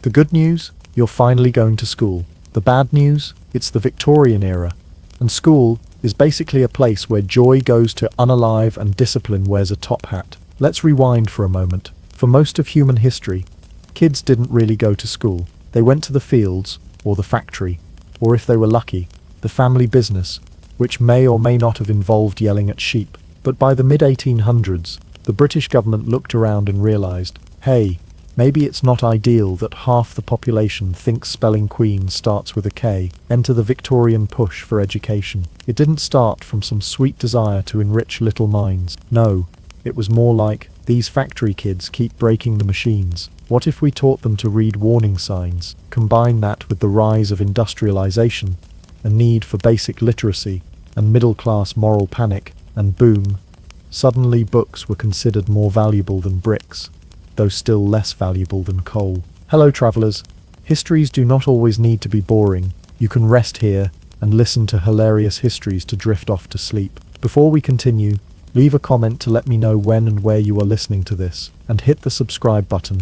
The good news? You're finally going to school. The bad news? It's the Victorian era. And school is basically a place where joy goes to unalive and discipline wears a top hat. Let's rewind for a moment. For most of human history, kids didn't really go to school. They went to the fields, or the factory, or if they were lucky, the family business, which may or may not have involved yelling at sheep. But by the mid-1800s, the British government looked around and realized, hey, maybe it's not ideal that half the population thinks spelling queen starts with a K. Enter the Victorian push for education. It didn't start from some sweet desire to enrich little minds. No, it was more like, these factory kids keep breaking the machines. What if we taught them to read warning signs? Combine that with the rise of industrialization, a need for basic literacy, and middle-class moral panic, and boom, suddenly books were considered more valuable than bricks, though still less valuable than coal. Hello travelers, histories do not always need to be boring. You can rest here and listen to hilarious histories to drift off to sleep. Before we continue, leave a comment to let me know when and where you are listening to this, and hit the subscribe button,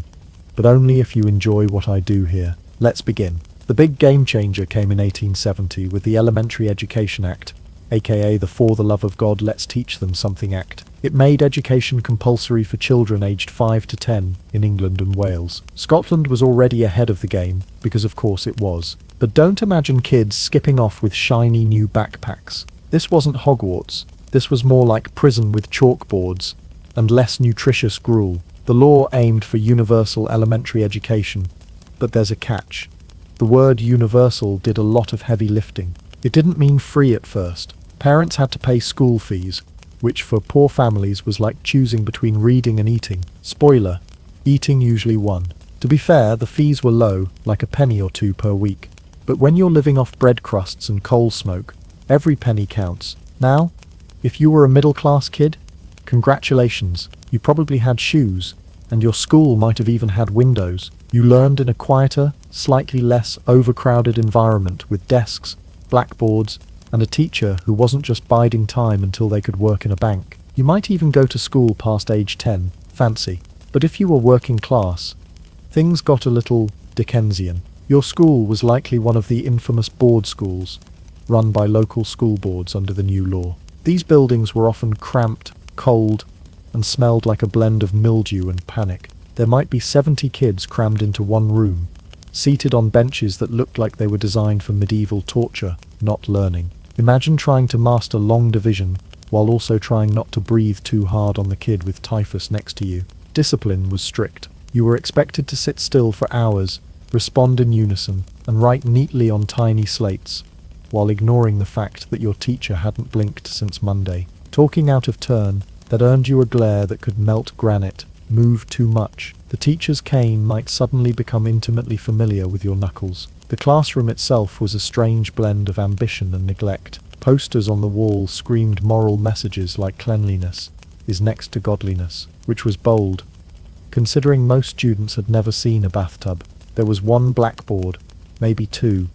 but only if you enjoy what I do here. Let's begin. The big game changer came in 1870 with the Elementary Education Act, aka the For the Love of God Let's Teach Them Something Act. It made education compulsory for children aged 5 to 10 in England and Wales. Scotland was already ahead of the game, because of course it was. But don't imagine kids skipping off with shiny new backpacks. This wasn't Hogwarts. This was more like prison with chalkboards and less nutritious gruel. The law aimed for universal elementary education, but there's a catch. The word universal did a lot of heavy lifting. It didn't mean free at first. Parents had to pay school fees, which for poor families was like choosing between reading and eating. Spoiler, eating usually won. To be fair, the fees were low, like a penny or two per week. But when you're living off bread crusts and coal smoke, every penny counts. Now, if you were a middle-class kid, congratulations, you probably had shoes, and your school might have even had windows. You learned in a quieter, slightly less overcrowded environment with desks, blackboards, and a teacher who wasn't just biding time until they could work in a bank. You might even go to school past age 10, fancy. But if you were working class, things got a little Dickensian. Your school was likely one of the infamous board schools, run by local school boards under the new law. These buildings were often cramped, cold, and smelled like a blend of mildew and panic. There might be 70 kids crammed into one room, seated on benches that looked like they were designed for medieval torture, not learning. Imagine trying to master long division while also trying not to breathe too hard on the kid with typhus next to you. Discipline was strict. You were expected to sit still for hours, respond in unison, and write neatly on tiny slates, while ignoring the fact that your teacher hadn't blinked since Monday. Talking out of turn, that earned you a glare that could melt granite. Move too much. The teacher's cane might suddenly become intimately familiar with your knuckles. The classroom itself was a strange blend of ambition and neglect. Posters on the wall screamed moral messages like cleanliness is next to godliness, which was bold, considering most students had never seen a bathtub. There was one blackboard, maybe two,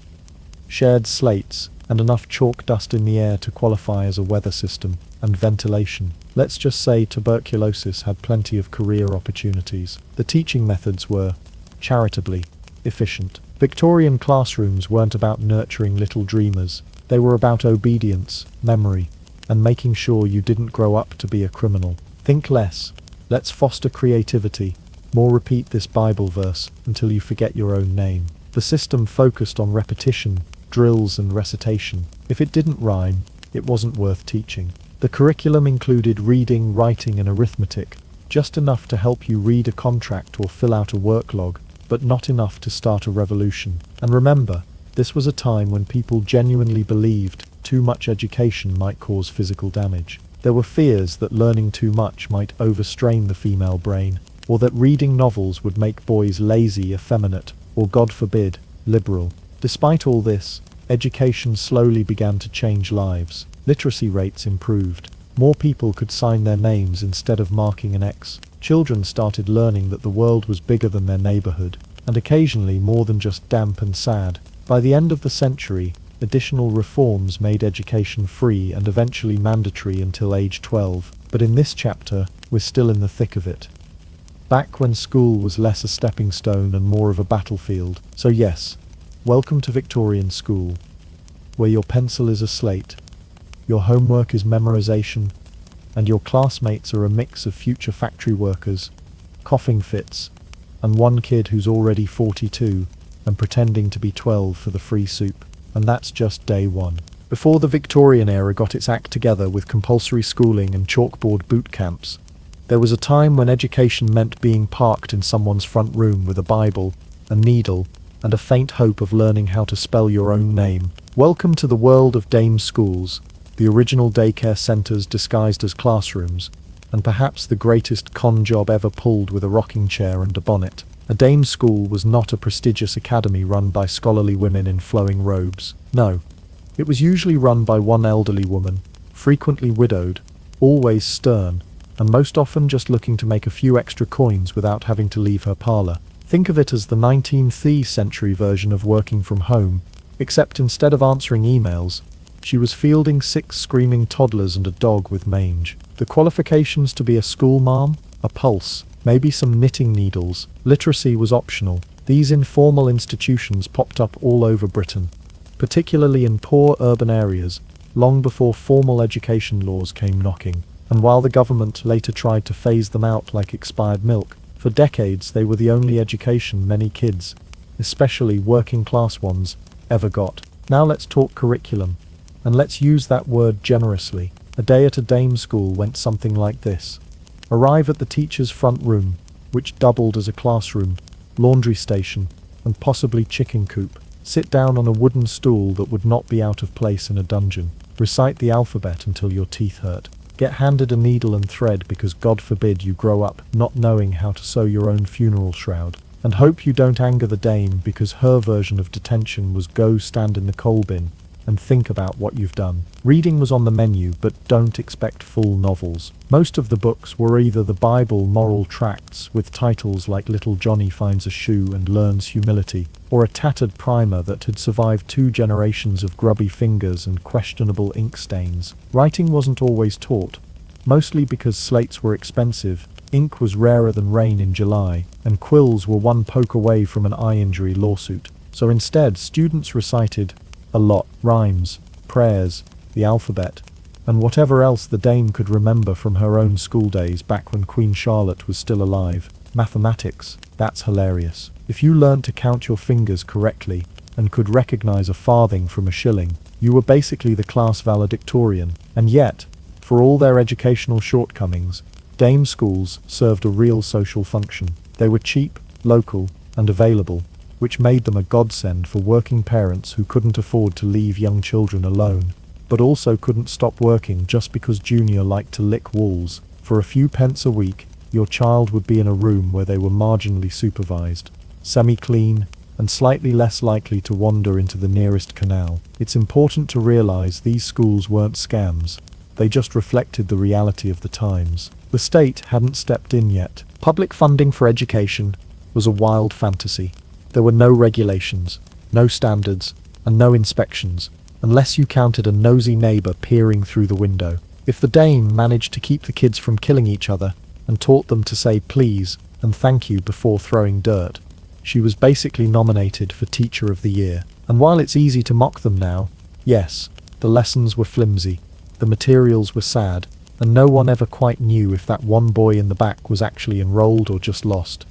shared slates, and enough chalk dust in the air to qualify as a weather system, and ventilation. Let's just say tuberculosis had plenty of career opportunities. The teaching methods were, charitably, efficient. Victorian classrooms weren't about nurturing little dreamers. They were about obedience, memory, and making sure you didn't grow up to be a criminal. Think less. Let's foster creativity. More repeat this Bible verse until you forget your own name. The system focused on repetition, drills and recitation. If it didn't rhyme, it wasn't worth teaching. The curriculum included reading, writing and arithmetic, just enough to help you read a contract or fill out a work log, but not enough to start a revolution. And remember, this was a time when people genuinely believed too much education might cause physical damage. There were fears that learning too much might overstrain the female brain, or that reading novels would make boys lazy, effeminate, or God forbid, liberal. Despite all this, education slowly began to change lives. Literacy rates improved. More people could sign their names instead of marking an X. Children started learning that the world was bigger than their neighborhood, and occasionally more than just damp and sad. By the end of the century, additional reforms made education free and eventually mandatory until age 12. But in this chapter, we're still in the thick of it. back when school was less a stepping stone and more of a battlefield. So yes, welcome to Victorian school, where your pencil is a slate, your homework is memorization, and your classmates are a mix of future factory workers, coughing fits, and one kid who's already 42 and pretending to be 12 for the free soup. And that's just day one. Before the Victorian era got its act together with compulsory schooling and chalkboard boot camps, there was a time when education meant being parked in someone's front room with a Bible, a needle, and a faint hope of learning how to spell your own name. Welcome to the world of dame schools, the original daycare centres disguised as classrooms, and perhaps the greatest con job ever pulled with a rocking chair and a bonnet. A dame school was not a prestigious academy run by scholarly women in flowing robes. No, it was usually run by one elderly woman, frequently widowed, always stern, and most often just looking to make a few extra coins without having to leave her parlour. Think of it as the 19th century version of working from home, except instead of answering emails, she was fielding 6 screaming toddlers and a dog with mange. The qualifications to be a school marm? A pulse, maybe some knitting needles. Literacy was optional. These informal institutions popped up all over Britain, particularly in poor urban areas, long before formal education laws came knocking. And while the government later tried to phase them out like expired milk, for decades they were the only education many kids, especially working class ones, ever got. Now let's talk curriculum, and let's use that word generously. A day at a dame school went something like this. Arrive at the teacher's front room, which doubled as a classroom, laundry station, and possibly chicken coop. Sit down on a wooden stool that would not be out of place in a dungeon. Recite the alphabet until your teeth hurt. Get handed a needle and thread because God forbid you grow up not knowing how to sew your own funeral shroud. And hope you don't anger the dame because her version of detention was go stand in the coal bin and think about what you've done. Reading was on the menu, but don't expect full novels. Most of the books were either the Bible moral tracts with titles like Little Johnny Finds a Shoe and Learns Humility, or a tattered primer that had survived 2 generations of grubby fingers and questionable ink stains. Writing wasn't always taught, mostly because slates were expensive, ink was rarer than rain in July, and quills were one poke away from an eye injury lawsuit. So instead, students recited a lot, rhymes, prayers, the alphabet, and whatever else the dame could remember from her own school days back when Queen Charlotte was still alive. Mathematics, that's hilarious. If you learned to count your fingers correctly and could recognize a farthing from a shilling, you were basically the class valedictorian. And yet, for all their educational shortcomings, dame schools served a real social function. They were cheap, local, and available, which made them a godsend for working parents who couldn't afford to leave young children alone, but also couldn't stop working just because Junior liked to lick walls. For a few pence a week, your child would be in a room where they were marginally supervised, semi-clean, and slightly less likely to wander into the nearest canal. It's important to realize these schools weren't scams. They just reflected the reality of the times. The state hadn't stepped in yet. Public funding for education was a wild fantasy. There were no regulations, no standards, and no inspections, unless you counted a nosy neighbour peering through the window. If the dame managed to keep the kids from killing each other, and taught them to say please and thank you before throwing dirt, she was basically nominated for Teacher of the Year. And while it's easy to mock them now, yes, the lessons were flimsy, the materials were sad, and no one ever quite knew if that one boy in the back was actually enrolled or just lost.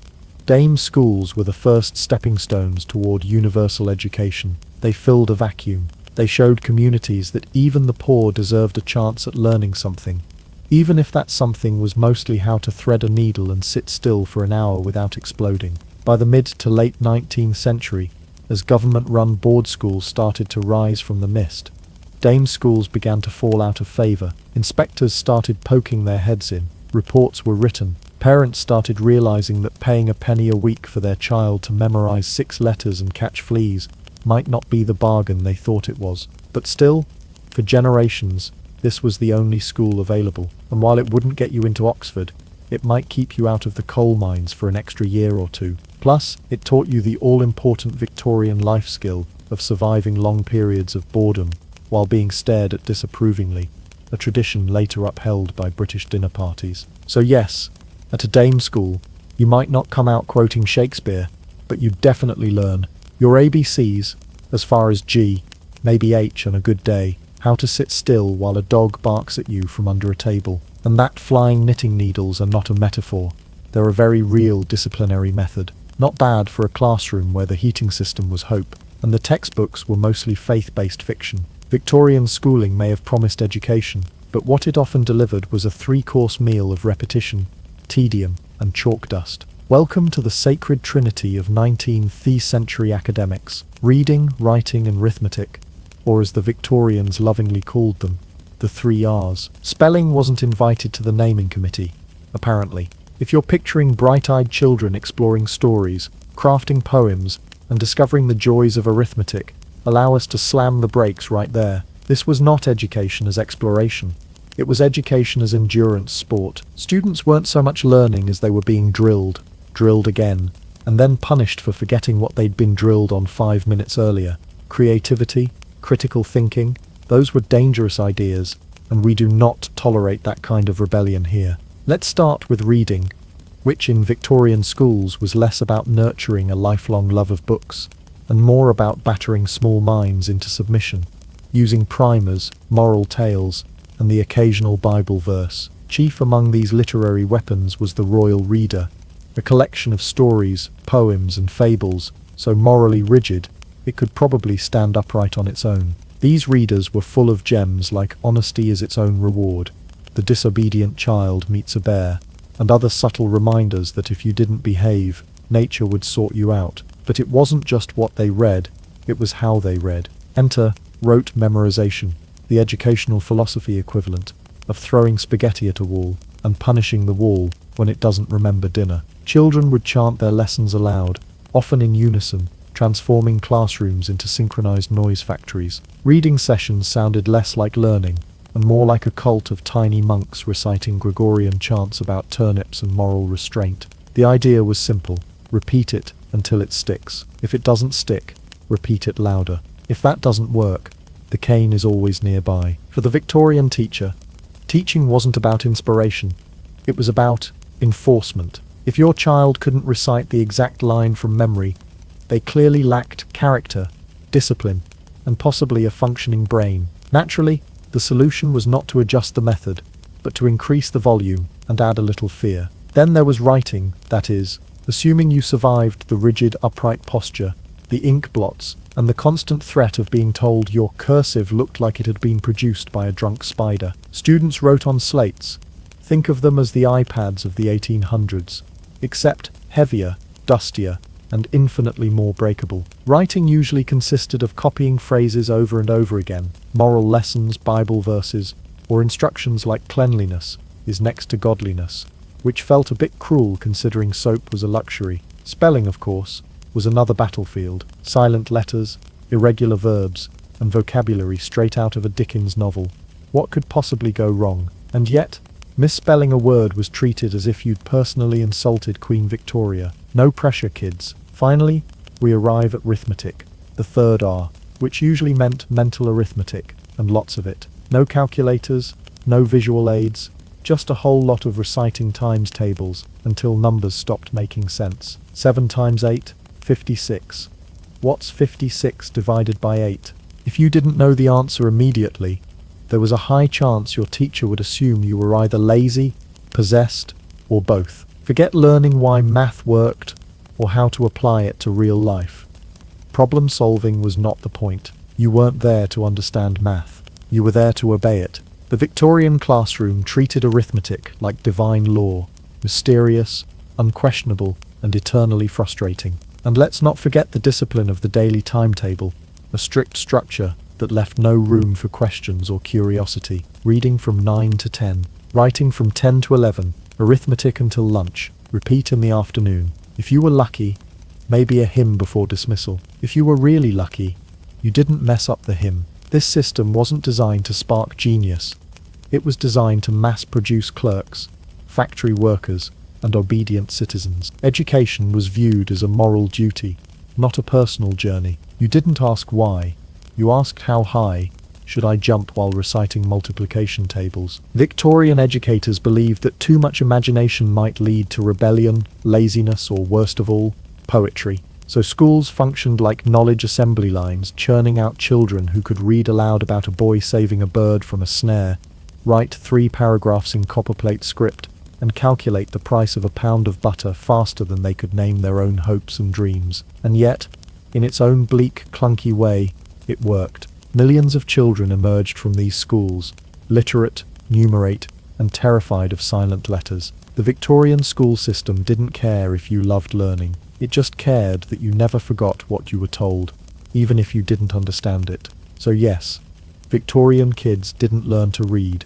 Dame schools were the first stepping stones toward universal education. They filled a vacuum. They showed communities that even the poor deserved a chance at learning something, even if that something was mostly how to thread a needle and sit still for an hour without exploding. By the mid to late 19th century, as government-run board schools started to rise from the mist, dame schools began to fall out of favour. Inspectors started poking their heads in. Reports were written. Parents started realizing that paying a penny a week for their child to memorize 6 letters and catch fleas might not be the bargain they thought it was. But still, for generations, this was the only school available. And while it wouldn't get you into Oxford, it might keep you out of the coal mines for an extra year or 2. Plus, it taught you the all-important Victorian life skill of surviving long periods of boredom while being stared at disapprovingly, a tradition later upheld by British dinner parties. So yes, at a dame school, You might not come out quoting Shakespeare, but you'd definitely learn your ABCs, as far as G, maybe H on a good day, how to sit still while a dog barks at you from under a table. And that flying knitting needles are not a metaphor. They're a very real disciplinary method. Not bad for a classroom where the heating system was hope, and the textbooks were mostly faith-based fiction. Victorian schooling may have promised education, but what it often delivered was a 3-course meal of repetition, tedium, and chalk dust. Welcome to the sacred trinity of 19th century academics: reading, writing, and arithmetic, or as the Victorians lovingly called them, the 3 R's. Spelling wasn't invited to the naming committee, apparently. If you're picturing bright-eyed children exploring stories, crafting poems, and discovering the joys of arithmetic, allow us to slam the brakes right there. This was not education as exploration. It was education as endurance sport. Students weren't so much learning as they were being drilled again, and then punished for forgetting what they'd been drilled on 5 minutes earlier. Creativity, critical thinking, those were dangerous ideas, and we do not tolerate that kind of rebellion here. Let's start with reading, which in Victorian schools was less about nurturing a lifelong love of books, and more about battering small minds into submission, using primers, moral tales, and the occasional Bible verse. Chief among these literary weapons was the Royal Reader, a collection of stories, poems, and fables, so morally rigid, it could probably stand upright on its own. These readers were full of gems like honesty is its own reward, the disobedient child meets a bear, and other subtle reminders that if you didn't behave, nature would sort you out. But it wasn't just what they read, it was how they read. Enter rote memorization, the educational philosophy equivalent of throwing spaghetti at a wall and punishing the wall when it doesn't remember dinner. Children would chant their lessons aloud, often in unison, transforming classrooms into synchronized noise factories. Reading sessions sounded less like learning, and more like a cult of tiny monks reciting Gregorian chants about turnips and moral restraint. The idea was simple: repeat it until it sticks. If it doesn't stick, repeat it louder. If that doesn't work, the cane is always nearby. For the Victorian teacher, teaching wasn't about inspiration, it was about enforcement. If your child couldn't recite the exact line from memory, they clearly lacked character, discipline, and possibly a functioning brain. Naturally, the solution was not to adjust the method, but to increase the volume and add a little fear. Then there was writing, that is, assuming you survived the rigid upright posture, the ink blots, and the constant threat of being told your cursive looked like it had been produced by a drunk spider. Students wrote on slates. Think of them as the iPads of the 1800s, except heavier, dustier, and infinitely more breakable. Writing usually consisted of copying phrases over and over again, moral lessons, Bible verses, or instructions like cleanliness is next to godliness, which felt a bit cruel considering soap was a luxury. Spelling, of course, was another battlefield. Silent letters, irregular verbs, and vocabulary straight out of a Dickens novel. What could possibly go wrong? And yet, misspelling a word was treated as if you'd personally insulted Queen Victoria. No pressure, kids. Finally, we arrive at arithmetic, the 3rd R, which usually meant mental arithmetic, and lots of it. No calculators, no visual aids, just a whole lot of reciting times tables until numbers stopped making sense. 7 times 8, 56. What's 56 divided by 8? If you didn't know the answer immediately, there was a high chance your teacher would assume you were either lazy, possessed, or both. Forget learning why math worked or how to apply it to real life. Problem solving was not the point. You weren't there to understand math. You were there to obey it. The Victorian classroom treated arithmetic like divine law, mysterious, unquestionable, and eternally frustrating. And let's not forget the discipline of the daily timetable, a strict structure that left no room for questions or curiosity. Reading from 9 to 10, writing from 10 to 11, arithmetic until lunch, repeat in the afternoon. If you were lucky, maybe a hymn before dismissal. If you were really lucky, you didn't mess up the hymn. This system wasn't designed to spark genius. It was designed to mass-produce clerks, factory workers, and obedient citizens. Education was viewed as a moral duty, not a personal journey. You didn't ask why, you asked how high, Should I jump while reciting multiplication tables? Victorian educators believed that too much imagination might lead to rebellion, laziness, or worst of all, poetry. So schools functioned like knowledge assembly lines, churning out children who could read aloud about a boy saving a bird from a snare, write 3 paragraphs in copperplate script, and calculate the price of a pound of butter faster than they could name their own hopes and dreams. And yet, in its own bleak, clunky way, it worked. Millions of children emerged from these schools, literate, numerate, and terrified of silent letters. The Victorian school system didn't care if you loved learning. It just cared that you never forgot what you were told, even if you didn't understand it. So yes, Victorian kids didn't learn to read.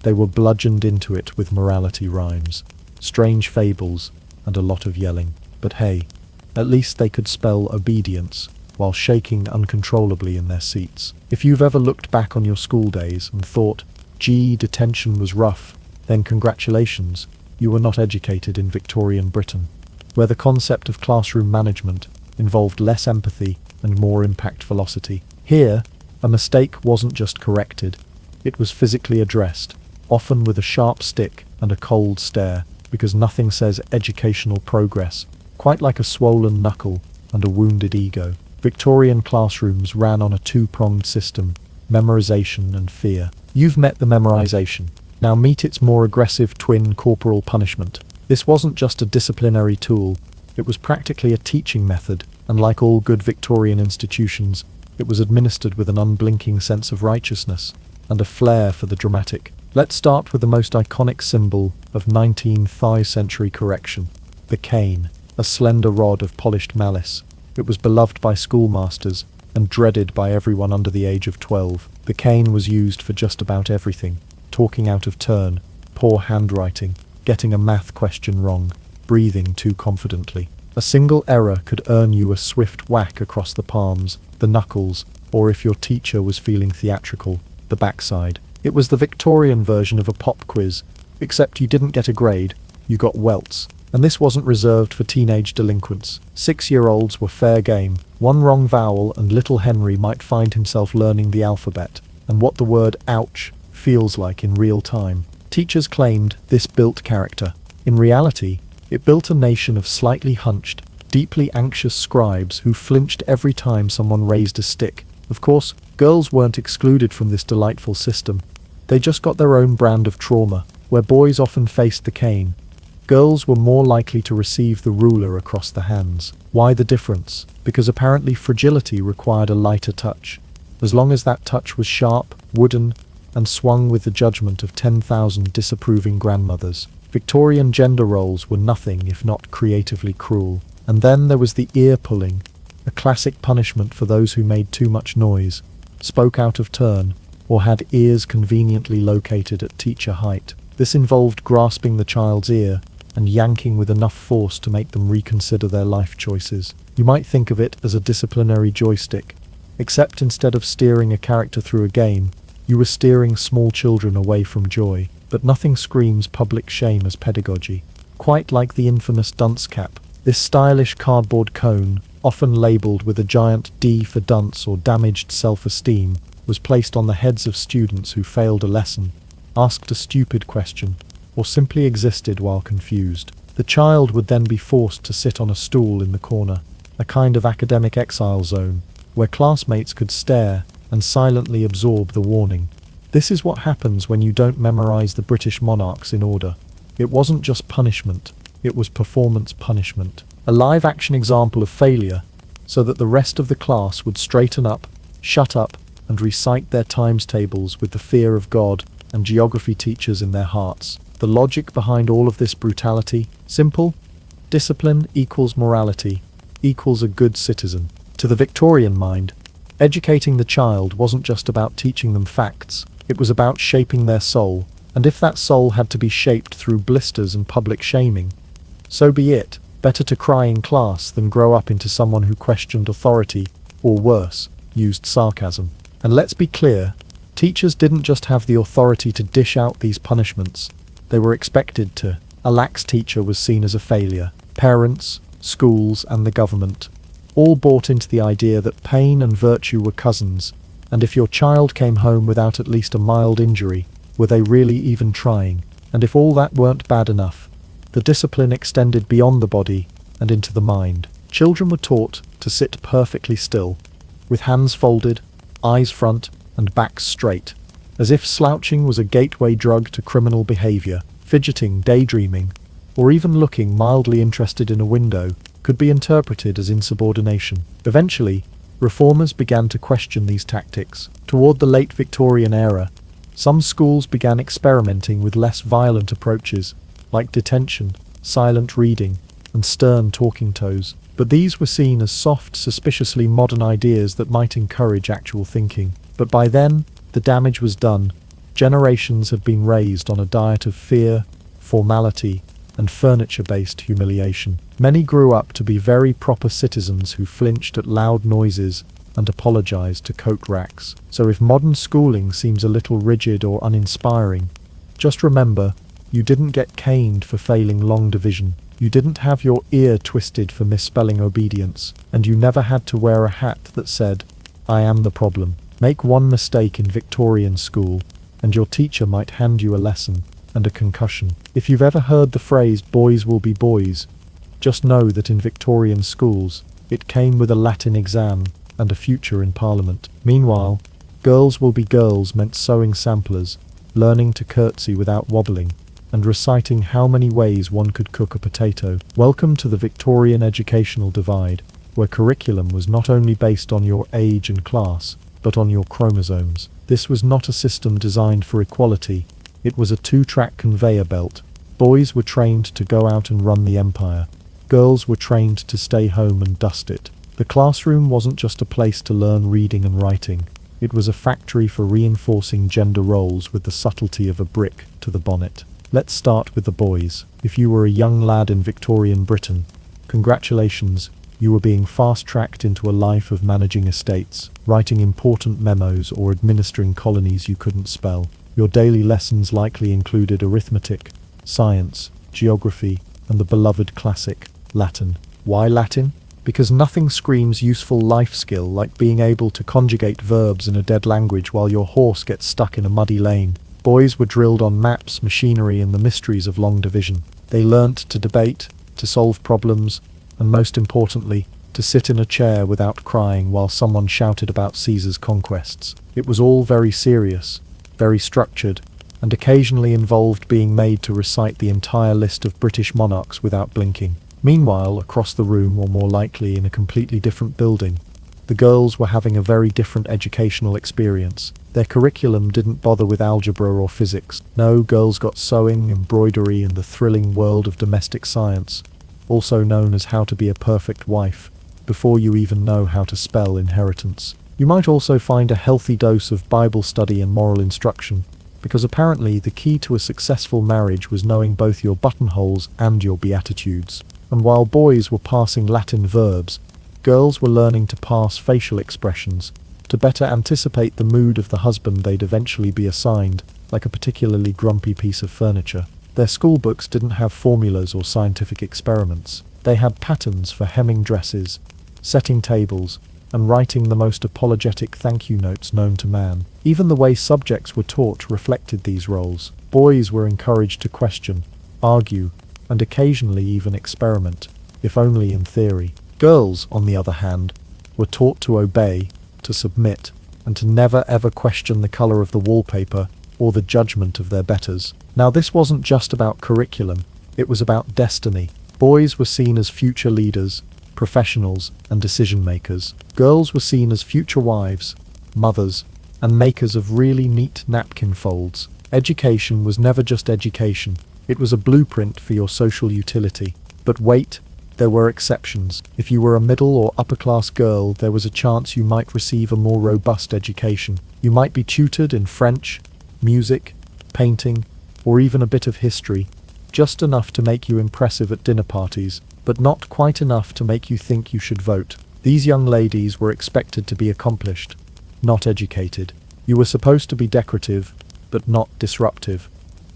They were bludgeoned into it with morality rhymes, strange fables, and a lot of yelling. But hey, at least they could spell obedience while shaking uncontrollably in their seats. If you've ever looked back on your school days and thought, gee, detention was rough, then congratulations, you were not educated in Victorian Britain, where the concept of classroom management involved less empathy and more impact velocity. Here, a mistake wasn't just corrected, it was physically addressed, often with a sharp stick and a cold stare, because nothing says educational progress quite like a swollen knuckle and a wounded ego. Victorian classrooms ran on a 2-pronged system, memorization and fear. You've met the memorization. Now meet its more aggressive twin, corporal punishment. This wasn't just a disciplinary tool, it was practically a teaching method, and like all good Victorian institutions, it was administered with an unblinking sense of righteousness and a flair for the dramatic. Let's start with the most iconic symbol of 19th century correction, the cane, a slender rod of polished malice. It was beloved by schoolmasters and dreaded by everyone under the age of 12. The cane was used for just about everything: talking out of turn, poor handwriting, getting a math question wrong, breathing too confidently. A single error could earn you a swift whack across the palms, the knuckles, or if your teacher was feeling theatrical, the backside. It was the Victorian version of a pop quiz, except you didn't get a grade, you got welts. And this wasn't reserved for teenage delinquents. 6-year-olds were fair game. One wrong vowel and little Henry might find himself learning the alphabet, and what the word ouch feels like in real time. Teachers claimed this built character. In reality, it built a nation of slightly hunched, deeply anxious scribes who flinched every time someone raised a stick. Of course, girls weren't excluded from this delightful system. They just got their own brand of trauma, where boys often faced the cane. Girls were more likely to receive the ruler across the hands. Why the difference? Because apparently fragility required a lighter touch. As long as that touch was sharp, wooden, and swung with the judgment of 10,000 disapproving grandmothers. Victorian gender roles were nothing if not creatively cruel. And then there was the ear-pulling, a classic punishment for those who made too much noise, spoke out of turn, or had ears conveniently located at teacher height. This involved grasping the child's ear and yanking with enough force to make them reconsider their life choices. You might think of it as a disciplinary joystick, except instead of steering a character through a game, you were steering small children away from joy. But nothing screams public shame as pedagogy. Quite like the infamous dunce cap, this stylish cardboard cone, often labelled with a giant D for dunce or damaged self-esteem, was placed on the heads of students who failed a lesson, asked a stupid question, or simply existed while confused. The child would then be forced to sit on a stool in the corner, a kind of academic exile zone, where classmates could stare and silently absorb the warning. This is what happens when you don't memorize the British monarchs in order. It wasn't just punishment, it was performance punishment. A live-action example of failure, so that the rest of the class would straighten up, shut up, and recite their times tables with the fear of God and geography teachers in their hearts. The logic behind all of this brutality? Simple. Discipline equals morality, equals a good citizen. To the Victorian mind, educating the child wasn't just about teaching them facts, it was about shaping their soul, and if that soul had to be shaped through blisters and public shaming, so be it. Better to cry in class than grow up into someone who questioned authority, or worse, used sarcasm. And let's be clear, teachers didn't just have the authority to dish out these punishments, they were expected to. A lax teacher was seen as a failure. Parents, schools, and the government all bought into the idea that pain and virtue were cousins, And if your child came home without at least a mild injury, were they really even trying? And if all that weren't bad enough, the discipline extended beyond the body and into the mind. Children were taught to sit perfectly still, with hands folded, eyes front, and backs straight, as if slouching was a gateway drug to criminal behavior. Fidgeting, daydreaming, or even looking mildly interested in a window could be interpreted as insubordination. Eventually, reformers began to question these tactics. Toward the late Victorian era, some schools began experimenting with less violent approaches, like detention, silent reading, and stern talking toes. But these were seen as soft, suspiciously modern ideas that might encourage actual thinking. But by then, the damage was done. Generations had been raised on a diet of fear, formality, and furniture-based humiliation. Many grew up to be very proper citizens who flinched at loud noises and apologized to coat racks. So if modern schooling seems a little rigid or uninspiring, just remember, you didn't get caned for failing long division. You didn't have your ear twisted for misspelling obedience, and you never had to wear a hat that said, "I am the problem." Make one mistake in Victorian school, and your teacher might hand you a lesson and a concussion. If you've ever heard the phrase, "boys will be boys," just know that in Victorian schools, it came with a Latin exam and a future in Parliament. Meanwhile, "girls will be girls" meant sewing samplers, learning to curtsy without wobbling, and reciting how many ways one could cook a potato. Welcome to the Victorian educational divide, where curriculum was not only based on your age and class, but on your chromosomes. This was not a system designed for equality. It was a two-track conveyor belt. Boys were trained to go out and run the empire. Girls were trained to stay home and dust it. The classroom wasn't just a place to learn reading and writing. It was a factory for reinforcing gender roles with the subtlety of a brick to the bonnet. Let's start with the boys. If you were a young lad in Victorian Britain, congratulations, you were being fast-tracked into a life of managing estates, writing important memos, or administering colonies you couldn't spell. Your daily lessons likely included arithmetic, science, geography, and the beloved classic, Latin. Why Latin? Because nothing screams useful life skill like being able to conjugate verbs in a dead language while your horse gets stuck in a muddy lane. Boys were drilled on maps, machinery, and the mysteries of long division. They learnt to debate, to solve problems, and most importantly, to sit in a chair without crying while someone shouted about Caesar's conquests. It was all very serious, very structured, and occasionally involved being made to recite the entire list of British monarchs without blinking. Meanwhile, across the room, or more likely in a completely different building, the girls were having a very different educational experience. Their curriculum didn't bother with algebra or physics. No, girls got sewing, embroidery, and the thrilling world of domestic science, also known as how to be a perfect wife, before you even know how to spell inheritance. You might also find a healthy dose of Bible study and moral instruction, because apparently the key to a successful marriage was knowing both your buttonholes and your beatitudes. And while boys were parsing Latin verbs, girls were learning to parse facial expressions, to better anticipate the mood of the husband they'd eventually be assigned, like a particularly grumpy piece of furniture. Their school books didn't have formulas or scientific experiments. They had patterns for hemming dresses, setting tables, and writing the most apologetic thank you notes known to man. Even the way subjects were taught reflected these roles. Boys were encouraged to question, argue, and occasionally even experiment, if only in theory. Girls, on the other hand, were taught to obey, to submit, and to never ever question the colour of the wallpaper or the judgment of their betters. Now this wasn't just about curriculum, it was about destiny. Boys were seen as future leaders, professionals, and decision-makers. Girls were seen as future wives, mothers, and makers of really neat napkin folds. Education was never just education, it was a blueprint for your social utility. But wait, there were exceptions. If you were a middle or upper-class girl, there was a chance you might receive a more robust education. You might be tutored in French, music, painting, or even a bit of history, just enough to make you impressive at dinner parties, but not quite enough to make you think you should vote. These young ladies were expected to be accomplished, not educated. You were supposed to be decorative, but not disruptive.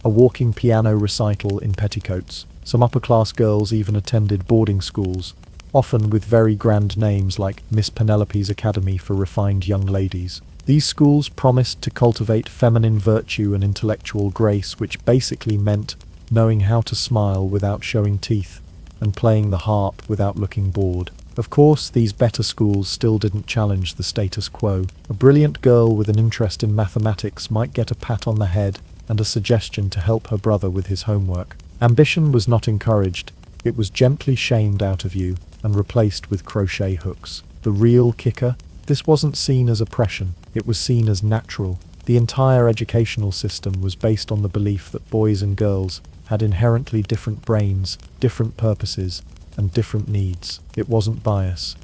A walking piano recital in petticoats. Some upper-class girls even attended boarding schools, often with very grand names like Miss Penelope's Academy for Refined Young Ladies. These schools promised to cultivate feminine virtue and intellectual grace, which basically meant knowing how to smile without showing teeth and playing the harp without looking bored. Of course, these better schools still didn't challenge the status quo. A brilliant girl with an interest in mathematics might get a pat on the head and a suggestion to help her brother with his homework. Ambition was not encouraged. It was gently shamed out of you and replaced with crochet hooks. The real kicker? This wasn't seen as oppression. It was seen as natural. The entire educational system was based on the belief that boys and girls had inherently different brains, different purposes, and different needs. It wasn't bias.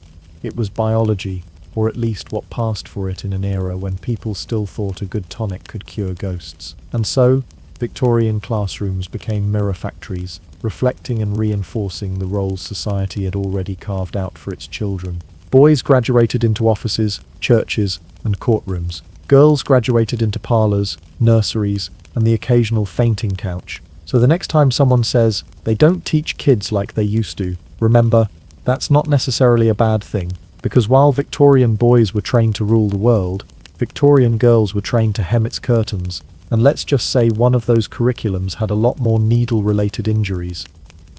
It was biology, or at least what passed for it in an era when people still thought a good tonic could cure ghosts. And so, Victorian classrooms became mirror factories, reflecting and reinforcing the roles society had already carved out for its children. Boys graduated into offices, churches, and courtrooms. Girls graduated into parlors, nurseries, and the occasional fainting couch. So the next time someone says, they don't teach kids like they used to, remember, that's not necessarily a bad thing, because while Victorian boys were trained to rule the world, Victorian girls were trained to hem its curtains, and let's just say one of those curriculums had a lot more needle-related injuries.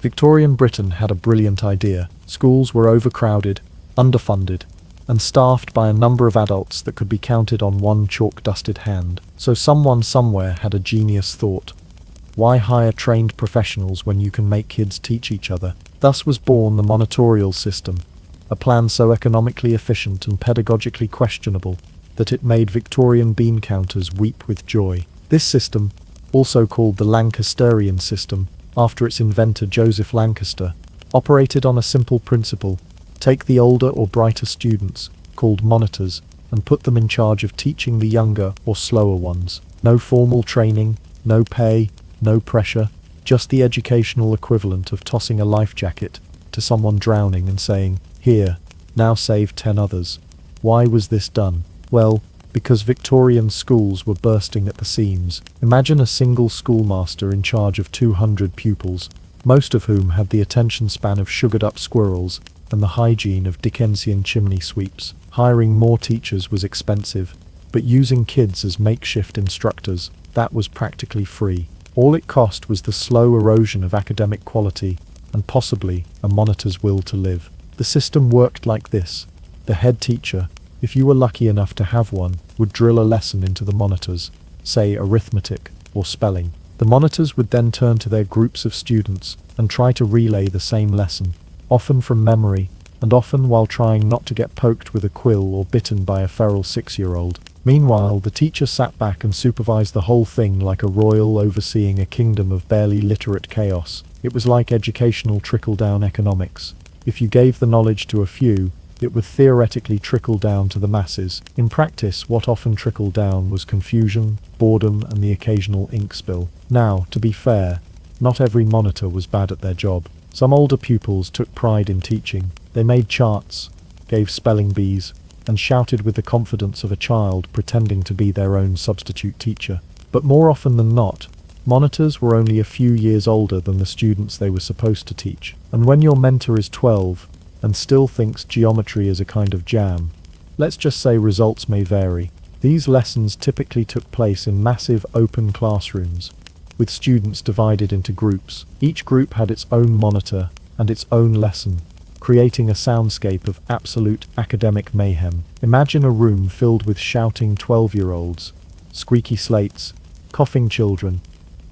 Victorian Britain had a brilliant idea. Schools were overcrowded, underfunded, and staffed by a number of adults that could be counted on one chalk-dusted hand. So someone somewhere had a genius thought. Why hire trained professionals when you can make kids teach each other? Thus was born the monitorial system, a plan so economically efficient and pedagogically questionable that it made Victorian bean counters weep with joy. This system, also called the Lancasterian system, after its inventor Joseph Lancaster, operated on a simple principle: take the older or brighter students, called monitors, and put them in charge of teaching the younger or slower ones. No formal training, no pay, no pressure, just the educational equivalent of tossing a life jacket to someone drowning and saying, "Here, now save 10 others." Why was this done? Well, because Victorian schools were bursting at the seams. Imagine a single schoolmaster in charge of 200 pupils, most of whom had the attention span of sugared-up squirrels and the hygiene of Dickensian chimney sweeps. Hiring more teachers was expensive, but using kids as makeshift instructors, that was practically free. All it cost was the slow erosion of academic quality and possibly a monitor's will to live. The system worked like this. The head teacher, if you were lucky enough to have one, would drill a lesson into the monitors, say arithmetic or spelling. The monitors would then turn to their groups of students and try to relay the same lesson, often from memory, and often while trying not to get poked with a quill or bitten by a feral 6-year-old. Meanwhile, the teacher sat back and supervised the whole thing like a royal overseeing a kingdom of barely literate chaos. It was like educational trickle-down economics. If you gave the knowledge to a few, it would theoretically trickle down to the masses. In practice, what often trickled down was confusion, boredom, and the occasional ink spill. Now, to be fair, not every monitor was bad at their job. Some older pupils took pride in teaching. They made charts, gave spelling bees, and shouted with the confidence of a child pretending to be their own substitute teacher. But more often than not, monitors were only a few years older than the students they were supposed to teach. And when your mentor is 12 and still thinks geometry is a kind of jam, let's just say results may vary. These lessons typically took place in massive open classrooms, with students divided into groups. Each group had its own monitor and its own lesson, creating a soundscape of absolute academic mayhem. Imagine a room filled with shouting 12-year-olds, squeaky slates, coughing children,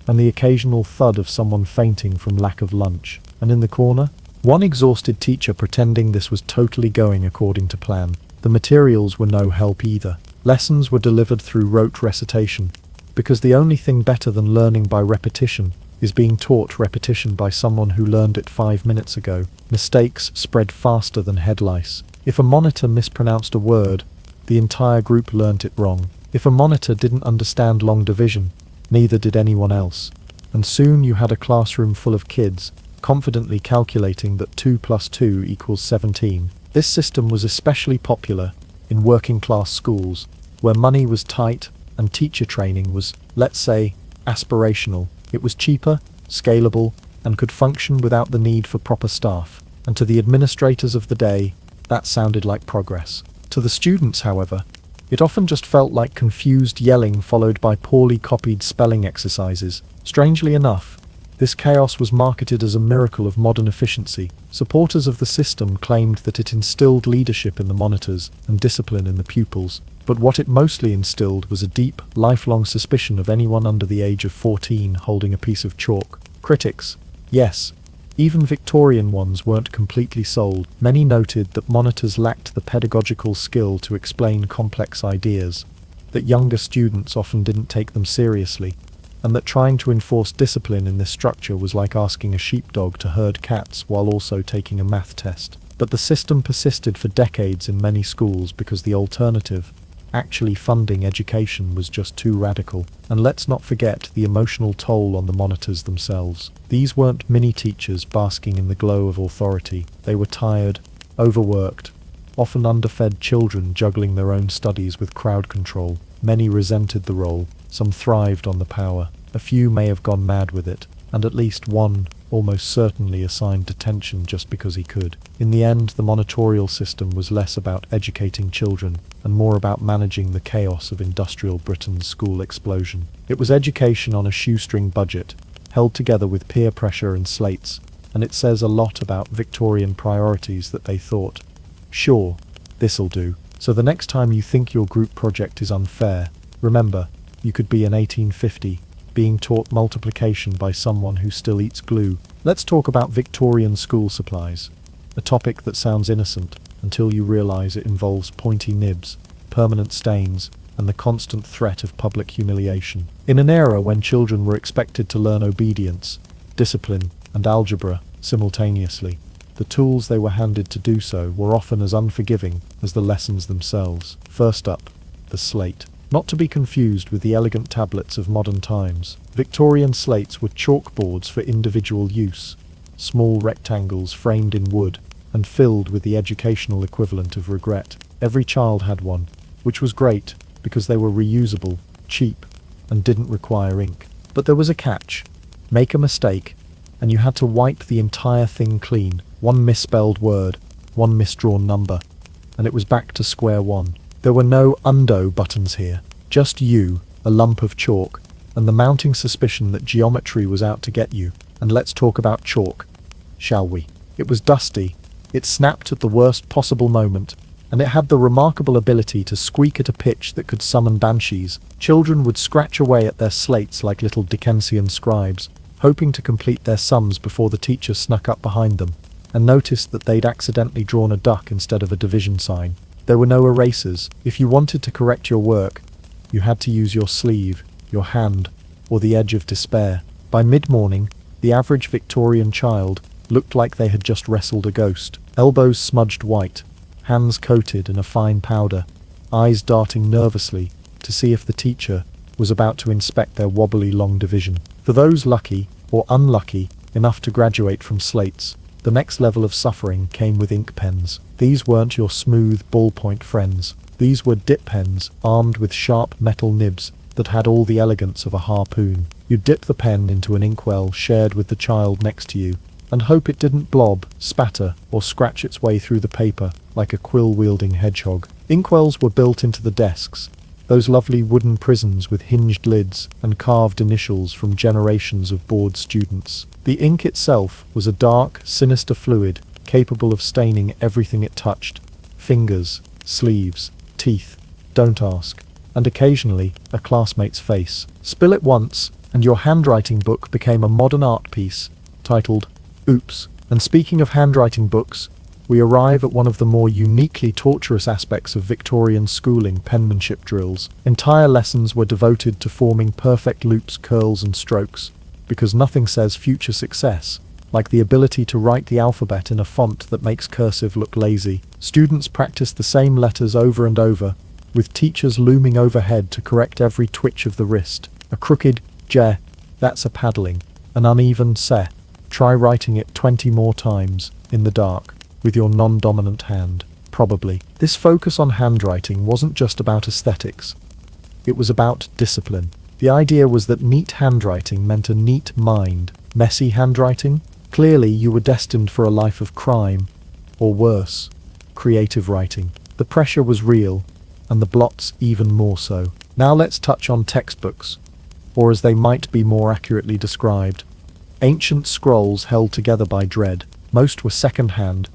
and the occasional thud of someone fainting from lack of lunch. And in the corner, one exhausted teacher pretending this was totally going according to plan. The materials were no help either. Lessons were delivered through rote recitation, because the only thing better than learning by repetition is being taught repetition by someone who learned it 5 minutes ago. Mistakes spread faster than head lice. If a monitor mispronounced a word, the entire group learnt it wrong. If a monitor didn't understand long division, neither did anyone else. And soon you had a classroom full of kids, confidently calculating that 2 + 2 = 17. This system was especially popular in working-class schools, where money was tight and teacher training was, let's say, aspirational. It was cheaper, scalable, and could function without the need for proper staff. And to the administrators of the day, that sounded like progress. To the students, however, It often just felt like confused yelling followed by poorly copied spelling exercises. Strangely enough, this chaos was marketed as a miracle of modern efficiency. Supporters of the system claimed that it instilled leadership in the monitors and discipline in the pupils, but what it mostly instilled was a deep, lifelong suspicion of anyone under the age of 14 holding a piece of chalk. Critics, yes, even Victorian ones, weren't completely sold. Many noted that monitors lacked the pedagogical skill to explain complex ideas, that younger students often didn't take them seriously, and that trying to enforce discipline in this structure was like asking a sheepdog to herd cats while also taking a math test. But the system persisted for decades in many schools because the alternative, actually funding education, was just too radical. And let's not forget the emotional toll on the monitors themselves. These weren't mini-teachers basking in the glow of authority. They were tired, overworked, often underfed children juggling their own studies with crowd control. Many resented the role, some thrived on the power, a few may have gone mad with it, and at least one almost certainly assigned detention just because he could. In the end, the monitorial system was less about educating children and more about managing the chaos of industrial Britain's school explosion. It was education on a shoestring budget, held together with peer pressure and slates, and it says a lot about Victorian priorities that they thought, sure, this'll do. So the next time you think your group project is unfair, remember, you could be in 1850, being taught multiplication by someone who still eats glue. Let's talk about Victorian school supplies, a topic that sounds innocent until you realize it involves pointy nibs, permanent stains, and the constant threat of public humiliation. In an era when children were expected to learn obedience, discipline, and algebra simultaneously, the tools they were handed to do so were often as unforgiving as the lessons themselves. First up, the slate. Not to be confused with the elegant tablets of modern times, Victorian slates were chalkboards for individual use, small rectangles framed in wood and filled with the educational equivalent of regret. Every child had one, which was great because they were reusable, cheap, and didn't require ink. But there was a catch. Make a mistake, and you had to wipe the entire thing clean. One misspelled word, one misdrawn number, and it was back to square one. There were no undo buttons here, just you, a lump of chalk, and the mounting suspicion that geometry was out to get you. And let's talk about chalk, shall we? It was dusty, it snapped at the worst possible moment, and it had the remarkable ability to squeak at a pitch that could summon banshees. Children would scratch away at their slates like little Dickensian scribes, hoping to complete their sums before the teacher snuck up behind them, and noticed that they'd accidentally drawn a duck instead of a division sign. There were no erasers. If you wanted to correct your work, you had to use your sleeve, your hand, or the edge of despair. By mid-morning, the average Victorian child looked like they had just wrestled a ghost. Elbows smudged white, hands coated in a fine powder, eyes darting nervously to see if the teacher was about to inspect their wobbly long division. For those lucky, or unlucky, enough to graduate from slates, the next level of suffering came with ink pens. These weren't your smooth ballpoint friends. These were dip pens armed with sharp metal nibs that had all the elegance of a harpoon. You dip the pen into an inkwell shared with the child next to you and hope it didn't blob, spatter, or scratch its way through the paper like a quill-wielding hedgehog. Inkwells were built into the desks, those lovely wooden prisons with hinged lids and carved initials from generations of bored students. The ink itself was a dark, sinister fluid capable of staining everything it touched: fingers, sleeves, teeth, don't ask, and occasionally a classmate's face. Spill it once, and your handwriting book became a modern art piece titled Oops. And speaking of handwriting books, we arrive at one of the more uniquely torturous aspects of Victorian schooling: penmanship drills. Entire lessons were devoted to forming perfect loops, curls, and strokes, because nothing says future success like the ability to write the alphabet in a font that makes cursive look lazy. Students practiced the same letters over and over, with teachers looming overhead to correct every twitch of the wrist. A crooked J, that's a paddling. An uneven se, try writing it 20 more times, in the dark, with your non-dominant hand, probably. This focus on handwriting wasn't just about aesthetics. It was about discipline. The idea was that neat handwriting meant a neat mind. Messy handwriting? Clearly you were destined for a life of crime, or worse, creative writing. The pressure was real, and the blots even more so. Now let's touch on textbooks, or as they might be more accurately described, ancient scrolls held together by dread. Most were second-hand,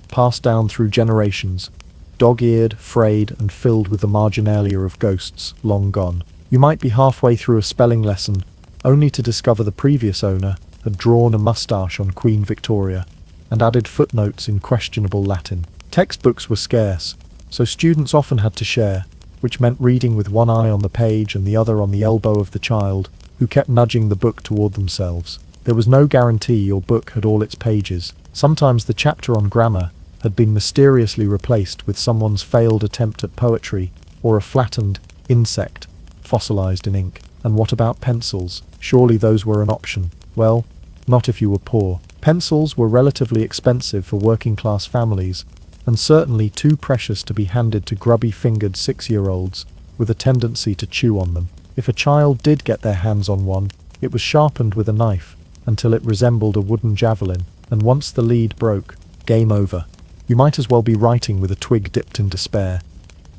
passed down through generations, dog-eared, frayed, and filled with the marginalia of ghosts long gone. You might be halfway through a spelling lesson, only to discover the previous owner had drawn a moustache on Queen Victoria and added footnotes in questionable Latin. Textbooks were scarce, so students often had to share, which meant reading with one eye on the page and the other on the elbow of the child, who kept nudging the book toward themselves. There was no guarantee your book had all its pages. Sometimes the chapter on grammar had been mysteriously replaced with someone's failed attempt at poetry, or a flattened insect fossilized in ink. And what about pencils? Surely those were an option. Well, not if you were poor. Pencils were relatively expensive for working-class families, and certainly too precious to be handed to grubby-fingered 6-year-olds with a tendency to chew on them. If a child did get their hands on one, it was sharpened with a knife until it resembled a wooden javelin, and once the lead broke, game over. You might as well be writing with a twig dipped in despair.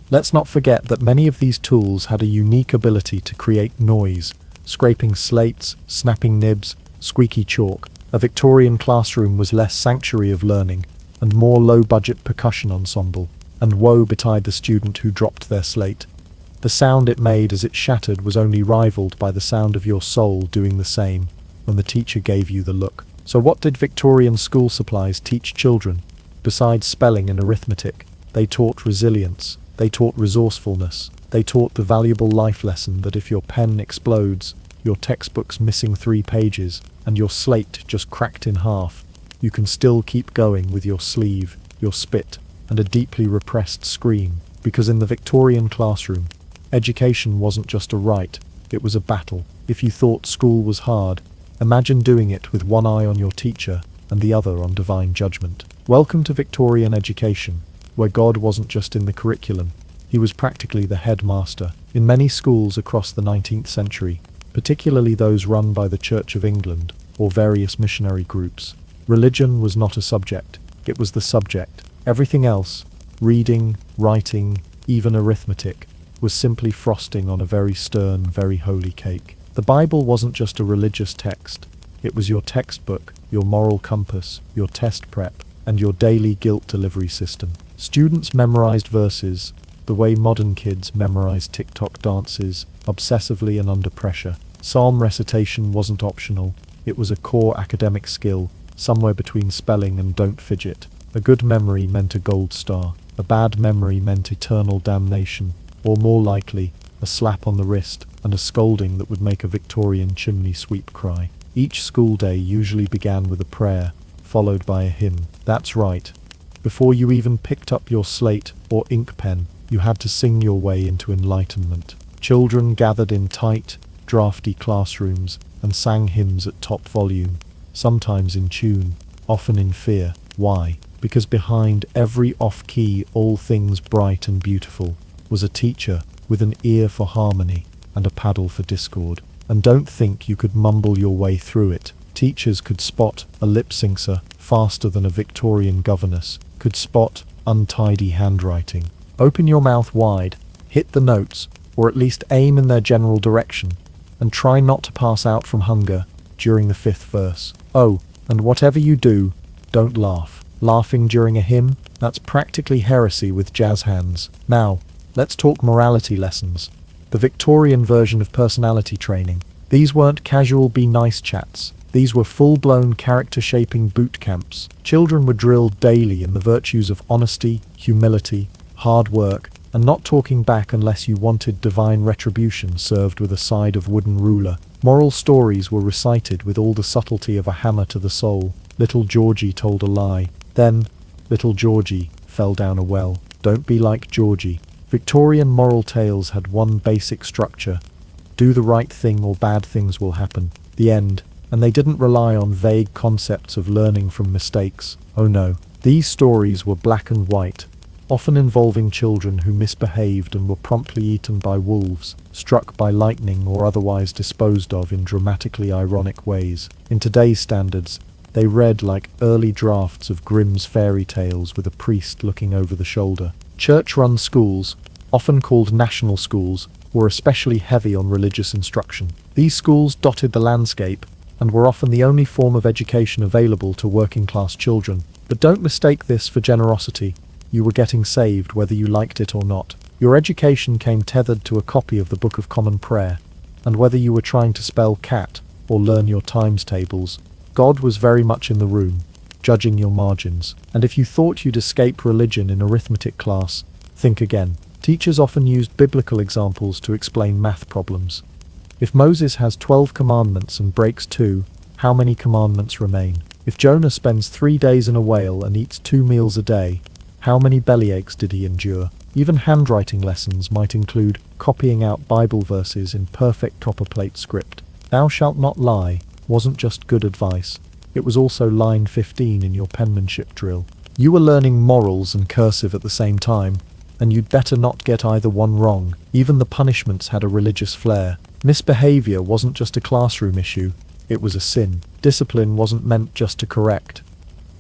Let's not forget that many of these tools had a unique ability to create noise, scraping slates, snapping nibs, squeaky chalk. A Victorian classroom was less sanctuary of learning and more low-budget percussion ensemble, and woe betide the student who dropped their slate. The sound it made as it shattered was only rivaled by the sound of your soul doing the same when the teacher gave you the look. So what did Victorian school supplies teach children? Besides spelling and arithmetic, they taught resilience, they taught resourcefulness, they taught the valuable life lesson that if your pen explodes, your textbook's missing 3 pages, and your slate just cracked in half, you can still keep going with your sleeve, your spit, and a deeply repressed scream, because in the Victorian classroom, education wasn't just a right, it was a battle. If you thought school was hard, imagine doing it with one eye on your teacher and the other on divine judgment. Welcome to Victorian education, where God wasn't just in the curriculum, he was practically the headmaster. In many schools across the 19th century, particularly those run by the Church of England or various missionary groups, religion was not a subject, it was the subject. Everything else, reading, writing, even arithmetic, was simply frosting on a very stern, very holy cake. The Bible wasn't just a religious text, it was your textbook, your moral compass, your test prep, and your daily guilt delivery system. Students memorized verses the way modern kids memorize TikTok dances, obsessively and under pressure. Psalm recitation wasn't optional, it was a core academic skill, somewhere between spelling and don't fidget. A good memory meant a gold star, a bad memory meant eternal damnation, or more likely, a slap on the wrist and a scolding that would make a Victorian chimney sweep cry. Each school day usually began with a prayer, followed by a hymn. That's right. Before you even picked up your slate or ink pen, you had to sing your way into enlightenment. Children gathered in tight, drafty classrooms and sang hymns at top volume, sometimes in tune, often in fear. Why? Because behind every off-key, all things bright and beautiful, was a teacher with an ear for harmony and a paddle for discord. And don't think you could mumble your way through it. Teachers could spot a lip-syncer faster than a Victorian governess could spot untidy handwriting. Open your mouth wide, hit the notes, or at least aim in their general direction, and try not to pass out from hunger during the 5th verse. Oh, and whatever you do, don't laugh. Laughing during a hymn? That's practically heresy with jazz hands. Now, let's talk morality lessons. The Victorian version of personality training. These weren't casual be-nice chats. These were full-blown character-shaping boot camps. Children were drilled daily in the virtues of honesty, humility, hard work, and not talking back unless you wanted divine retribution served with a side of wooden ruler. Moral stories were recited with all the subtlety of a hammer to the soul. Little Georgie told a lie. Then, little Georgie fell down a well. Don't be like Georgie. Victorian moral tales had one basic structure. Do the right thing or bad things will happen. The end. And they didn't rely on vague concepts of learning from mistakes. Oh no. These stories were black and white, often involving children who misbehaved and were promptly eaten by wolves, struck by lightning or otherwise disposed of in dramatically ironic ways. In today's standards, they read like early drafts of Grimm's fairy tales with a priest looking over the shoulder. Church-run schools, often called national schools, were especially heavy on religious instruction. These schools dotted the landscape and were often the only form of education available to working-class children. But don't mistake this for generosity. You were getting saved whether you liked it or not. Your education came tethered to a copy of the Book of Common Prayer, and whether you were trying to spell cat or learn your times tables, God was very much in the room, judging your margins. And if you thought you'd escape religion in arithmetic class, think again. Teachers often used biblical examples to explain math problems. If Moses has 12 commandments and breaks 2, how many commandments remain? If Jonah spends 3 days in a whale and eats 2 meals a day, how many bellyaches did he endure? Even handwriting lessons might include copying out Bible verses in perfect copperplate script. Thou shalt not lie wasn't just good advice, it was also line 15 in your penmanship drill. You were learning morals and cursive at the same time, and you'd better not get either one wrong. Even the punishments had a religious flair. Misbehavior wasn't just a classroom issue, it was a sin. Discipline wasn't meant just to correct,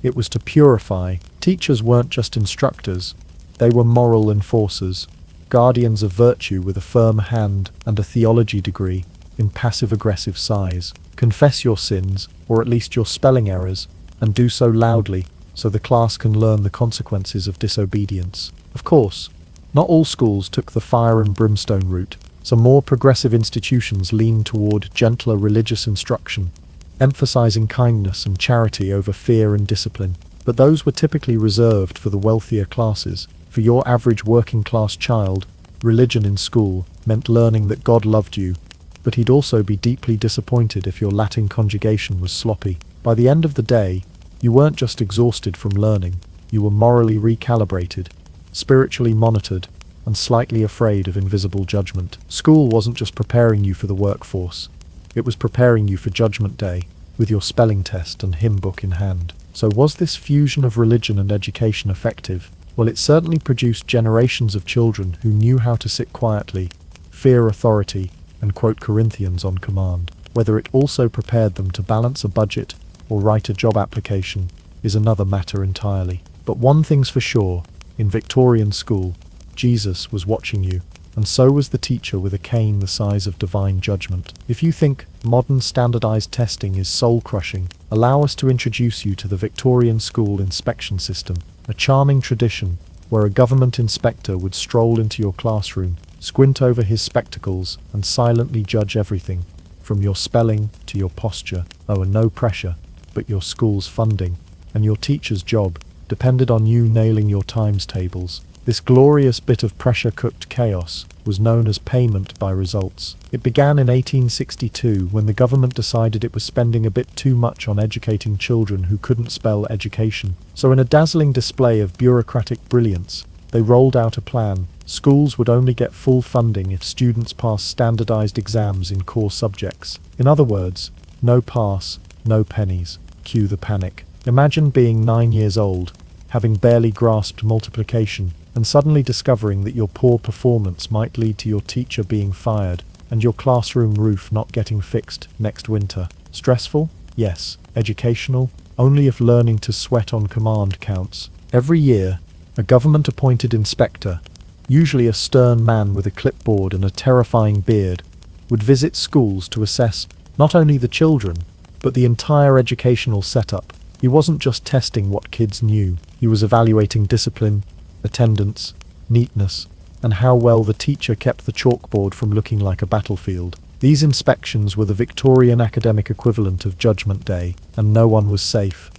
it was to purify. Teachers weren't just instructors, they were moral enforcers, guardians of virtue with a firm hand and a theology degree in passive-aggressive size. Confess your sins, or at least your spelling errors, and do so loudly, so the class can learn the consequences of disobedience. Of course, not all schools took the fire and brimstone route. Some more progressive institutions leaned toward gentler religious instruction, emphasizing kindness and charity over fear and discipline. But those were typically reserved for the wealthier classes. For your average working-class child, religion in school meant learning that God loved you, but he'd also be deeply disappointed if your Latin conjugation was sloppy. By the end of the day, you weren't just exhausted from learning, you were morally recalibrated, spiritually monitored, and slightly afraid of invisible judgment. School wasn't just preparing you for the workforce, it was preparing you for Judgment Day, with your spelling test and hymn book in hand. So was this fusion of religion and education effective? Well, it certainly produced generations of children who knew how to sit quietly, fear authority, and quote Corinthians on command. Whether it also prepared them to balance a budget or write a job application is another matter entirely. But one thing's for sure, in Victorian school, Jesus was watching you, and so was the teacher with a cane the size of divine judgment. If you think modern standardized testing is soul-crushing, allow us to introduce you to the Victorian school inspection system, a charming tradition where a government inspector would stroll into your classroom, squint over his spectacles, and silently judge everything, from your spelling to your posture. Oh, and no pressure, but your school's funding, and your teacher's job, depended on you nailing your times tables. This glorious bit of pressure-cooked chaos was known as payment by results. It began in 1862 when the government decided it was spending a bit too much on educating children who couldn't spell education. So in a dazzling display of bureaucratic brilliance, they rolled out a plan. Schools would only get full funding if students passed standardized exams in core subjects. In other words, no pass, no pennies. Cue the panic. Imagine being 9 years old, having barely grasped multiplication, and suddenly discovering that your poor performance might lead to your teacher being fired and your classroom roof not getting fixed next winter. Stressful? Yes. Educational? Only if learning to sweat on command counts. Every year, a government-appointed inspector, usually a stern man with a clipboard and a terrifying beard, would visit schools to assess not only the children, but the entire educational setup. He wasn't just testing what kids knew, he was evaluating discipline, attendance, neatness, and how well the teacher kept the chalkboard from looking like a battlefield. These inspections were the Victorian academic equivalent of Judgment Day, and no one was safe.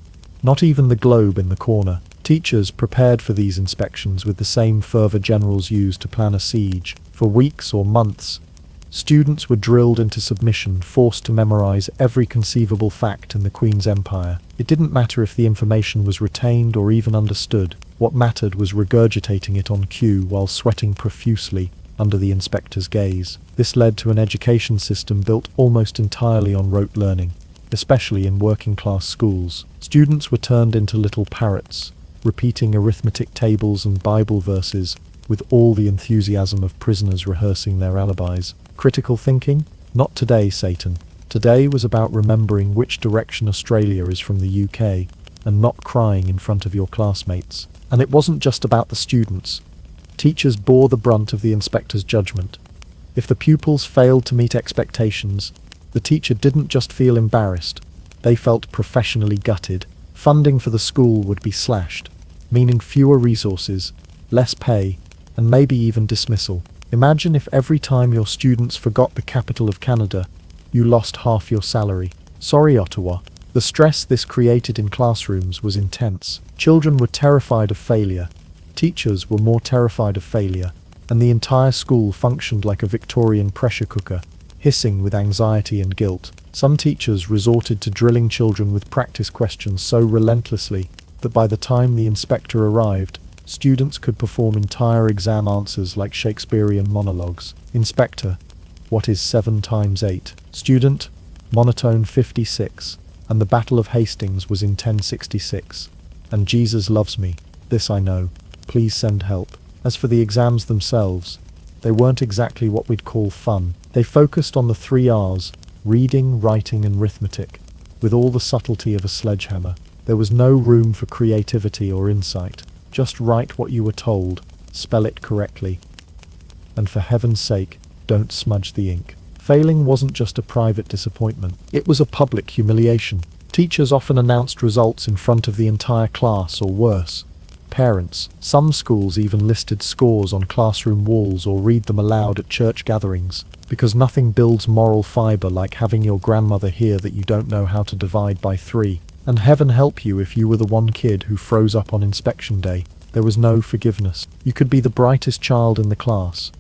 Not even the globe in the corner. Teachers prepared for these inspections with the same fervour generals used to plan a siege. For weeks or months, students were drilled into submission, forced to memorize every conceivable fact in the Queen's Empire. It didn't matter if the information was retained or even understood. What mattered was regurgitating it on cue while sweating profusely under the inspector's gaze. This led to an education system built almost entirely on rote learning, especially in working-class schools. Students were turned into little parrots, repeating arithmetic tables and Bible verses with all the enthusiasm of prisoners rehearsing their alibis. Critical thinking? Not today, Satan. Today was about remembering which direction Australia is from the UK and not crying in front of your classmates. And it wasn't just about the students. Teachers bore the brunt of the inspector's judgment. If the pupils failed to meet expectations, the teacher didn't just feel embarrassed, they felt professionally gutted. Funding for the school would be slashed, meaning fewer resources, less pay, and maybe even dismissal. Imagine if every time your students forgot the capital of Canada, you lost half your salary. Sorry, Ottawa. The stress this created in classrooms was intense. Children were terrified of failure. Teachers were more terrified of failure, and the entire school functioned like a Victorian pressure cooker, hissing with anxiety and guilt. Some teachers resorted to drilling children with practice questions so relentlessly that by the time the inspector arrived, students could perform entire exam answers like Shakespearean monologues. Inspector, what is 7 times 8? Student, monotone 56. And the Battle of Hastings was in 1066. And Jesus loves me, this I know. Please send help. As for the exams themselves, they weren't exactly what we'd call fun. They focused on the 3 R's, reading, writing and arithmetic, with all the subtlety of a sledgehammer. There was no room for creativity or insight. Just write what you were told, spell it correctly. And for heaven's sake, don't smudge the ink. Failing wasn't just a private disappointment, it was a public humiliation. Teachers often announced results in front of the entire class, or worse, parents. Some schools even listed scores on classroom walls or read them aloud at church gatherings, because nothing builds moral fiber like having your grandmother hear that you don't know how to divide by 3. And heaven help you if you were the one kid who froze up on inspection day. There was no forgiveness. You could be the brightest child in the class,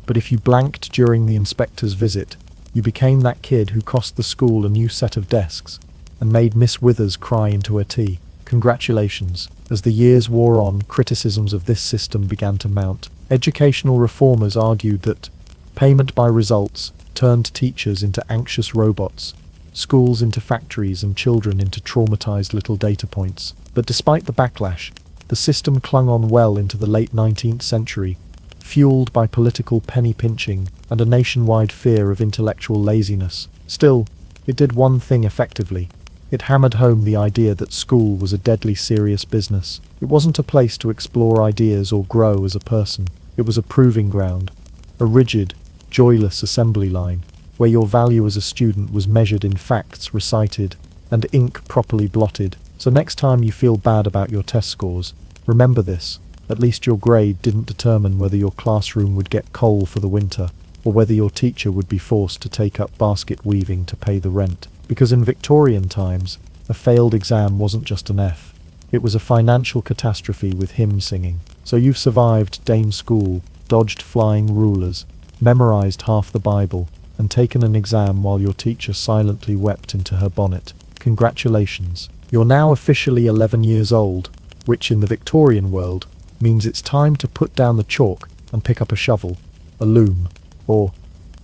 but if you blanked during the inspector's visit, you became that kid who cost the school a new set of desks and made Miss Withers cry into her tea. Congratulations. As the years wore on, criticisms of this system began to mount. Educational reformers argued that payment by results turned teachers into anxious robots, schools into factories, and children into traumatized little data points. But despite the backlash, the system clung on well into the late 19th century, fueled by political penny pinching and a nationwide fear of intellectual laziness. Still, it did one thing effectively. It hammered home the idea that school was a deadly serious business. It wasn't a place to explore ideas or grow as a person. It was a proving ground, a rigid, joyless assembly line, where your value as a student was measured in facts recited and ink properly blotted. So next time you feel bad about your test scores, remember this. At least your grade didn't determine whether your classroom would get coal for the winter, or whether your teacher would be forced to take up basket weaving to pay the rent. Because in Victorian times, a failed exam wasn't just an F. It was a financial catastrophe with hymn singing. So you've survived Dame School, dodged flying rulers, memorized half the Bible, and taken an exam while your teacher silently wept into her bonnet. Congratulations. You're now officially 11 years old, which in the Victorian world means it's time to put down the chalk and pick up a shovel, a loom, or,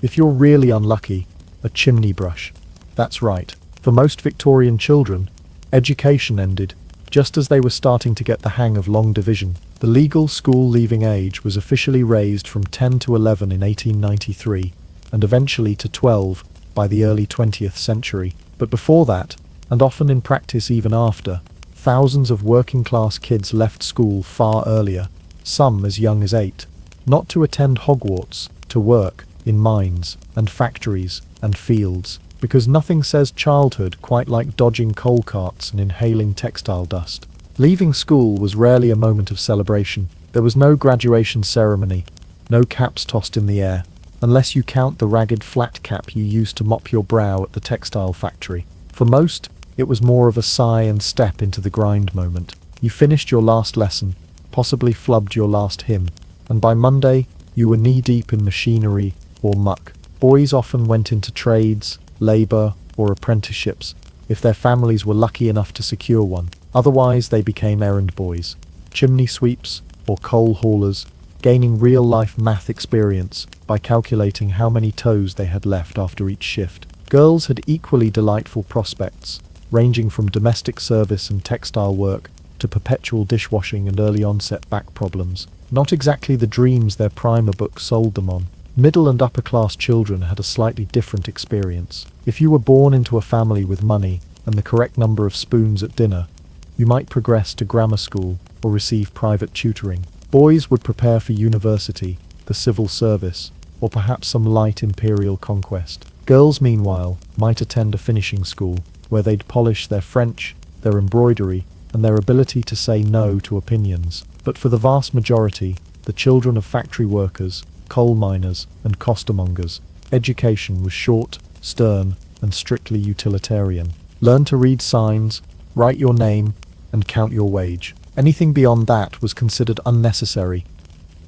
if you're really unlucky, a chimney brush. That's right. For most Victorian children, education ended just as they were starting to get the hang of long division. The legal school leaving age was officially raised from 10 to 11 in 1893, and eventually to 12 by the early 20th century. But before that, and often in practice even after, thousands of working-class kids left school far earlier, some as young as 8, not to attend Hogwarts, to work in mines and factories and fields, because nothing says childhood quite like dodging coal carts and inhaling textile dust. Leaving school was rarely a moment of celebration. There was no graduation ceremony, no caps tossed in the air, unless you count the ragged flat cap you used to mop your brow at the textile factory. For most, it was more of a sigh and step into the grind moment. You finished your last lesson, possibly flubbed your last hymn, and by Monday, you were knee-deep in machinery or muck. Boys often went into trades, labour, or apprenticeships, if their families were lucky enough to secure one. Otherwise, they became errand boys, chimney sweeps, or coal haulers, gaining real-life math experience by calculating how many toes they had left after each shift. Girls had equally delightful prospects, ranging from domestic service and textile work to perpetual dishwashing and early onset back problems. Not exactly the dreams their primer book sold them on. Middle and upper class children had a slightly different experience. If you were born into a family with money and the correct number of spoons at dinner, you might progress to grammar school or receive private tutoring. Boys would prepare for university, the civil service, or perhaps some light imperial conquest. Girls, meanwhile, might attend a finishing school, where they'd polish their French, their embroidery, and their ability to say no to opinions. But for the vast majority, the children of factory workers, coal miners, and costermongers, education was short, stern, and strictly utilitarian. Learn to read signs, write your name, and count your wage. Anything beyond that was considered unnecessary,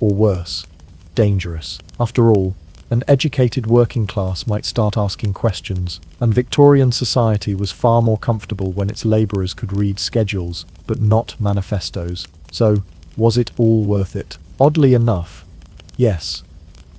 or worse, dangerous. After all, an educated working class might start asking questions, and Victorian society was far more comfortable when its labourers could read schedules, but not manifestos. So, was it all worth it? Oddly enough, yes.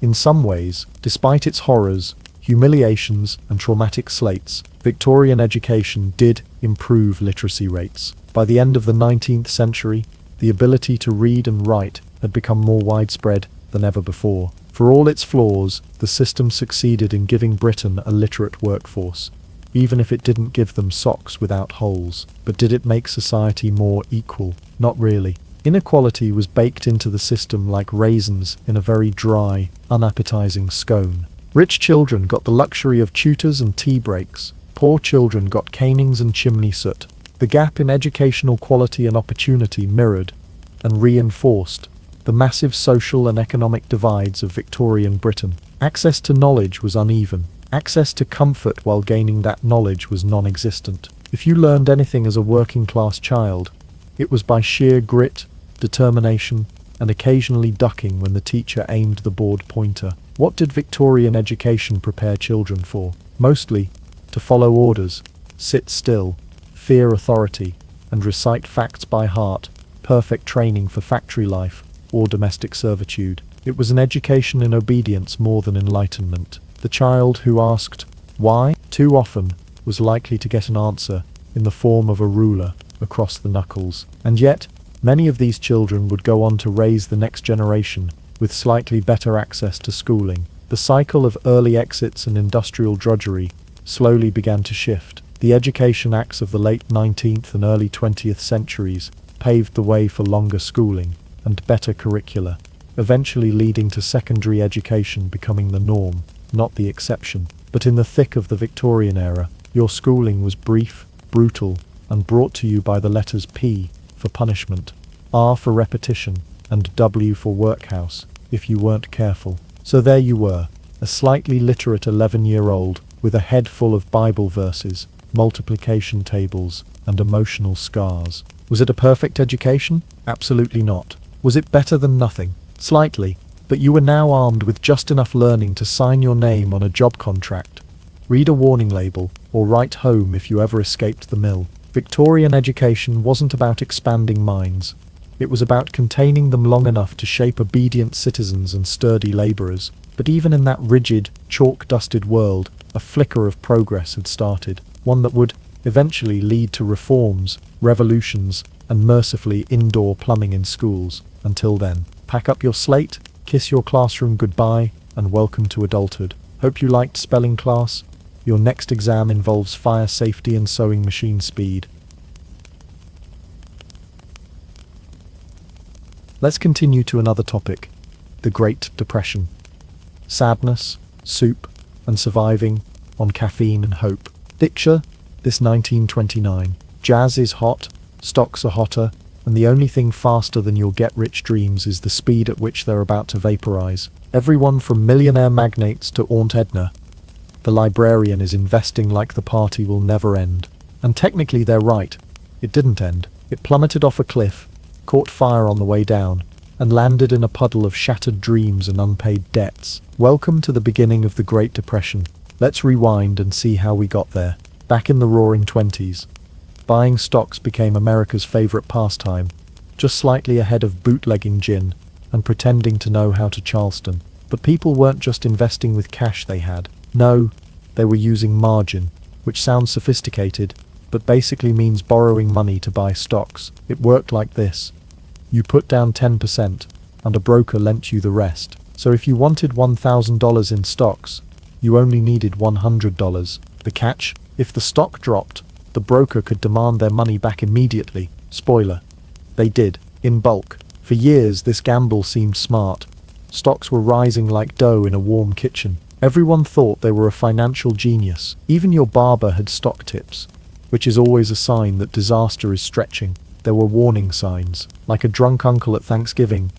In some ways, despite its horrors, humiliations, and traumatic slates, Victorian education did improve literacy rates. By the end of the 19th century, the ability to read and write had become more widespread than ever before. For all its flaws, the system succeeded in giving Britain a literate workforce, even if it didn't give them socks without holes. But did it make society more equal? Not really. Inequality was baked into the system like raisins in a very dry, unappetizing scone. Rich children got the luxury of tutors and tea breaks. Poor children got canings and chimney soot. The gap in educational quality and opportunity mirrored and reinforced the massive social and economic divides of Victorian Britain. Access to knowledge was uneven. Access to comfort while gaining that knowledge was non-existent. If you learned anything as a working-class child, it was by sheer grit, determination, and occasionally ducking when the teacher aimed the board pointer. What did Victorian education prepare children for? Mostly, to follow orders, sit still, fear authority, and recite facts by heart, perfect training for factory life or domestic servitude. It was an education in obedience more than enlightenment. The child who asked, "Why?" too often, was likely to get an answer in the form of a ruler across the knuckles. And yet, many of these children would go on to raise the next generation with slightly better access to schooling. The cycle of early exits and industrial drudgery slowly began to shift. The education acts of the late 19th and early 20th centuries paved the way for longer schooling and better curricula, eventually leading to secondary education becoming the norm, not the exception. But in the thick of the Victorian era, your schooling was brief, brutal, and brought to you by the letters P for punishment, R for repetition, and W for workhouse, if you weren't careful. So there you were, a slightly literate 11-year-old with a head full of Bible verses, multiplication tables, and emotional scars. Was it a perfect education? Absolutely not. Was it better than nothing? Slightly, but you were now armed with just enough learning to sign your name on a job contract, read a warning label, or write home if you ever escaped the mill. Victorian education wasn't about expanding minds. It was about containing them long enough to shape obedient citizens and sturdy labourers. But even in that rigid, chalk-dusted world, a flicker of progress had started, one that would eventually lead to reforms, revolutions, and mercifully indoor plumbing in schools. Until then, pack up your slate, kiss your classroom goodbye, and welcome to adulthood. Hope you liked spelling class. Your next exam involves fire safety and sewing machine speed. Let's continue to another topic, the Great Depression. Sadness, soup, and surviving on caffeine and hope. Picture this 1929. Jazz is hot, stocks are hotter, and the only thing faster than your get-rich dreams is the speed at which they're about to vaporize. Everyone from millionaire magnates to Aunt Edna, the librarian, is investing like the party will never end. And technically they're right. It didn't end. It plummeted off a cliff, caught fire on the way down, and landed in a puddle of shattered dreams and unpaid debts. Welcome to the beginning of the Great Depression. Let's rewind and see how we got there. Back in the Roaring '20s, buying stocks became America's favorite pastime, just slightly ahead of bootlegging gin and pretending to know how to Charleston. But people weren't just investing with cash they had. No, they were using margin, which sounds sophisticated, but basically means borrowing money to buy stocks. It worked like this. You put down 10%, and a broker lent you the rest. So if you wanted $1,000 in stocks, you only needed $100. The catch? If the stock dropped, the broker could demand their money back immediately. Spoiler. They did, in bulk, For years, this gamble seemed smart. Stocks were rising like dough in a warm kitchen. Everyone thought they were a financial genius. Even your barber had stock tips, which is always a sign that disaster is stretching. There were warning signs. Like a drunk uncle at Thanksgiving,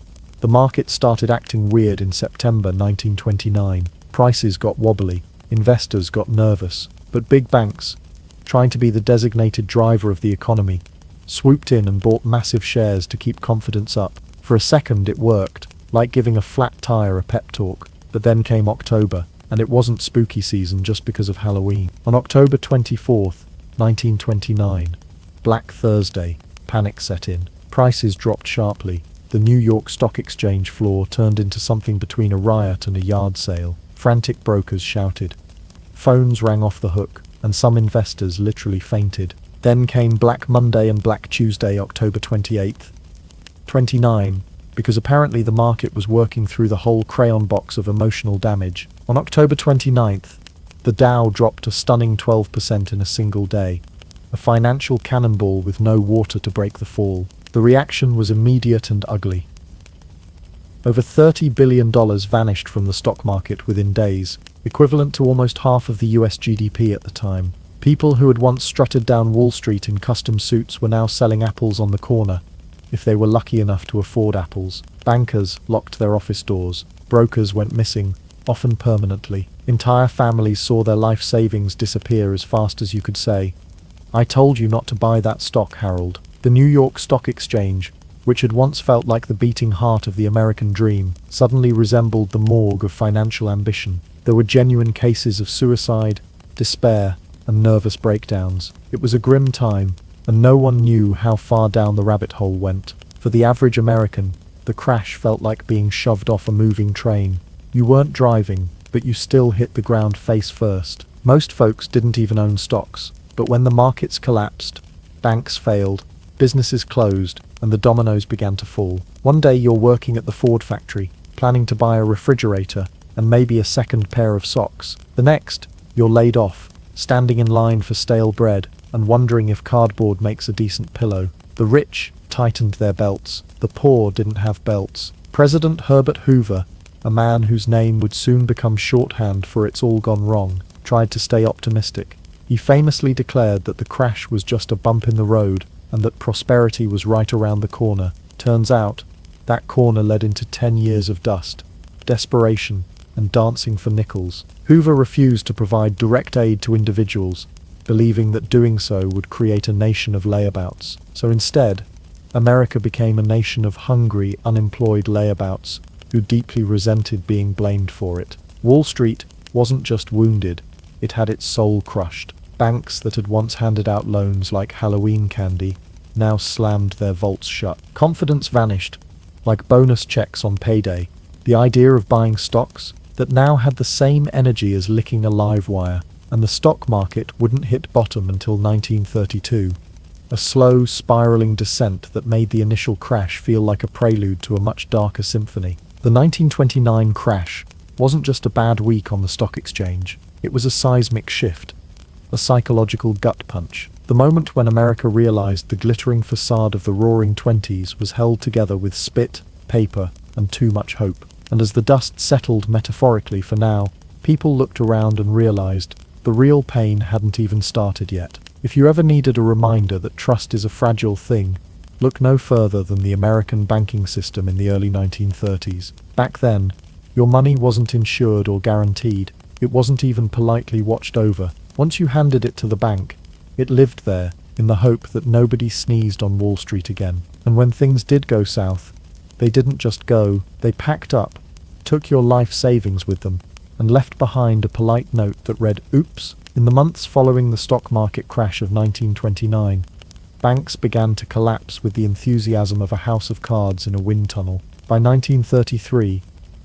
the market started acting weird in September 1929. Prices got wobbly. Investors got nervous. But big banks, trying to be the designated driver of the economy, swooped in and bought massive shares to keep confidence up. For a second it worked, like giving a flat tire a pep talk. But then came October, and it wasn't spooky season just because of Halloween. On October 24th, 1929, Black Thursday, panic set in. Prices dropped sharply. The New York Stock Exchange floor turned into something between a riot and a yard sale. Frantic brokers shouted. Phones rang off the hook, and some investors literally fainted. Then came Black Monday and Black Tuesday, October 28th. 29, because apparently the market was working through the whole crayon box of emotional damage. On October 29th, the Dow dropped a stunning 12% in a single day. A financial cannonball with no water to break the fall. The reaction was immediate and ugly. Over $30 billion vanished from the stock market within days, equivalent to almost half of the US GDP at the time. People who had once strutted down Wall Street in custom suits were now selling apples on the corner, if they were lucky enough to afford apples. Bankers locked their office doors. Brokers went missing, often permanently. Entire families saw their life savings disappear as fast as you could say, "I told you not to buy that stock, Harold." The New York Stock Exchange, which had once felt like the beating heart of the American dream, suddenly resembled the morgue of financial ambition. There were genuine cases of suicide, despair, and nervous breakdowns. It was a grim time, and no one knew how far down the rabbit hole went. For the average American, the crash felt like being shoved off a moving train. You weren't driving, but you still hit the ground face first. Most folks didn't even own stocks, but when the markets collapsed, banks failed, businesses closed, and the dominoes began to fall. One day you're working at the Ford factory, planning to buy a refrigerator and maybe a second pair of socks. The next, you're laid off, standing in line for stale bread and wondering if cardboard makes a decent pillow. The rich tightened their belts. The poor didn't have belts. President Herbert Hoover, a man whose name would soon become shorthand for "it's all gone wrong," tried to stay optimistic. He famously declared that the crash was just a bump in the road and that prosperity was right around the corner. Turns out, that corner led into 10 years of dust, desperation, and dancing for nickels. Hoover refused to provide direct aid to individuals, believing that doing so would create a nation of layabouts. So instead, America became a nation of hungry, unemployed layabouts who deeply resented being blamed for it. Wall Street wasn't just wounded, it had its soul crushed. Banks that had once handed out loans like Halloween candy now slammed their vaults shut. Confidence vanished, like bonus checks on payday. The idea of buying stocks that now had the same energy as licking a live wire, and the stock market wouldn't hit bottom until 1932. A slow, spiraling descent that made the initial crash feel like a prelude to a much darker symphony. The 1929 crash wasn't just a bad week on the stock exchange, it was a seismic shift. A psychological gut punch. The moment when America realized the glittering facade of the Roaring Twenties was held together with spit, paper, and too much hope. And as the dust settled metaphorically for now, people looked around and realized the real pain hadn't even started yet. If you ever needed a reminder that trust is a fragile thing, look no further than the American banking system in the early 1930s. Back then, your money wasn't insured or guaranteed. It wasn't even politely watched over. Once you handed it to the bank, it lived there, in the hope that nobody sneezed on Wall Street again. And when things did go south, they didn't just go, they packed up, took your life savings with them, and left behind a polite note that read, "Oops." In the months following the stock market crash of 1929, banks began to collapse with the enthusiasm of a house of cards in a wind tunnel. By 1933,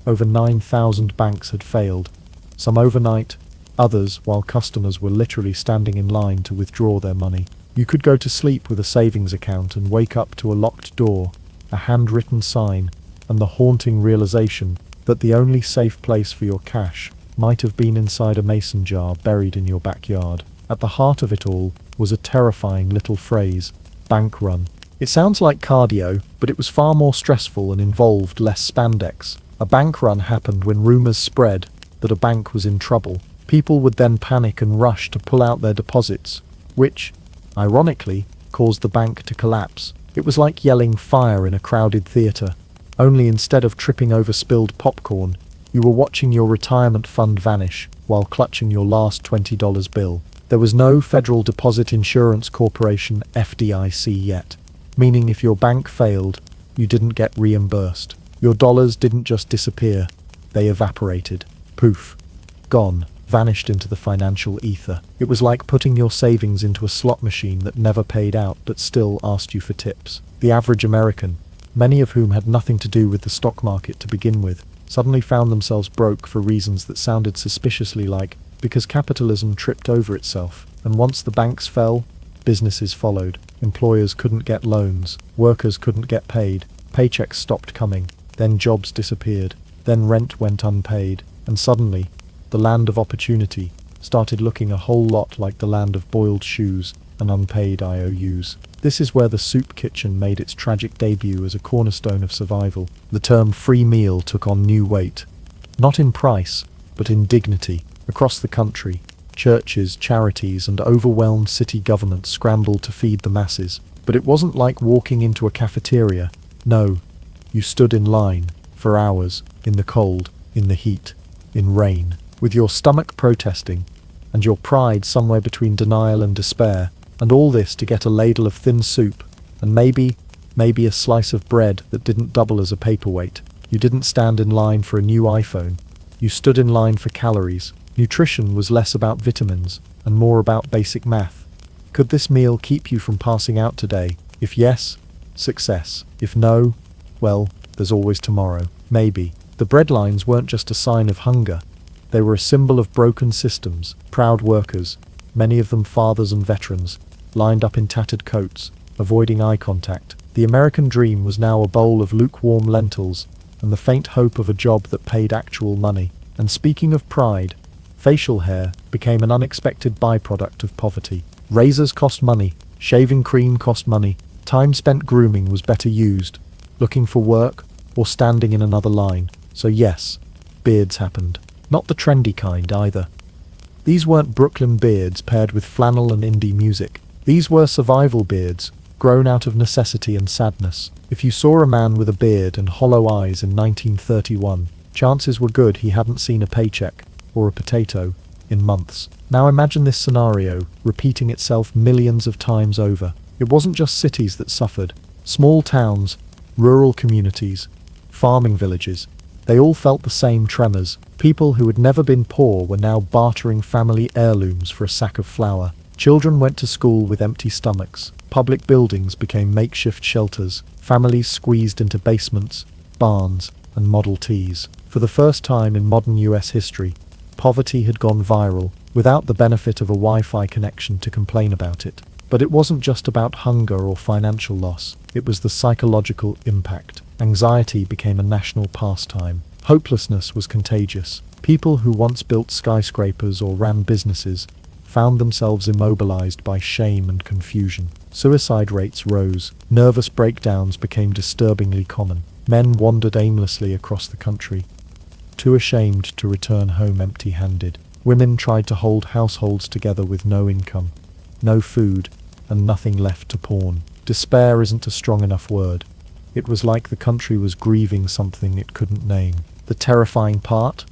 over 9,000 banks had failed, some overnight, others while customers were literally standing in line to withdraw their money. You could go to sleep with a savings account and wake up to a locked door, a handwritten sign, and the haunting realization that the only safe place for your cash might have been inside a mason jar buried in your backyard. At the heart of it all was a terrifying little phrase, bank run. It sounds like cardio, but it was far more stressful and involved less spandex. A bank run happened when rumors spread that a bank was in trouble. People would then panic and rush to pull out their deposits, which, ironically, caused the bank to collapse. It was like yelling fire in a crowded theatre, only instead of tripping over spilled popcorn, you were watching your retirement fund vanish while clutching your last $20 bill. There was no Federal Deposit Insurance Corporation (FDIC) yet, meaning if your bank failed, you didn't get reimbursed. Your dollars didn't just disappear, they evaporated. Poof. Gone. Vanished into the financial ether. It was like putting your savings into a slot machine that never paid out but still asked you for tips. The average American, many of whom had nothing to do with the stock market to begin with, suddenly found themselves broke for reasons that sounded suspiciously like because capitalism tripped over itself, and once the banks fell, businesses followed. Employers couldn't get loans, workers couldn't get paid, paychecks stopped coming, then jobs disappeared, then rent went unpaid, and suddenly, the land of opportunity started looking a whole lot like the land of boiled shoes and unpaid IOUs. This is where the soup kitchen made its tragic debut as a cornerstone of survival. The term free meal took on new weight, not in price, but in dignity. Across the country, churches, charities, and overwhelmed city governments scrambled to feed the masses. But it wasn't like walking into a cafeteria. No, you stood in line, for hours, in the cold, in the heat, in rain, with your stomach protesting, and your pride somewhere between denial and despair, and all this to get a ladle of thin soup, and maybe a slice of bread that didn't double as a paperweight. You didn't stand in line for a new iPhone. You stood in line for calories. Nutrition was less about vitamins, and more about basic math. Could this meal keep you from passing out today? If yes, success. If no, well, there's always tomorrow. Maybe. The breadlines weren't just a sign of hunger. They were a symbol of broken systems, proud workers, many of them fathers and veterans, lined up in tattered coats, avoiding eye contact. The American dream was now a bowl of lukewarm lentils, and the faint hope of a job that paid actual money. And speaking of pride, facial hair became an unexpected byproduct of poverty. Razors cost money, shaving cream cost money, time spent grooming was better used, looking for work, or standing in another line. So yes, beards happened. Not the trendy kind either. These weren't Brooklyn beards paired with flannel and indie music. These were survival beards, grown out of necessity and sadness. If you saw a man with a beard and hollow eyes in 1931, chances were good he hadn't seen a paycheck, or a potato, in months. Now imagine this scenario repeating itself millions of times over. It wasn't just cities that suffered. Small towns, rural communities, farming villages, they all felt the same tremors. People who had never been poor were now bartering family heirlooms for a sack of flour. Children went to school with empty stomachs. Public buildings became makeshift shelters. Families squeezed into basements, barns, and Model Ts. For the first time in modern US history, poverty had gone viral, without the benefit of a Wi-Fi connection to complain about it. But it wasn't just about hunger or financial loss. It was the psychological impact. Anxiety became a national pastime. Hopelessness was contagious. People who once built skyscrapers or ran businesses found themselves immobilized by shame and confusion. Suicide rates rose. Nervous breakdowns became disturbingly common. Men wandered aimlessly across the country, too ashamed to return home empty-handed. Women tried to hold households together with no income, no food, and nothing left to pawn. Despair isn't a strong enough word. It was like the country was grieving something it couldn't name. The terrifying part?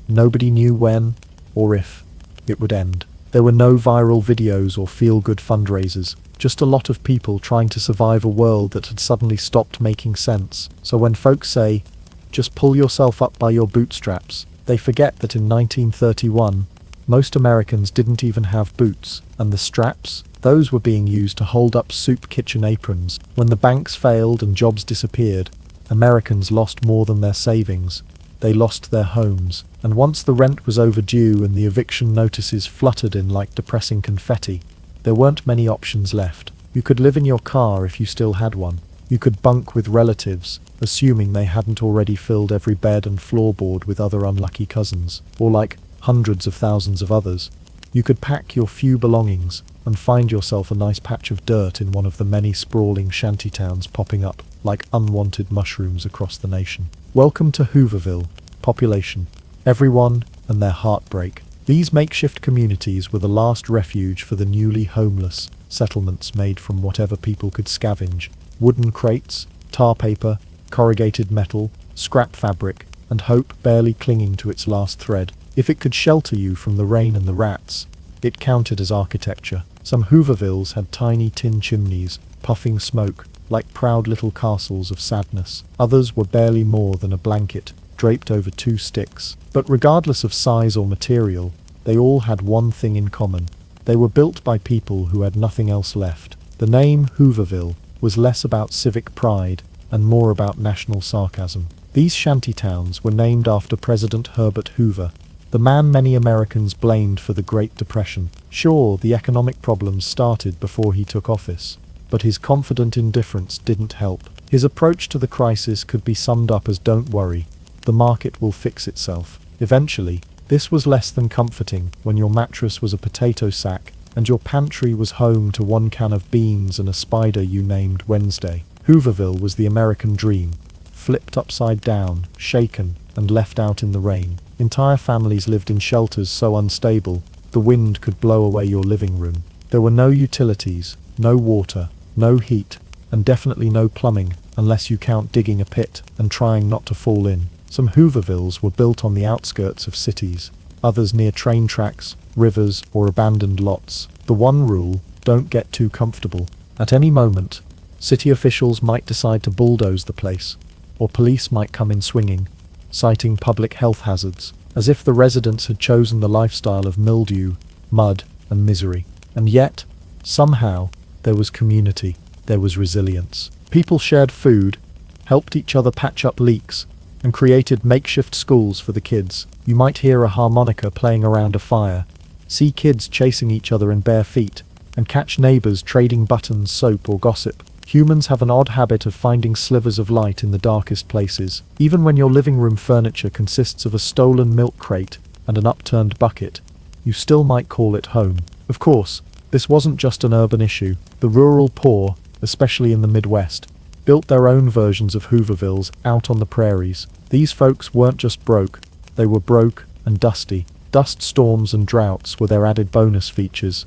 Nobody knew when, or if, it would end. There were no viral videos or feel-good fundraisers, just a lot of people trying to survive a world that had suddenly stopped making sense. So when folks say, just pull yourself up by your bootstraps, they forget that in 1931, most Americans didn't even have boots, and the straps, those were being used to hold up soup kitchen aprons. When the banks failed and jobs disappeared, Americans lost more than their savings. They lost their homes, and once the rent was overdue and the eviction notices fluttered in like depressing confetti, there weren't many options left. You could live in your car if you still had one. You could bunk with relatives, assuming they hadn't already filled every bed and floorboard with other unlucky cousins, or like hundreds of thousands of others. You could pack your few belongings, and find yourself a nice patch of dirt in one of the many sprawling shantytowns popping up like unwanted mushrooms across the nation. Welcome to Hooverville, population, everyone and their heartbreak. These makeshift communities were the last refuge for the newly homeless, settlements made from whatever people could scavenge: wooden crates, tar paper, corrugated metal, scrap fabric, and hope barely clinging to its last thread. If it could shelter you from the rain and the rats, it counted as architecture. Some Hoovervilles had tiny tin chimneys, puffing smoke, like proud little castles of sadness. Others were barely more than a blanket, draped over two sticks. But regardless of size or material, they all had one thing in common. They were built by people who had nothing else left. The name Hooverville was less about civic pride and more about national sarcasm. These shantytowns were named after President Herbert Hoover, the man many Americans blamed for the Great Depression. Sure, the economic problems started before he took office, but his confident indifference didn't help. His approach to the crisis could be summed up as "don't worry, the market will fix itself." Eventually, this was less than comforting when your mattress was a potato sack and your pantry was home to one can of beans and a spider you named Wednesday. Hooverville was the American dream, flipped upside down, shaken, and left out in the rain. Entire families lived in shelters so unstable, the wind could blow away your living room. There were no utilities, no water, no heat, and definitely no plumbing, unless you count digging a pit and trying not to fall in. Some Hoovervilles were built on the outskirts of cities, others near train tracks, rivers, or abandoned lots. The one rule: don't get too comfortable. At any moment, city officials might decide to bulldoze the place, or police might come in swinging, citing public health hazards, as if the residents had chosen the lifestyle of mildew, mud, and misery. And yet, somehow, there was community, there was resilience. People shared food, helped each other patch up leaks, and created makeshift schools for the kids. You might hear a harmonica playing around a fire, see kids chasing each other in bare feet, and catch neighbors trading buttons, soap, or gossip. Humans have an odd habit of finding slivers of light in the darkest places. Even when your living room furniture consists of a stolen milk crate and an upturned bucket, you still might call it home. Of course, this wasn't just an urban issue. The rural poor, especially in the Midwest, built their own versions of Hoovervilles out on the prairies. These folks weren't just broke, they were broke and dusty. Dust storms and droughts were their added bonus features.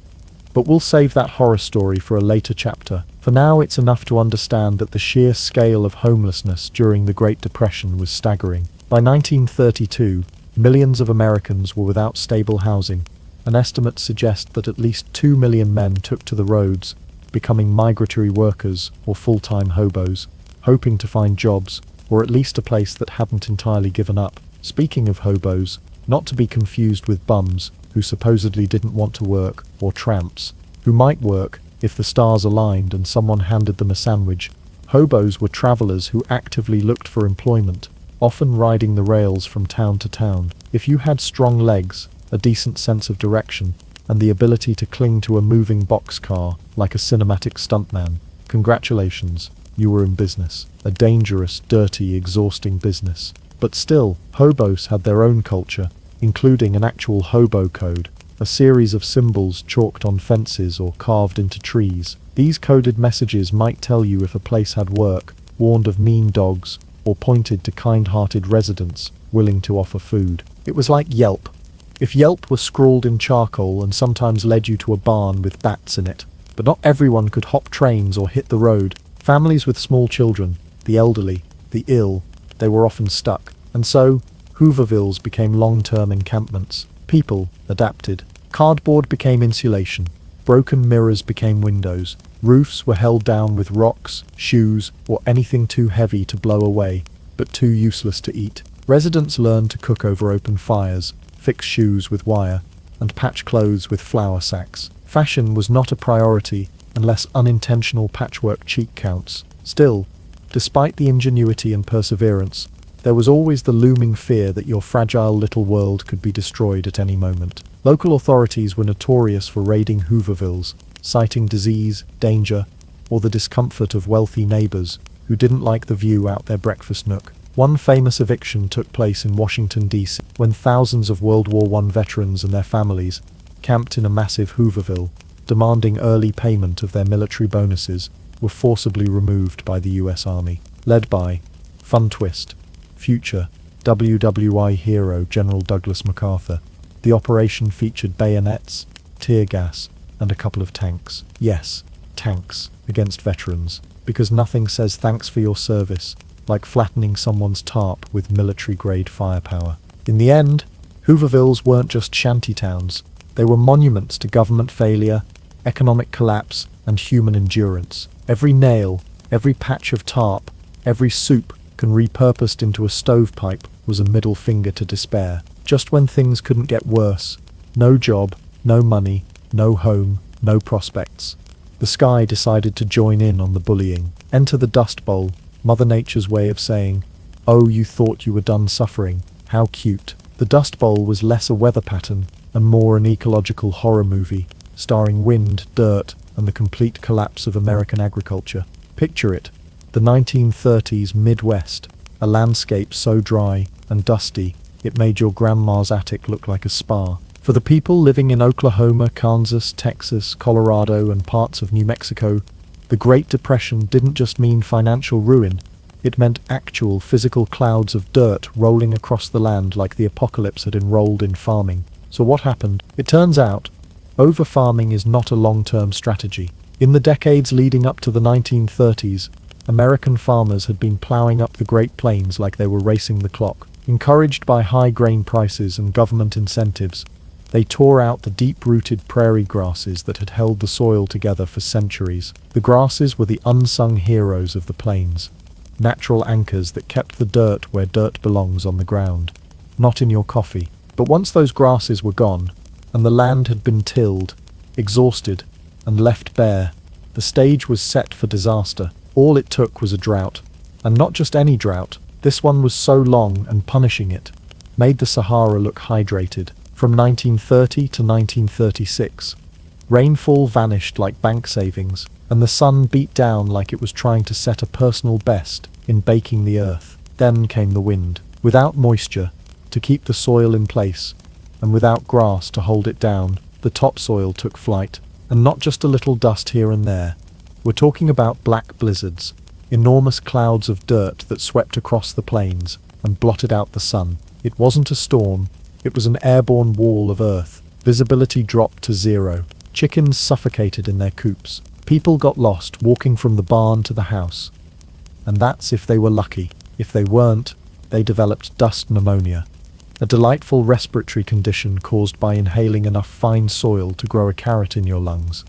But we'll save that horror story for a later chapter. For now, it's enough to understand that the sheer scale of homelessness during the Great Depression was staggering. By 1932, millions of Americans were without stable housing. An estimate suggests that at least 2 million men took to the roads, becoming migratory workers or full-time hobos, hoping to find jobs, or at least a place that hadn't entirely given up. Speaking of hobos, not to be confused with bums, who supposedly didn't want to work, or tramps, who might work if the stars aligned and someone handed them a sandwich. Hobos were travelers who actively looked for employment, often riding the rails from town to town. If you had strong legs, a decent sense of direction, and the ability to cling to a moving boxcar like a cinematic stuntman, congratulations, you were in business. A dangerous, dirty, exhausting business. But still, hobos had their own culture, including an actual hobo code, a series of symbols chalked on fences or carved into trees. These coded messages might tell you if a place had work, warned of mean dogs, or pointed to kind-hearted residents willing to offer food. It was like Yelp. If Yelp was scrawled in charcoal and sometimes led you to a barn with bats in it. But not everyone could hop trains or hit the road. Families with small children, the elderly, the ill, they were often stuck. And so, Hoovervilles became long-term encampments. People adapted. Cardboard became insulation. Broken mirrors became windows. Roofs were held down with rocks, shoes, or anything too heavy to blow away, but too useless to eat. Residents learned to cook over open fires, fix shoes with wire, and patch clothes with flour sacks. Fashion was not a priority unless unintentional patchwork cheek counts. Still, despite the ingenuity and perseverance, there was always the looming fear that your fragile little world could be destroyed at any moment. Local authorities were notorious for raiding Hoovervilles, citing disease, danger, or the discomfort of wealthy neighbors who didn't like the view out their breakfast nook. One famous eviction took place in Washington, D.C., when thousands of World War I veterans and their families camped in a massive Hooverville, demanding early payment of their military bonuses, were forcibly removed by the US Army. Led by, fun twist, future WWI hero General Douglas MacArthur, the operation featured bayonets, tear gas, and a couple of tanks. Yes, tanks, against veterans, because nothing says thanks for your service like flattening someone's tarp with military-grade firepower. In the end, Hoovervilles weren't just shantytowns. They were monuments to government failure, economic collapse, and human endurance. Every nail, every patch of tarp, every soup repurposed into a stovepipe was a middle finger to despair. Just when things couldn't get worse, no job, no money, no home, no prospects, the sky decided to join in on the bullying. Enter the Dust Bowl, Mother Nature's way of saying, "Oh, you thought you were done suffering. How cute." The Dust Bowl was less a weather pattern and more an ecological horror movie, starring wind, dirt, and the complete collapse of American agriculture. Picture it, the 1930s Midwest, a landscape so dry and dusty it made your grandma's attic look like a spa. For the people living in Oklahoma, Kansas, Texas, Colorado, and parts of New Mexico, the Great Depression didn't just mean financial ruin, it meant actual physical clouds of dirt rolling across the land like the apocalypse had enrolled in farming. So what happened? It turns out, over-farming is not a long-term strategy. In the decades leading up to the 1930s, American farmers had been plowing up the Great Plains like they were racing the clock. Encouraged by high grain prices and government incentives, they tore out the deep-rooted prairie grasses that had held the soil together for centuries. The grasses were the unsung heroes of the plains, natural anchors that kept the dirt where dirt belongs on the ground, not in your coffee. But once those grasses were gone, and the land had been tilled, exhausted, and left bare, the stage was set for disaster. All it took was a drought, and not just any drought. This one was so long and punishing it made the Sahara look hydrated. From 1930 to 1936, rainfall vanished like bank savings, and the sun beat down like it was trying to set a personal best in baking the earth. Then came the wind, without moisture to keep the soil in place, and without grass to hold it down. The topsoil took flight, and not just a little dust here and there. We're talking about black blizzards, enormous clouds of dirt that swept across the plains and blotted out the sun. It wasn't a storm, it was an airborne wall of earth. Visibility dropped to zero. Chickens suffocated in their coops. People got lost walking from the barn to the house. And that's if they were lucky. If they weren't, they developed dust pneumonia, a delightful respiratory condition caused by inhaling enough fine soil to grow a carrot in your lungs.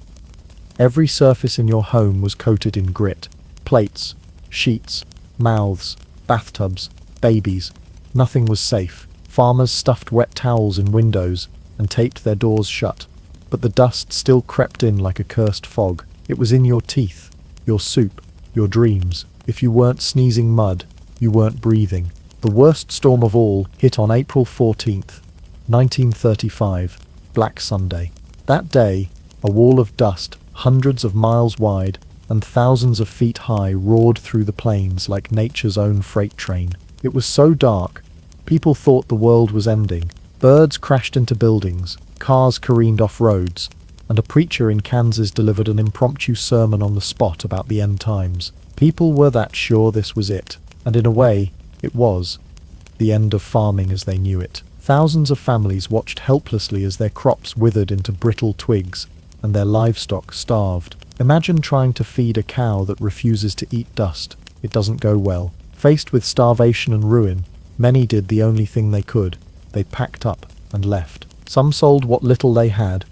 Every surface in your home was coated in grit. Plates, sheets, mouths, bathtubs, babies. Nothing was safe. Farmers stuffed wet towels in windows and taped their doors shut. But the dust still crept in like a cursed fog. It was in your teeth, your soup, your dreams. If you weren't sneezing mud, you weren't breathing. The worst storm of all hit on April 14th, 1935, Black Sunday. That day, a wall of dust, hundreds of miles wide and thousands of feet high, roared through the plains like nature's own freight train. It was so dark, people thought the world was ending. Birds crashed into buildings, cars careened off roads, and a preacher in Kansas delivered an impromptu sermon on the spot about the end times. People were that sure this was it, and in a way, it was the end of farming as they knew it. Thousands of families watched helplessly as their crops withered into brittle twigs and their livestock starved. Imagine trying to feed a cow that refuses to eat dust. It doesn't go well. Faced with starvation and ruin, many did the only thing they could. They packed up and left. Some sold what little they had.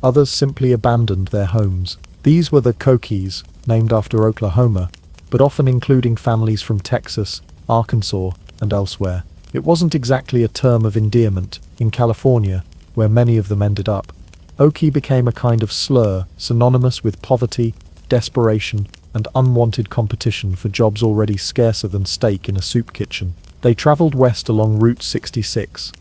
Others simply abandoned their homes. These were the Coquis, named after Oklahoma, but often including families from Texas, Arkansas, and elsewhere. It wasn't exactly a term of endearment. In California, where many of them ended up, Okie became a kind of slur, synonymous with poverty, desperation, and unwanted competition for jobs already scarcer than steak in a soup kitchen. They traveled west along Route 66,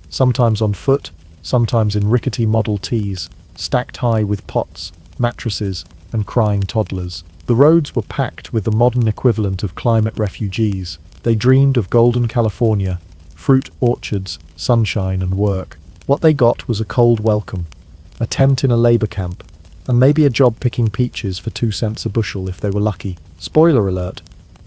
sometimes on foot, sometimes in rickety Model Ts, stacked high with pots, mattresses, and crying toddlers. The roads were packed with the modern equivalent of climate refugees. They dreamed of golden California, fruit orchards, sunshine, and work. What they got was a cold welcome, a tent in a labor camp, and maybe a job picking peaches for 2 cents a bushel if they were lucky. Spoiler alert,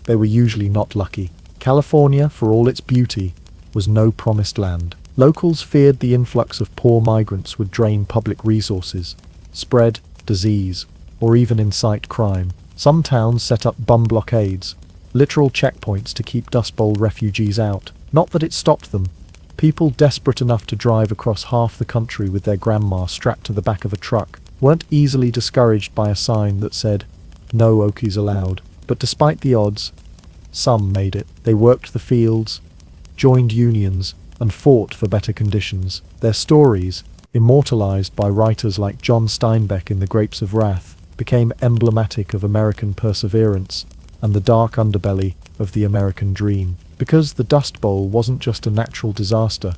they were usually not lucky. California, for all its beauty, was no promised land. Locals feared the influx of poor migrants would drain public resources, spread disease, or even incite crime. Some towns set up bum blockades, literal checkpoints to keep Dust Bowl refugees out. Not that it stopped them. People desperate enough to drive across half the country with their grandma strapped to the back of a truck weren't easily discouraged by a sign that said, "No Okies allowed." But despite the odds, some made it. They worked the fields, joined unions, and fought for better conditions. Their stories, immortalized by writers like John Steinbeck in The Grapes of Wrath, became emblematic of American perseverance and the dark underbelly of the American dream. Because the Dust Bowl wasn't just a natural disaster,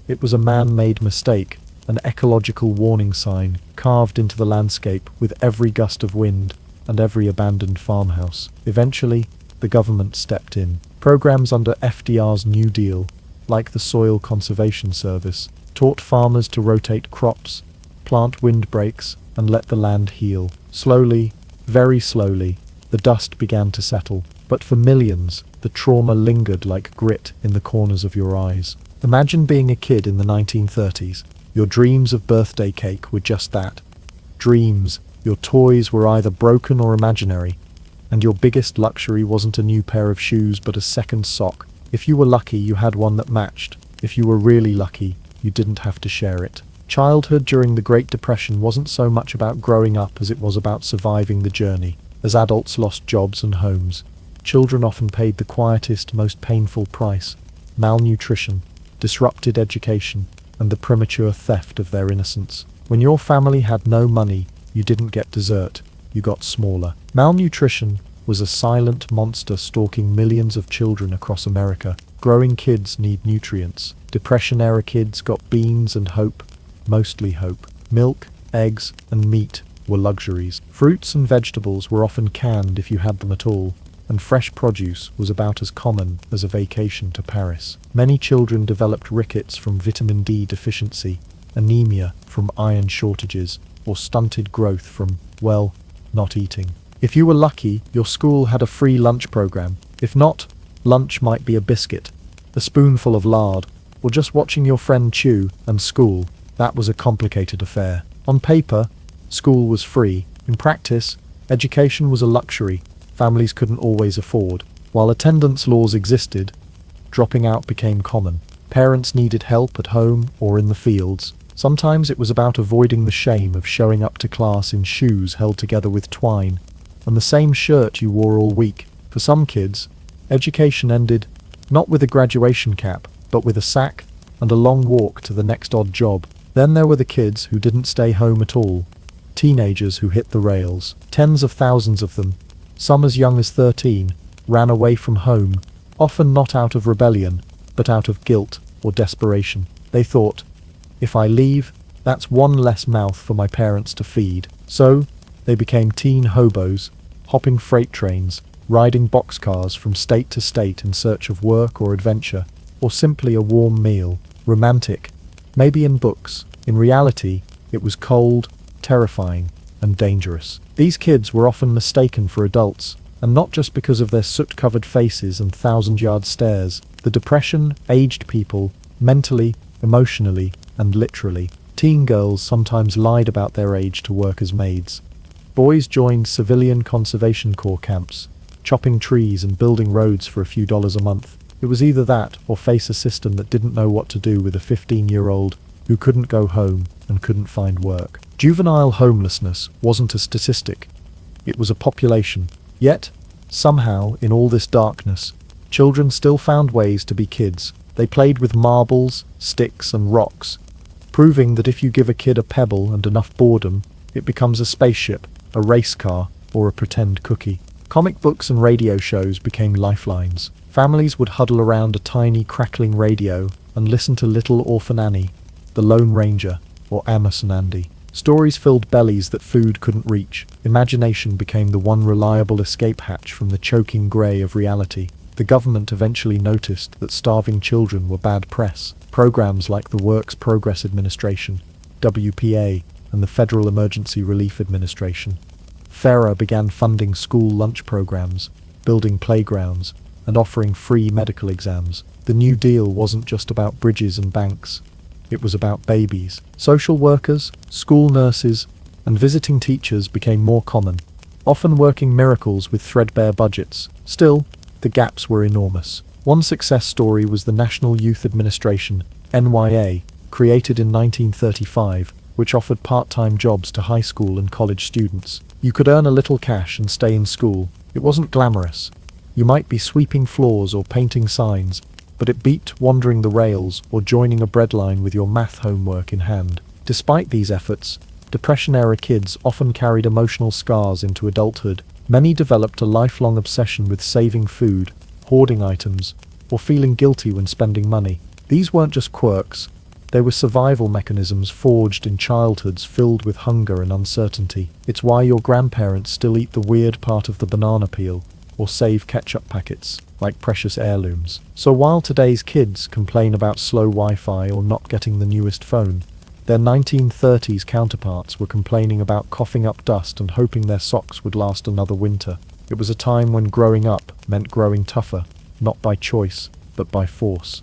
it was a man-made mistake, an ecological warning sign carved into the landscape with every gust of wind and every abandoned farmhouse. Eventually, the government stepped in. Programs under FDR's New Deal, like the Soil Conservation Service, taught farmers to rotate crops, plant windbreaks, and let the land heal. Slowly, very slowly, the dust began to settle. But for millions, the trauma lingered like grit in the corners of your eyes. Imagine being a kid in the 1930s. Your dreams of birthday cake were just that. Dreams. Your toys were either broken or imaginary, and your biggest luxury wasn't a new pair of shoes but a second sock. If you were lucky, you had one that matched. If you were really lucky, you didn't have to share it. Childhood during the Great Depression wasn't so much about growing up as it was about surviving the journey. As adults lost jobs and homes, children often paid the quietest, most painful price: malnutrition, disrupted education, and the premature theft of their innocence. When your family had no money, you didn't get dessert, you got smaller. Malnutrition was a silent monster stalking millions of children across America. Growing kids need nutrients. Depression-era kids got beans and hope, mostly hope. Milk, eggs, and meat were luxuries. Fruits and vegetables were often canned if you had them at all, and fresh produce was about as common as a vacation to Paris. Many children developed rickets from vitamin D deficiency, anemia from iron shortages, or stunted growth from, well, not eating. If you were lucky, your school had a free lunch program. If not, lunch might be a biscuit, a spoonful of lard, or just watching your friend chew. And school, that was a complicated affair. On paper, school was free. In practice, education was a luxury families couldn't always afford. While attendance laws existed, dropping out became common. Parents needed help at home or in the fields. Sometimes it was about avoiding the shame of showing up to class in shoes held together with twine, and the same shirt you wore all week. For some kids, education ended not with a graduation cap, but with a sack and a long walk to the next odd job. Then there were the kids who didn't stay home at all. Teenagers who hit the rails. Tens of thousands of them, some as young as 13, ran away from home, often not out of rebellion, but out of guilt or desperation. They thought, if I leave, that's one less mouth for my parents to feed. So, they became teen hobos, hopping freight trains, riding boxcars from state to state in search of work or adventure, or simply a warm meal. Romantic, maybe in books. In reality, it was cold, terrifying, and dangerous. These kids were often mistaken for adults, and not just because of their soot-covered faces and thousand-yard stares. The Depression aged people, mentally, emotionally, and literally. Teen girls sometimes lied about their age to work as maids. Boys joined civilian conservation corps camps, chopping trees and building roads for a few dollars a month. It was either that or face a system that didn't know what to do with a 15-year-old who couldn't go home and couldn't find work. Juvenile homelessness wasn't a statistic. It was a population. Yet, somehow, in all this darkness, children still found ways to be kids. They played with marbles, sticks, and rocks, proving that if you give a kid a pebble and enough boredom, it becomes a spaceship, a race car, or a pretend cookie. Comic books and radio shows became lifelines. Families would huddle around a tiny crackling radio and listen to Little Orphan Annie, The Lone Ranger, or Amos and Andy. Stories filled bellies that food couldn't reach. Imagination became the one reliable escape hatch from the choking grey of reality. The government eventually noticed that starving children were bad press. Programs like the Works Progress Administration, WPA, and the Federal Emergency Relief Administration. FERA began funding school lunch programs, building playgrounds, and offering free medical exams. The New Deal wasn't just about bridges and banks. It was about babies. Social workers, school nurses, and visiting teachers became more common, often working miracles with threadbare budgets. Still, the gaps were enormous. One success story was the National Youth Administration, NYA, created in 1935, which offered part-time jobs to high school and college students. You could earn a little cash and stay in school. It wasn't glamorous. You might be sweeping floors or painting signs, but it beat wandering the rails or joining a breadline with your math homework in hand. Despite these efforts, Depression-era kids often carried emotional scars into adulthood. Many developed a lifelong obsession with saving food, hoarding items, or feeling guilty when spending money. These weren't just quirks, they were survival mechanisms forged in childhoods filled with hunger and uncertainty. It's why your grandparents still eat the weird part of the banana peel, or save ketchup packets, like precious heirlooms. So while today's kids complain about slow Wi-Fi or not getting the newest phone, their 1930s counterparts were complaining about coughing up dust and hoping their socks would last another winter. It was a time when growing up meant growing tougher, not by choice, but by force.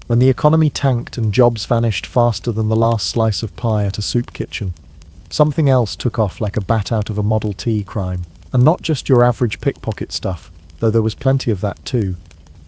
When the economy tanked and jobs vanished faster than the last slice of pie at a soup kitchen, something else took off like a bat out of a Model T crime. And not just your average pickpocket stuff, though there was plenty of that too,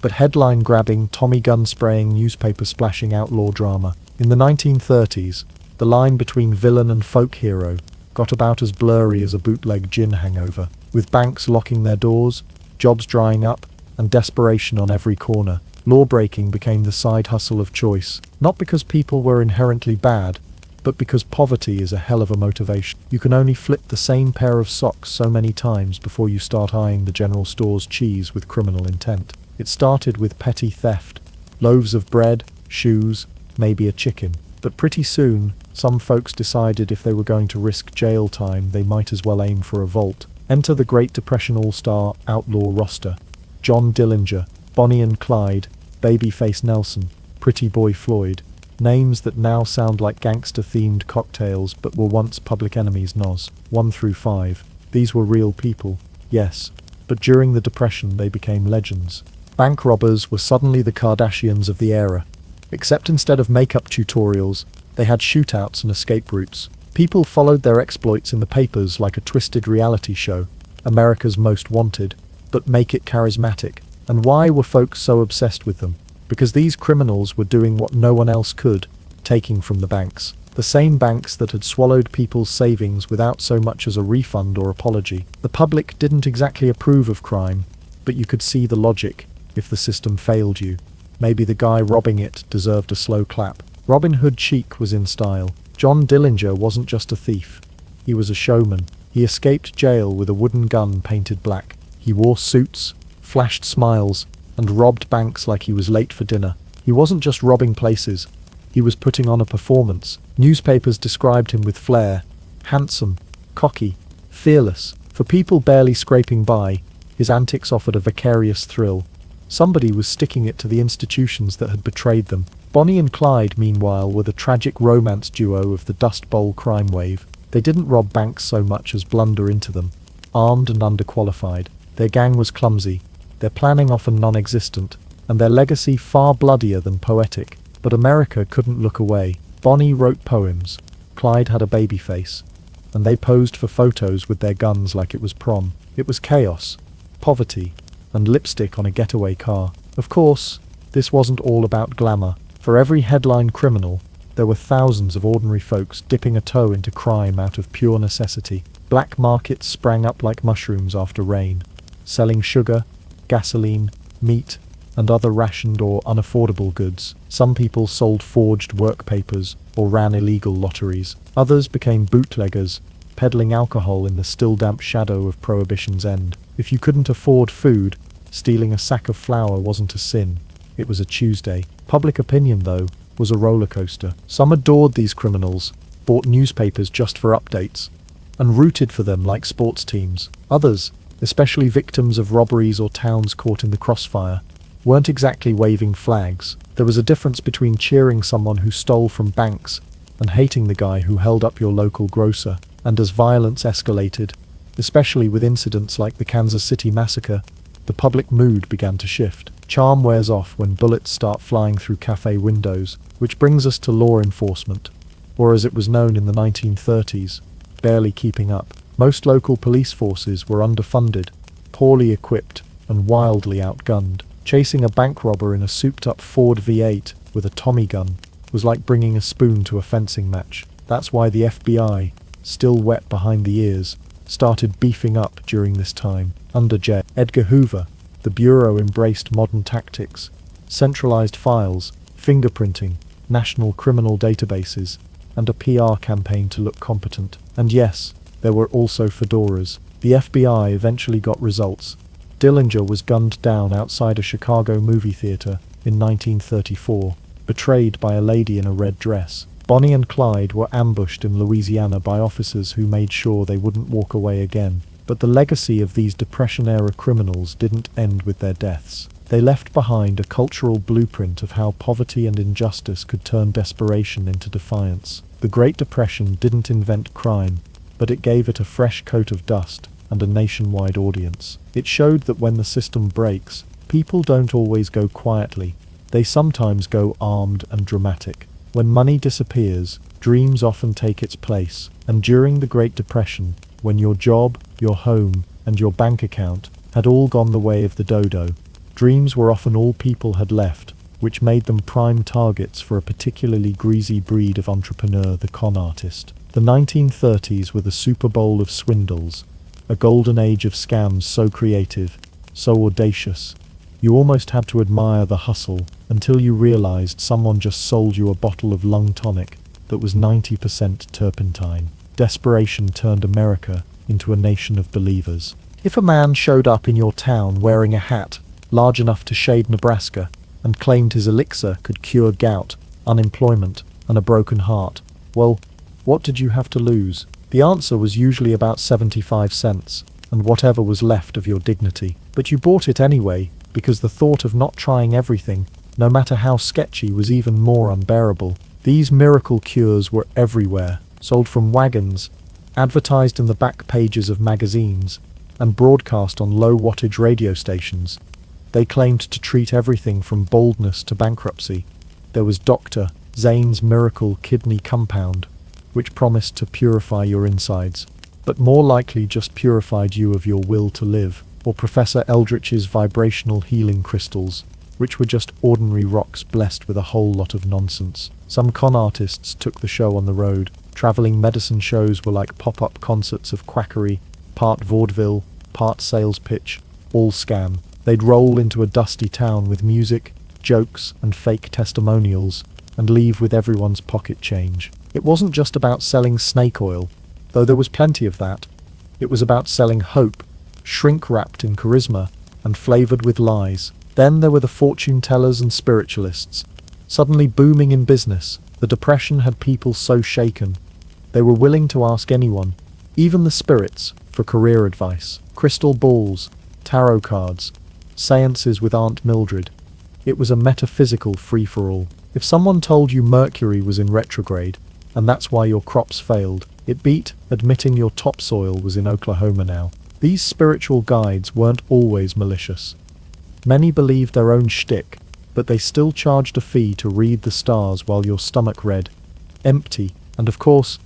but headline-grabbing, Tommy gun-spraying, newspaper-splashing outlaw drama. In the 1930s, the line between villain and folk hero got about as blurry as a bootleg gin hangover, with banks locking their doors, jobs drying up, and desperation on every corner. Law-breaking became the side hustle of choice, not because people were inherently bad, but because poverty is a hell of a motivation. You can only flip the same pair of socks so many times before you start eyeing the general store's cheese with criminal intent. It started with petty theft, loaves of bread, shoes, maybe a chicken. But pretty soon, some folks decided if they were going to risk jail time, they might as well aim for a vault. Enter the Great Depression all-star outlaw roster. John Dillinger, Bonnie and Clyde, Babyface Nelson, Pretty Boy Floyd. Names that now sound like gangster-themed cocktails but were once Public Enemy's Nos. 1 through 5. These were real people, yes, but during the Depression they became legends. Bank robbers were suddenly the Kardashians of the era. Except instead of makeup tutorials, they had shootouts and escape routes. People followed their exploits in the papers like a twisted reality show, America's Most Wanted, but make it charismatic. And why were folks so obsessed with them? Because these criminals were doing what no one else could, taking from the banks. The same banks that had swallowed people's savings without so much as a refund or apology. The public didn't exactly approve of crime, but you could see the logic. If the system failed you, maybe the guy robbing it deserved a slow clap. Robin Hood chic was in style. John Dillinger wasn't just a thief. He was a showman. He escaped jail with a wooden gun painted black. He wore suits, flashed smiles, and robbed banks like he was late for dinner. He wasn't just robbing places. He was putting on a performance. Newspapers described him with flair. Handsome, cocky, fearless. For people barely scraping by, his antics offered a vicarious thrill. Somebody was sticking it to the institutions that had betrayed them. Bonnie and Clyde, meanwhile, were the tragic romance duo of the Dust Bowl crime wave. They didn't rob banks so much as blunder into them. Armed and underqualified, their gang was clumsy, their planning often non-existent, and their legacy far bloodier than poetic. But America couldn't look away. Bonnie wrote poems, Clyde had a baby face, and they posed for photos with their guns like it was prom. It was chaos, poverty, and lipstick on a getaway car. Of course, this wasn't all about glamour. For every headline criminal, there were thousands of ordinary folks dipping a toe into crime out of pure necessity. Black markets sprang up like mushrooms after rain, selling sugar, gasoline, meat, and other rationed or unaffordable goods. Some people sold forged work papers or ran illegal lotteries. Others became bootleggers, peddling alcohol in the still damp shadow of Prohibition's end. If you couldn't afford food, stealing a sack of flour wasn't a sin. It was a Tuesday. Public opinion, though, was a roller coaster. Some adored these criminals, bought newspapers just for updates, and rooted for them like sports teams. Others, especially victims of robberies or towns caught in the crossfire, weren't exactly waving flags. There was a difference between cheering someone who stole from banks and hating the guy who held up your local grocer. And as violence escalated, especially with incidents like the Kansas City massacre, the public mood began to shift. Charm wears off when bullets start flying through cafe windows, which brings us to law enforcement, or as it was known in the 1930s, barely keeping up. Most local police forces were underfunded, poorly equipped, and wildly outgunned. Chasing a bank robber in a souped-up Ford V8 with a Tommy gun was like bringing a spoon to a fencing match. That's why the FBI, still wet behind the ears, started beefing up during this time. Under J. Edgar Hoover, the Bureau embraced modern tactics, centralized files, fingerprinting, national criminal databases, and a PR campaign to look competent. And yes, there were also fedoras. The FBI eventually got results. Dillinger was gunned down outside a Chicago movie theater in 1934, betrayed by a lady in a red dress. Bonnie and Clyde were ambushed in Louisiana by officers who made sure they wouldn't walk away again. But the legacy of these Depression-era criminals didn't end with their deaths. They left behind a cultural blueprint of how poverty and injustice could turn desperation into defiance. The Great Depression didn't invent crime, but it gave it a fresh coat of dust and a nationwide audience. It showed that when the system breaks, people don't always go quietly. They sometimes go armed and dramatic. When money disappears, dreams often take its place. And during the Great Depression, when your job, your home, and your bank account had all gone the way of the dodo, dreams were often all people had left, which made them prime targets for a particularly greasy breed of entrepreneur, the con artist. The 1930s were the Super Bowl of swindles, a golden age of scams so creative, so audacious. You almost had to admire the hustle until you realized someone just sold you a bottle of lung tonic that was 90% turpentine. Desperation turned America into a nation of believers. If a man showed up in your town wearing a hat large enough to shade Nebraska and claimed his elixir could cure gout, unemployment, and a broken heart, well, what did you have to lose? The answer was usually about 75 cents, and whatever was left of your dignity. But you bought it anyway, because the thought of not trying everything, no matter how sketchy, was even more unbearable. These miracle cures were everywhere, sold from wagons, advertised in the back pages of magazines, and broadcast on low-wattage radio stations. They claimed to treat everything from baldness to bankruptcy. There was Dr. Zane's Miracle Kidney Compound, which promised to purify your insides, but more likely just purified you of your will to live, or Professor Eldritch's vibrational healing crystals, which were just ordinary rocks blessed with a whole lot of nonsense. Some con artists took the show on the road. Traveling medicine shows were like pop-up concerts of quackery, part vaudeville, part sales pitch, all scam. They'd roll into a dusty town with music, jokes, and fake testimonials, and leave with everyone's pocket change. It wasn't just about selling snake oil, though there was plenty of that. It was about selling hope, shrink-wrapped in charisma, and flavored with lies. Then there were the fortune tellers and spiritualists, suddenly booming in business. The Depression had people so shaken, they were willing to ask anyone, even the spirits, for career advice. Crystal balls, tarot cards, seances with Aunt Mildred. It was a metaphysical free-for-all. If someone told you Mercury was in retrograde, and that's why your crops failed, it beat admitting your topsoil was in Oklahoma now. These spiritual guides weren't always malicious. Many believed their own shtick, but they still charged a fee to read the stars while your stomach read empty. And of course,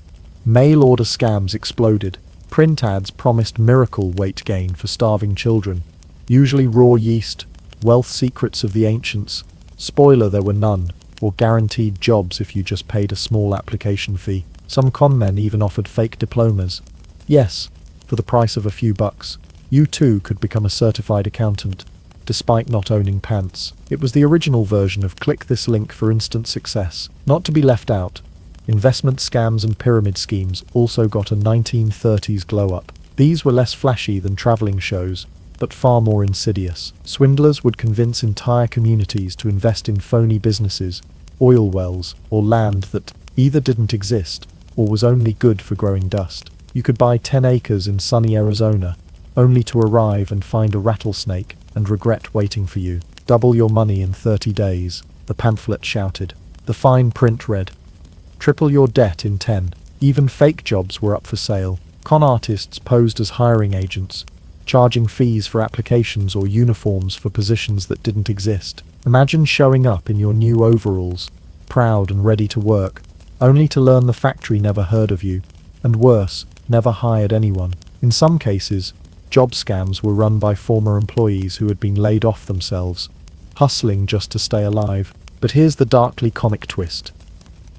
mail-order scams exploded. Print ads promised miracle weight gain for starving children, usually raw yeast, wealth secrets of the ancients. Spoiler, there were none, or guaranteed jobs if you just paid a small application fee. Some conmen even offered fake diplomas. Yes, for the price of a few bucks, you too could become a certified accountant, despite not owning pants. It was the original version of click this link for instant success. Not to be left out, investment scams and pyramid schemes also got a 1930s glow-up. These were less flashy than traveling shows, but far more insidious. Swindlers would convince entire communities to invest in phony businesses, oil wells, or land that either didn't exist or was only good for growing dust. You could buy 10 acres in sunny Arizona, only to arrive and find a rattlesnake and regret waiting for you. Double your money in 30 days, the pamphlet shouted. The fine print read, Triple your debt in 10. Even fake jobs were up for sale. Con artists posed as hiring agents, charging fees for applications or uniforms for positions that didn't exist. Imagine showing up in your new overalls, proud and ready to work, only to learn the factory never heard of you, and worse, never hired anyone. In some cases, job scams were run by former employees who had been laid off themselves, hustling just to stay alive. But here's the darkly comic twist.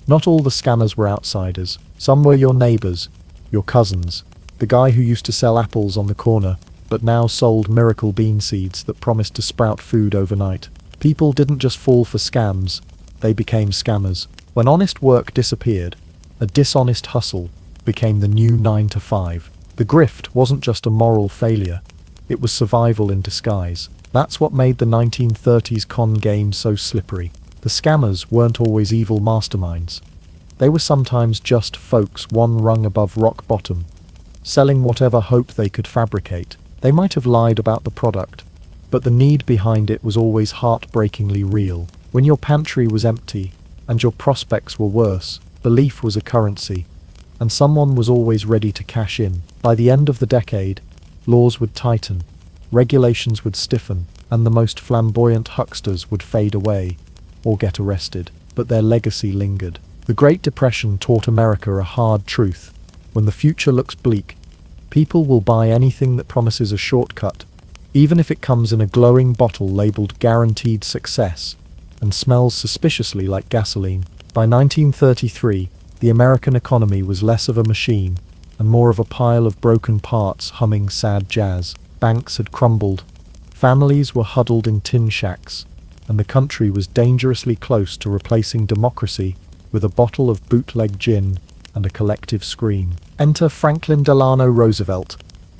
Not all the scammers were outsiders. Some were your neighbors, your cousins, the guy who used to sell apples on the corner, but now sold miracle bean seeds that promised to sprout food overnight. People didn't just fall for scams, they became scammers. When honest work disappeared, a dishonest hustle became the new 9 to 5. The grift wasn't just a moral failure, it was survival in disguise. That's what made the 1930s con game so slippery. The scammers weren't always evil masterminds. They were sometimes just folks one rung above rock bottom, selling whatever hope they could fabricate. They might have lied about the product, but the need behind it was always heartbreakingly real. When your pantry was empty, and your prospects were worse, belief was a currency, and someone was always ready to cash in. By the end of the decade, laws would tighten, regulations would stiffen, and the most flamboyant hucksters would fade away, or get arrested. But their legacy lingered. The Great Depression taught America a hard truth. When the future looks bleak, people will buy anything that promises a shortcut, even if it comes in a glowing bottle labeled guaranteed success and smells suspiciously like gasoline. By 1933, the American economy was less of a machine and more of a pile of broken parts humming sad jazz. Banks had crumbled, families were huddled in tin shacks, and the country was dangerously close to replacing democracy with a bottle of bootleg gin and a collective scream. Enter Franklin Delano Roosevelt,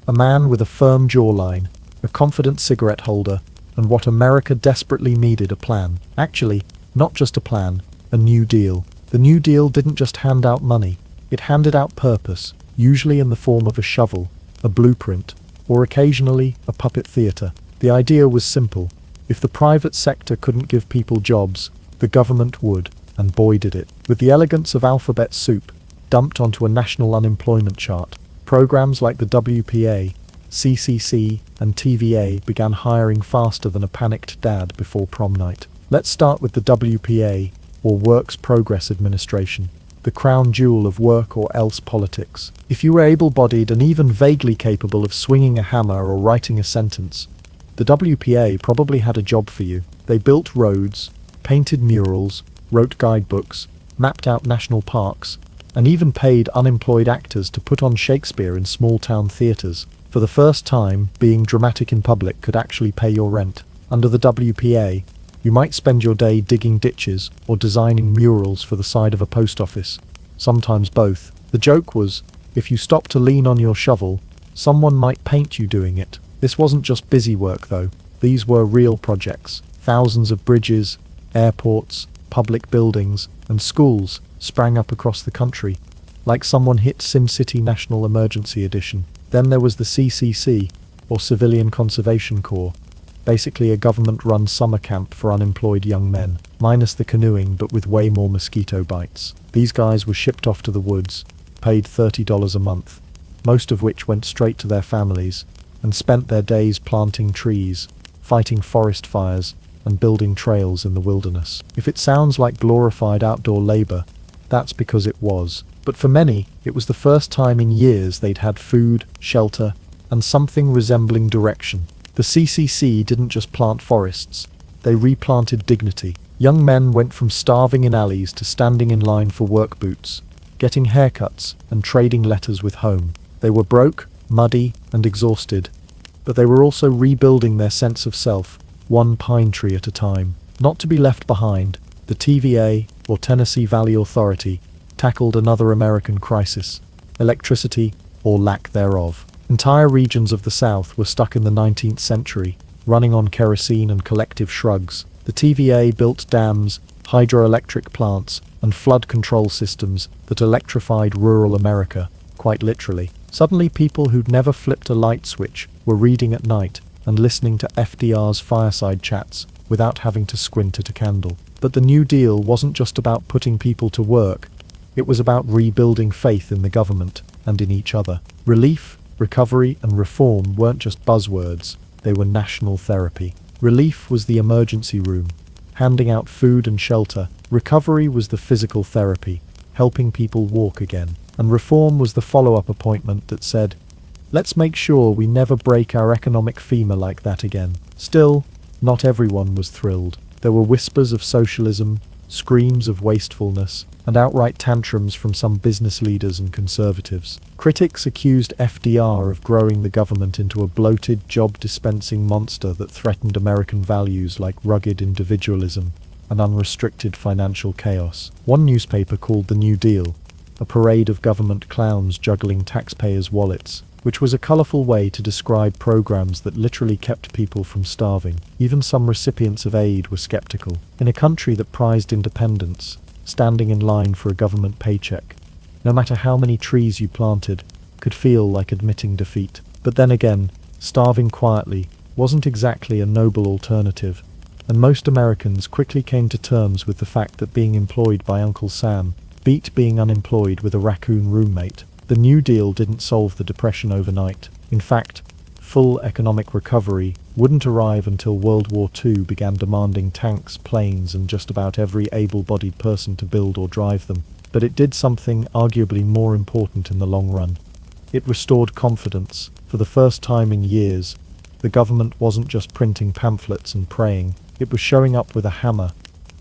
a man with a firm jawline, a confident cigarette holder, and what America desperately needed: a plan. Actually, not just a plan, a New Deal. The New Deal didn't just hand out money, it handed out purpose, usually in the form of a shovel, a blueprint, or occasionally a puppet theater. The idea was simple. If the private sector couldn't give people jobs, the government would, and boy did it. With the elegance of alphabet soup dumped onto a national unemployment chart, programs like the WPA, CCC, and TVA began hiring faster than a panicked dad before prom night. Let's start with the WPA, or Works Progress Administration, the crown jewel of work or else politics. If you were able-bodied and even vaguely capable of swinging a hammer or writing a sentence, the WPA probably had a job for you. They built roads, painted murals, wrote guidebooks, mapped out national parks, and even paid unemployed actors to put on Shakespeare in small-town theatres. For the first time, being dramatic in public could actually pay your rent. Under the WPA, you might spend your day digging ditches or designing murals for the side of a post office, sometimes both. The joke was, if you stopped to lean on your shovel, someone might paint you doing it. This wasn't just busy work though, these were real projects. Thousands of bridges, airports, public buildings, and schools sprang up across the country, like someone hit SimCity National Emergency Edition. Then there was the CCC, or Civilian Conservation Corps, basically a government-run summer camp for unemployed young men, minus the canoeing but with way more mosquito bites. These guys were shipped off to the woods, paid $30 a month, most of which went straight to their families, and spent their days planting trees, fighting forest fires, and building trails in the wilderness. If it sounds like glorified outdoor labor, that's because it was. But for many, it was the first time in years they'd had food, shelter, and something resembling direction. The CCC didn't just plant forests, they replanted dignity. Young men went from starving in alleys to standing in line for work boots, getting haircuts, and trading letters with home. They were broke, muddy, and exhausted, but they were also rebuilding their sense of self, one pine tree at a time. Not to be left behind, the TVA, or Tennessee Valley Authority, tackled another American crisis: electricity, or lack thereof. Entire regions of the South were stuck in the 19th century, running on kerosene and collective shrugs. The TVA built dams, hydroelectric plants, and flood control systems that electrified rural America, quite literally. Suddenly people who'd never flipped a light switch were reading at night and listening to FDR's fireside chats without having to squint at a candle. But the New Deal wasn't just about putting people to work, It was about rebuilding faith in the government and in each other. Relief, recovery, and reform weren't just buzzwords, they were national therapy. Relief was the emergency room, handing out food and shelter. Recovery was the physical therapy, helping people walk again. And reform was the follow-up appointment that said, let's make sure we never break our economic femur like that again. Still, not everyone was thrilled. There were whispers of socialism, screams of wastefulness, and outright tantrums from some business leaders and conservatives. Critics accused FDR of growing the government into a bloated, job-dispensing monster that threatened American values like rugged individualism and unrestricted financial chaos. One newspaper called the New Deal a parade of government clowns juggling taxpayers' wallets, which was a colourful way to describe programs that literally kept people from starving. Even some recipients of aid were skeptical. In a country that prized independence, standing in line for a government paycheck, no matter how many trees you planted, could feel like admitting defeat. But then again, starving quietly wasn't exactly a noble alternative, and most Americans quickly came to terms with the fact that being employed by Uncle Sam beat being unemployed with a raccoon roommate. The New Deal didn't solve the Depression overnight. In fact, full economic recovery wouldn't arrive until World War II began demanding tanks, planes, and just about every able-bodied person to build or drive them. But it did something arguably more important in the long run. It restored confidence. For the first time in years, the government wasn't just printing pamphlets and praying. It was showing up with a hammer,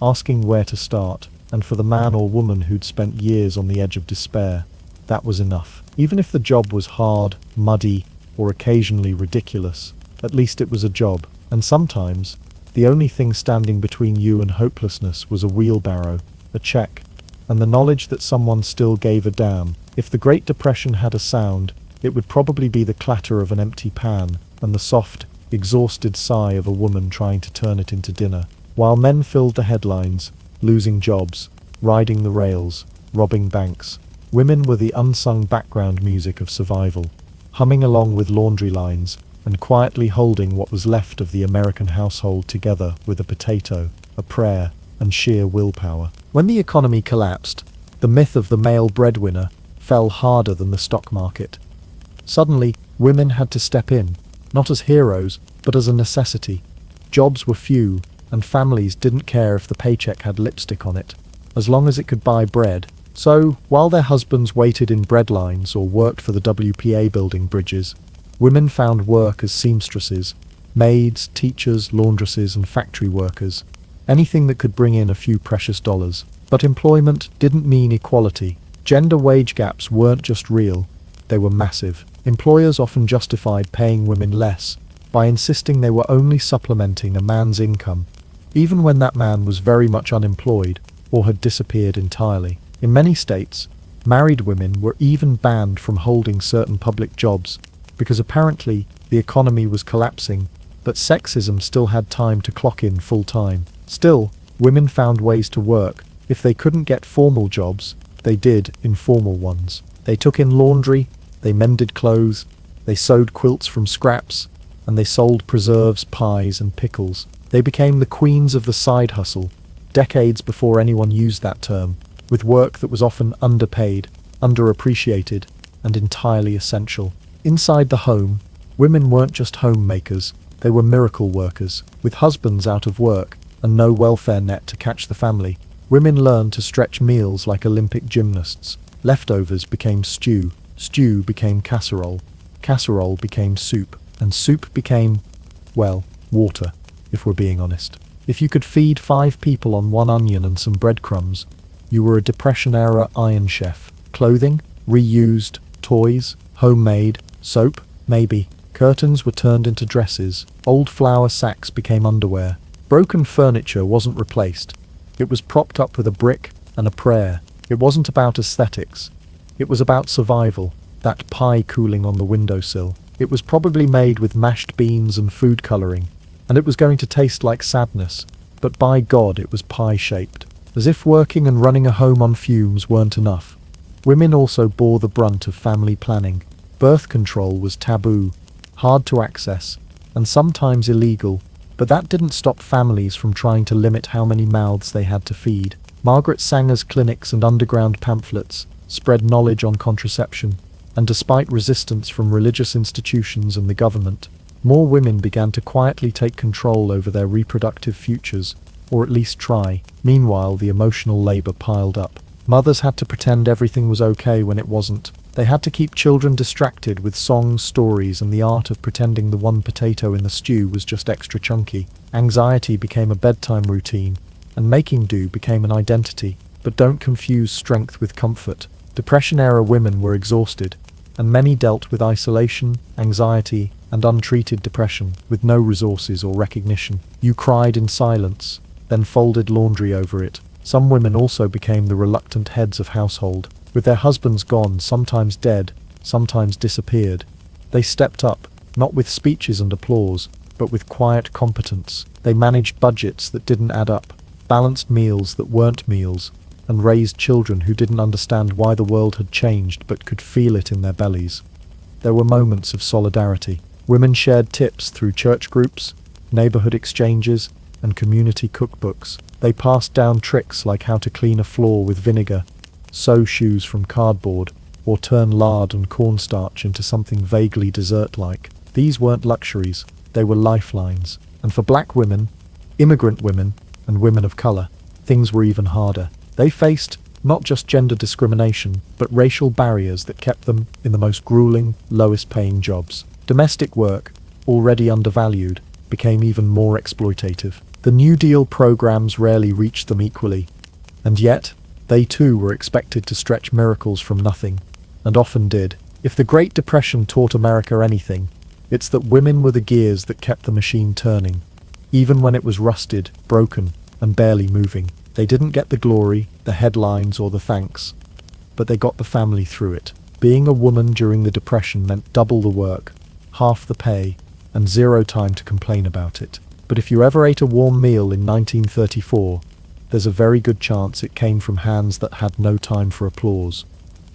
asking where to start, and for the man or woman who'd spent years on the edge of despair, that was enough. Even if the job was hard, muddy, or occasionally ridiculous, at least it was a job. And sometimes, the only thing standing between you and hopelessness was a wheelbarrow, a check, and the knowledge that someone still gave a damn. If the Great Depression had a sound, it would probably be the clatter of an empty pan and the soft, exhausted sigh of a woman trying to turn it into dinner. While men filled the headlines, losing jobs, riding the rails, robbing banks, women were the unsung background music of survival, humming along with laundry lines and quietly holding what was left of the American household together with a potato, a prayer, and sheer willpower. When the economy collapsed, the myth of the male breadwinner fell harder than the stock market. Suddenly, women had to step in, not as heroes, but as a necessity. Jobs were few, and families didn't care if the paycheck had lipstick on it, as long as it could buy bread. So, while their husbands waited in bread lines or worked for the WPA building bridges, women found work as seamstresses, maids, teachers, laundresses, and factory workers. Anything that could bring in a few precious dollars. But employment didn't mean equality. Gender wage gaps weren't just real, they were massive. Employers often justified paying women less by insisting they were only supplementing a man's income, even when that man was very much unemployed or had disappeared entirely. In many states, married women were even banned from holding certain public jobs because apparently the economy was collapsing, but sexism still had time to clock in full-time. Still, women found ways to work. If they couldn't get formal jobs, they did informal ones. They took in laundry, they mended clothes, they sewed quilts from scraps, and they sold preserves, pies, and pickles. They became the queens of the side hustle, decades before anyone used that term, with work that was often underpaid, underappreciated, and entirely essential. Inside the home, women weren't just homemakers, they were miracle workers. With husbands out of work and no welfare net to catch the family, women learned to stretch meals like Olympic gymnasts. Leftovers became stew, stew became casserole, casserole became soup, and soup became, well, water, if we're being honest. If you could feed 5 people on 1 onion and some breadcrumbs, you were a Depression-era Iron Chef. Clothing? Reused. Toys? Homemade. Soap? Maybe. Curtains were turned into dresses. Old flour sacks became underwear. Broken furniture wasn't replaced. It was propped up with a brick and a prayer. It wasn't about aesthetics. It was about survival. That pie cooling on the windowsill. It was probably made with mashed beans and food coloring, and it was going to taste like sadness, but by God it was pie-shaped. As if working and running a home on fumes weren't enough, women also bore the brunt of family planning. Birth control was taboo, hard to access, and sometimes illegal, but that didn't stop families from trying to limit how many mouths they had to feed. Margaret Sanger's clinics and underground pamphlets spread knowledge on contraception, and despite resistance from religious institutions and the government, more women began to quietly take control over their reproductive futures, or at least try. Meanwhile, the emotional labor piled up. Mothers had to pretend everything was okay when it wasn't. They had to keep children distracted with songs, stories, and the art of pretending the one potato in the stew was just extra chunky. Anxiety became a bedtime routine, and making do became an identity. But don't confuse strength with comfort. Depression-era women were exhausted, and many dealt with isolation, anxiety, and untreated depression, with no resources or recognition. You cried in silence, then folded laundry over it. Some women also became the reluctant heads of household. With their husbands gone, sometimes dead, sometimes disappeared, they stepped up, not with speeches and applause, but with quiet competence. They managed budgets that didn't add up, balanced meals that weren't meals, and raised children who didn't understand why the world had changed but could feel it in their bellies. There were moments of solidarity. Women shared tips through church groups, neighborhood exchanges, and community cookbooks. They passed down tricks like how to clean a floor with vinegar, sew shoes from cardboard, or turn lard and cornstarch into something vaguely dessert-like. These weren't luxuries, they were lifelines. And for black women, immigrant women, and women of color, things were even harder. They faced not just gender discrimination, but racial barriers that kept them in the most grueling, lowest-paying jobs. Domestic work, already undervalued, became even more exploitative. The New Deal programs rarely reached them equally, and yet, they too were expected to stretch miracles from nothing, and often did. If the Great Depression taught America anything, it's that women were the gears that kept the machine turning, even when it was rusted, broken, and barely moving. They didn't get the glory, the headlines, or the thanks, but they got the family through it. Being a woman during the Depression meant double the work, half the pay, and zero time to complain about it. But if you ever ate a warm meal in 1934, there's a very good chance it came from hands that had no time for applause,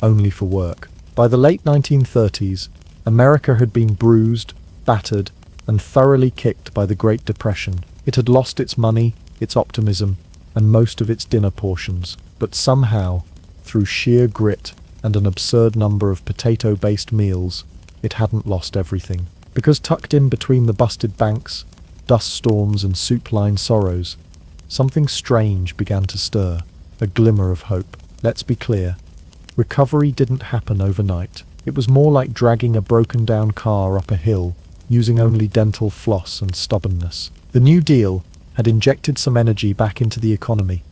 only for work. By the late 1930s, America had been bruised, battered, and thoroughly kicked by the Great Depression. It had lost its money, its optimism, and most of its dinner portions. But somehow, through sheer grit and an absurd number of potato-based meals, it hadn't lost everything. Because tucked in between the busted banks, dust storms, and soup-lined sorrows, something strange began to stir, a glimmer of hope. Let's be clear. Recovery didn't happen overnight. It was more like dragging a broken-down car up a hill, using only dental floss and stubbornness. The New Deal had injected some energy back into the economy.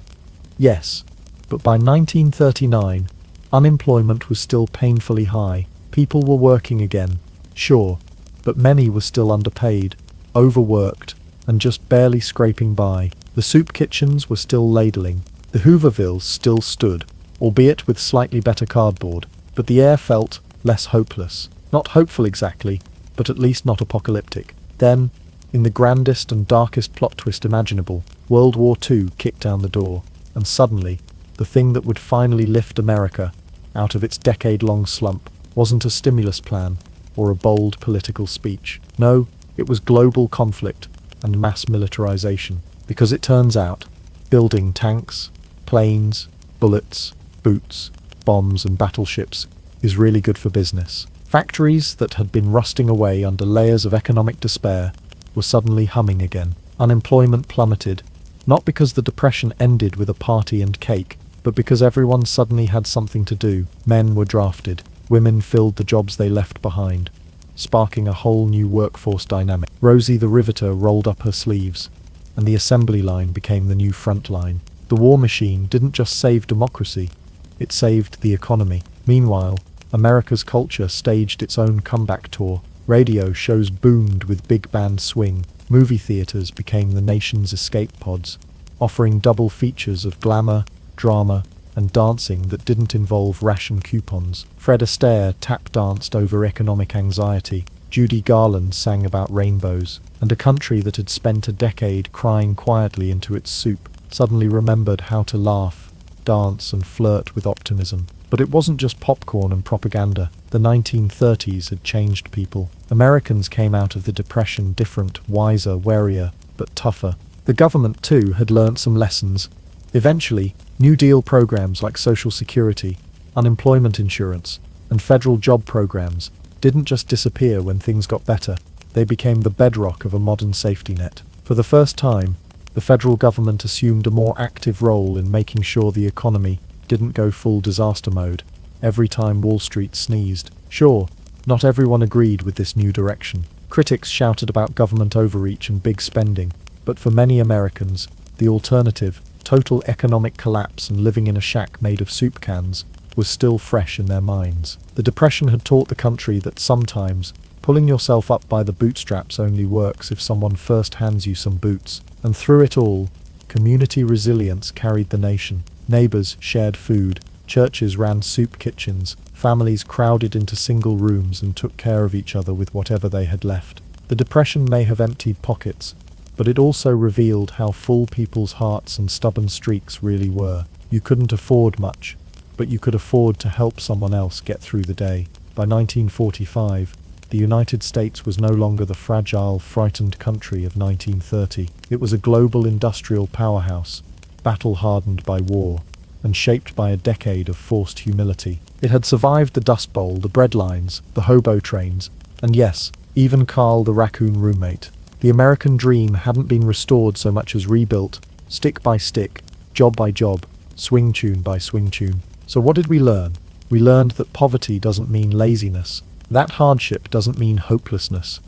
Yes, but by 1939, unemployment was still painfully high. People were working again, sure, but many were still underpaid, overworked, and just barely scraping by. The soup kitchens were still ladling. The Hoovervilles still stood, albeit with slightly better cardboard, but the air felt less hopeless. Not hopeful exactly, but at least not apocalyptic. Then, in the grandest and darkest plot twist imaginable, World War II kicked down the door, and suddenly, the thing that would finally lift America out of its decade-long slump wasn't a stimulus plan or a bold political speech. No, it was global conflict and mass militarization. Because it turns out, building tanks, planes, bullets, boots, bombs, and battleships is really good for business. Factories that had been rusting away under layers of economic despair were suddenly humming again. Unemployment plummeted, not because the Depression ended with a party and cake, but because everyone suddenly had something to do. Men were drafted, women filled the jobs they left behind, sparking a whole new workforce dynamic. Rosie the Riveter rolled up her sleeves, and the assembly line became the new front line. The war machine didn't just save democracy, it saved the economy. Meanwhile, America's culture staged its own comeback tour. Radio shows boomed with big band swing. Movie theaters became the nation's escape pods, offering double features of glamour, drama, and dancing that didn't involve ration coupons. Fred Astaire tap danced over economic anxiety. Judy Garland sang about rainbows, and a country that had spent a decade crying quietly into its soup suddenly remembered how to laugh, dance, and flirt with optimism. But it wasn't just popcorn and propaganda. The 1930s had changed people. Americans came out of the Depression different, wiser, warier, but tougher. The government, too, had learnt some lessons. Eventually, New Deal programs like Social Security, unemployment insurance, and federal job programs didn't just disappear when things got better, they became the bedrock of a modern safety net. For the first time, the federal government assumed a more active role in making sure the economy didn't go full disaster mode every time Wall Street sneezed. Sure, not everyone agreed with this new direction. Critics shouted about government overreach and big spending, but for many Americans, the alternative, total economic collapse and living in a shack made of soup cans, was still fresh in their minds. The Depression had taught the country that sometimes pulling yourself up by the bootstraps only works if someone first hands you some boots. And through it all, community resilience carried the nation. Neighbors shared food, churches ran soup kitchens, families crowded into single rooms and took care of each other with whatever they had left. The Depression may have emptied pockets, but it also revealed how full people's hearts and stubborn streaks really were. You couldn't afford much, but you could afford to help someone else get through the day. By 1945, the United States was no longer the fragile, frightened country of 1930. It was a global industrial powerhouse, battle-hardened by war, and shaped by a decade of forced humility. It had survived the Dust Bowl, the breadlines, the hobo trains, and yes, even Carl the raccoon roommate. The American dream hadn't been restored so much as rebuilt, stick by stick, job by job, swing tune by swing tune. So what did we learn? We learned that poverty doesn't mean laziness. That hardship doesn't mean hopelessness.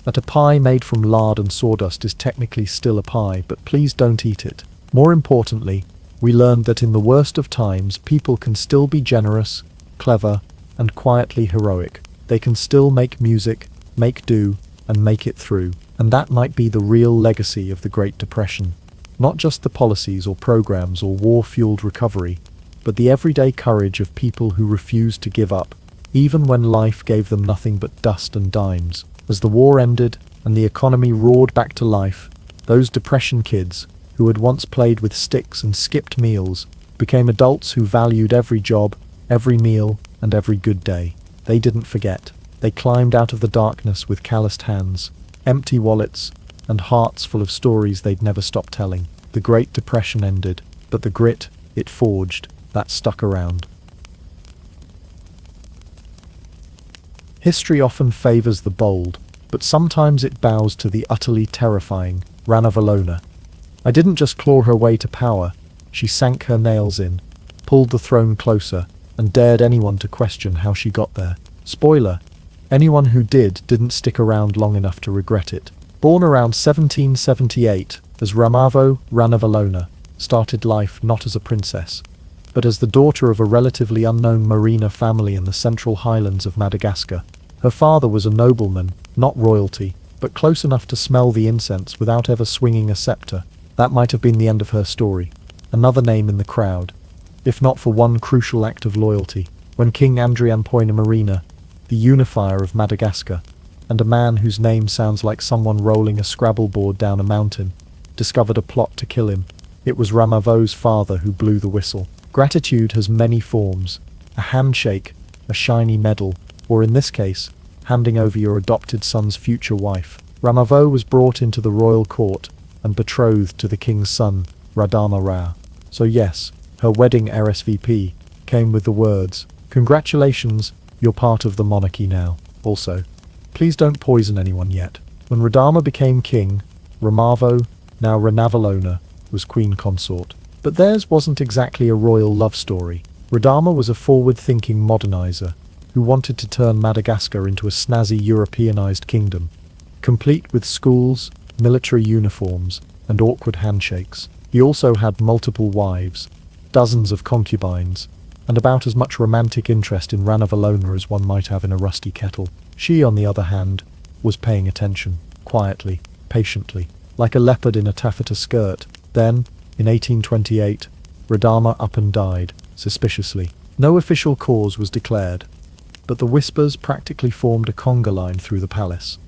That a pie made from lard and sawdust is technically still a pie, but please don't eat it. More importantly, we learned that in the worst of times, people can still be generous, clever, and quietly heroic. They can still make music, make do, and make it through. And that might be the real legacy of the Great Depression. Not just the policies or programs or war-fueled recovery, but the everyday courage of people who refused to give up, even when life gave them nothing but dust and dimes. As the war ended and the economy roared back to life, those Depression kids, who had once played with sticks and skipped meals, became adults who valued every job, every meal, and every good day. They didn't forget. They climbed out of the darkness with calloused hands, empty wallets, and hearts full of stories they'd never stop telling. The Great Depression ended, but the grit it forged, that stuck around. History often favors the bold, but sometimes it bows to the utterly terrifying Ranavalona. I didn't just claw her way to power, she sank her nails in, pulled the throne closer, and dared anyone to question how she got there. Spoiler, anyone who didn't stick around long enough to regret it. Born around 1778 as Ranavalona, started life not as a princess, but as the daughter of a relatively unknown Marina family in the central highlands of Madagascar. Her father was a nobleman, not royalty, but close enough to smell the incense without ever swinging a scepter. That might have been the end of her story. Another name in the crowd, if not for one crucial act of loyalty, when King Andrian Marina, the unifier of Madagascar, and a man whose name sounds like someone rolling a Scrabble board down a mountain, discovered a plot to kill him. It was Ramavo's father who blew the whistle. Gratitude has many forms: a handshake, a shiny medal, or in this case, handing over your adopted son's future wife. Ramavo was brought into the royal court and betrothed to the king's son, Radama Ra. So yes, her wedding RSVP came with the words, "Congratulations, you're part of the monarchy now." Also, please don't poison anyone yet. When Radama became king, Ramavo, now Ranavalona, was queen consort. But theirs wasn't exactly a royal love story. Radama was a forward-thinking modernizer who wanted to turn Madagascar into a snazzy Europeanized kingdom, complete with schools, military uniforms, and awkward handshakes. He also had multiple wives, dozens of concubines, and about as much romantic interest in Ranavalona as one might have in a rusty kettle. She, on the other hand, was paying attention, quietly, patiently, like a leopard in a taffeta skirt. Then, in 1828, Radama up and died, suspiciously. No official cause was declared, but the whispers practically formed a conga line through the palace.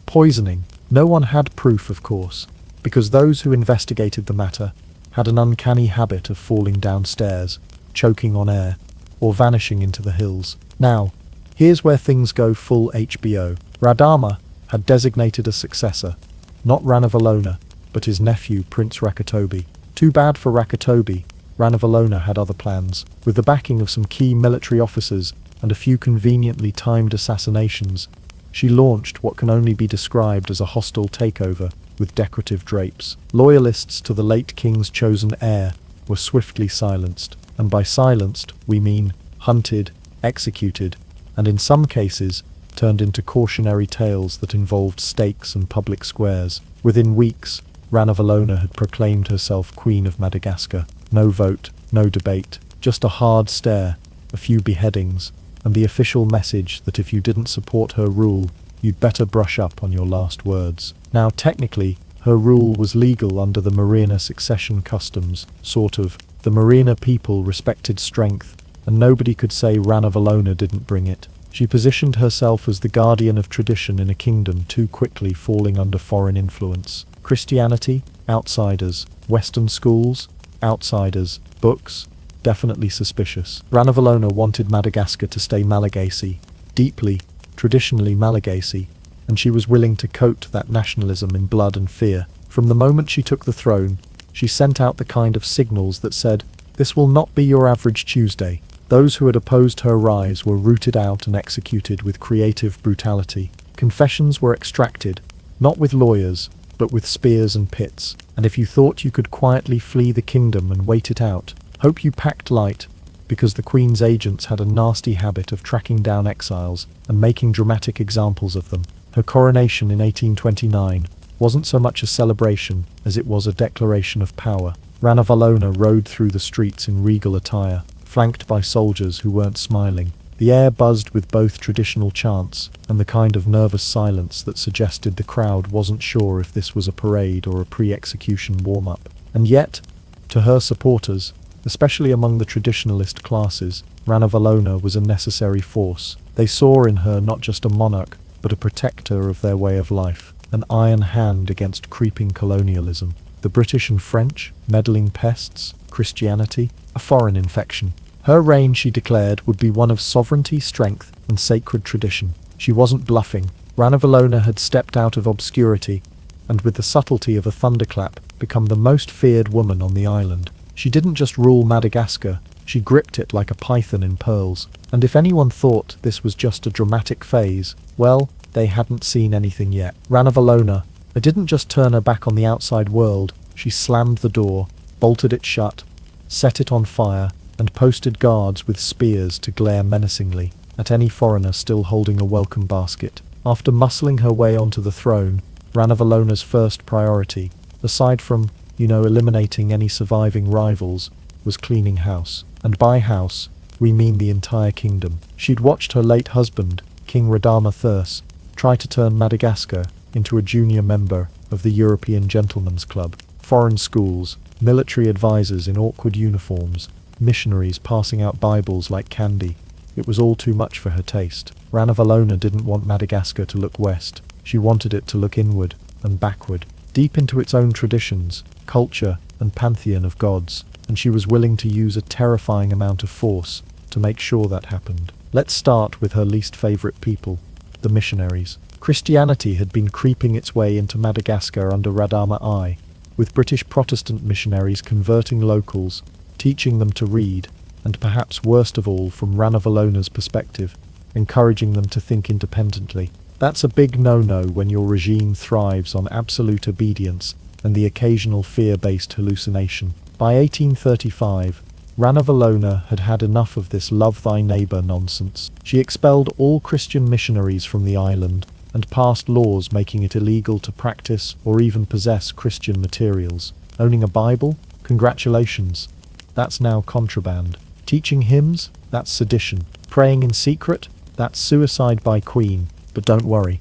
Poisoning. No one had proof, of course, because those who investigated the matter had an uncanny habit of falling downstairs, choking on air, or vanishing into the hills. Now, here's where things go full HBO. Radama had designated a successor, not Ranavalona, but his nephew Prince Rakatobi. Too bad for Rakatobi. Ranavalona had other plans. With the backing of some key military officers and a few conveniently timed assassinations, she launched what can only be described as a hostile takeover with decorative drapes. Loyalists to the late king's chosen heir were swiftly silenced, and by silenced we mean hunted, executed, and in some cases turned into cautionary tales that involved stakes and public squares. Within weeks, Ranavalona had proclaimed herself Queen of Madagascar. No vote, no debate, just a hard stare, a few beheadings, and the official message that if you didn't support her rule, you'd better brush up on your last words. Now technically, her rule was legal under the Marina succession customs, sort of. The Marina people respected strength, and nobody could say Ranavalona didn't bring it. She positioned herself as the guardian of tradition in a kingdom too quickly falling under foreign influence. Christianity, outsiders. Western schools, outsiders. Books, definitely suspicious. Ranavalona wanted Madagascar to stay Malagasy, deeply, traditionally Malagasy, and she was willing to coat that nationalism in blood and fear. From the moment she took the throne, she sent out the kind of signals that said, "This will not be your average Tuesday." Those who had opposed her rise were rooted out and executed with creative brutality. Confessions were extracted, not with lawyers, but with spears and pits. And if you thought you could quietly flee the kingdom and wait it out, hope you packed light, because the Queen's agents had a nasty habit of tracking down exiles and making dramatic examples of them. Her coronation in 1829 wasn't so much a celebration as it was a declaration of power. Ranavalona rode through the streets in regal attire, flanked by soldiers who weren't smiling. The air buzzed with both traditional chants and the kind of nervous silence that suggested the crowd wasn't sure if this was a parade or a pre-execution warm-up. And yet, to her supporters, especially among the traditionalist classes, Ranavalona was a necessary force. They saw in her not just a monarch, but a protector of their way of life, an iron hand against creeping colonialism. The British and French, meddling pests, Christianity, a foreign infection. Her reign, she declared, would be one of sovereignty, strength, and sacred tradition. She wasn't bluffing. Ranavalona had stepped out of obscurity, and with the subtlety of a thunderclap, become the most feared woman on the island. She didn't just rule Madagascar, she gripped it like a python in pearls. And if anyone thought this was just a dramatic phase, well, they hadn't seen anything yet. Ranavalona didn't just turn her back on the outside world, she slammed the door, bolted it shut, set it on fire, and posted guards with spears to glare menacingly at any foreigner still holding a welcome basket. After muscling her way onto the throne, Ranavalona's first priority, aside from, eliminating any surviving rivals, was cleaning house. And by house, we mean the entire kingdom. She'd watched her late husband, King Radama III, try to turn Madagascar into a junior member of the European Gentlemen's Club. Foreign schools, military advisors in awkward uniforms, missionaries passing out Bibles like candy. It was all too much for her taste. Ranavalona didn't want Madagascar to look west. She wanted it to look inward and backward, deep into its own traditions, culture, and pantheon of gods, and she was willing to use a terrifying amount of force to make sure that happened. Let's start with her least favorite people, the missionaries. Christianity had been creeping its way into Madagascar under Radama I, with British Protestant missionaries converting locals, teaching them to read, and perhaps worst of all from Ranavalona's perspective, encouraging them to think independently. That's a big no-no when your regime thrives on absolute obedience and the occasional fear-based hallucination. By 1835, Ranavalona had had enough of this love thy neighbour nonsense. She expelled all Christian missionaries from the island and passed laws making it illegal to practice or even possess Christian materials. Owning a Bible? Congratulations. That's now contraband. Teaching hymns? That's sedition. Praying in secret? That's suicide by Queen. But don't worry.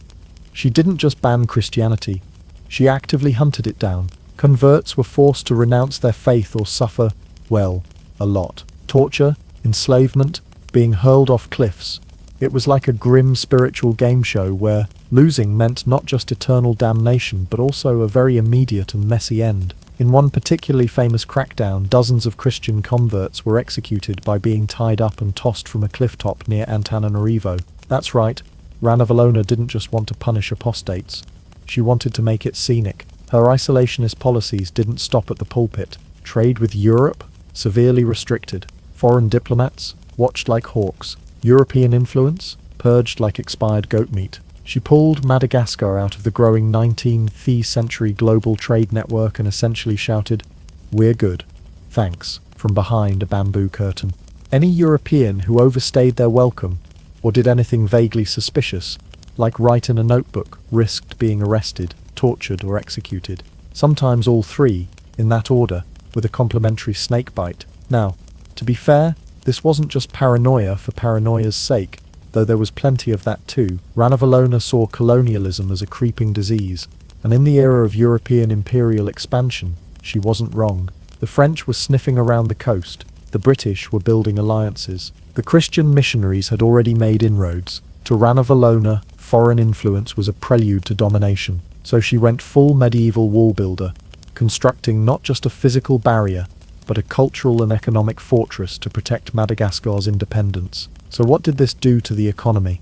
She didn't just ban Christianity. She actively hunted it down. Converts were forced to renounce their faith or suffer, well, a lot. Torture, enslavement, being hurled off cliffs. It was like a grim spiritual game show where losing meant not just eternal damnation but also a very immediate and messy end. In one particularly famous crackdown, dozens of Christian converts were executed by being tied up and tossed from a cliff top near Antananarivo. That's right, Ranavalona didn't just want to punish apostates. She wanted to make it scenic. Her isolationist policies didn't stop at the pulpit. Trade with Europe? Severely restricted. Foreign diplomats? Watched like hawks. European influence? Purged like expired goat meat. She pulled Madagascar out of the growing 19th century global trade network and essentially shouted, "We're good. Thanks," from behind a bamboo curtain. Any European who overstayed their welcome, or did anything vaguely suspicious, like write in a notebook, risked being arrested, tortured, or executed. Sometimes all three, in that order, with a complimentary snake bite. Now, to be fair, this wasn't just paranoia for paranoia's sake, though there was plenty of that too. Ranavalona saw colonialism as a creeping disease, and in the era of European imperial expansion, she wasn't wrong. The French were sniffing around the coast, the British were building alliances, the Christian missionaries had already made inroads. To Ranavalona, foreign influence was a prelude to domination, so she went full medieval wall builder, constructing not just a physical barrier, but a cultural and economic fortress to protect Madagascar's independence. So what did this do to the economy?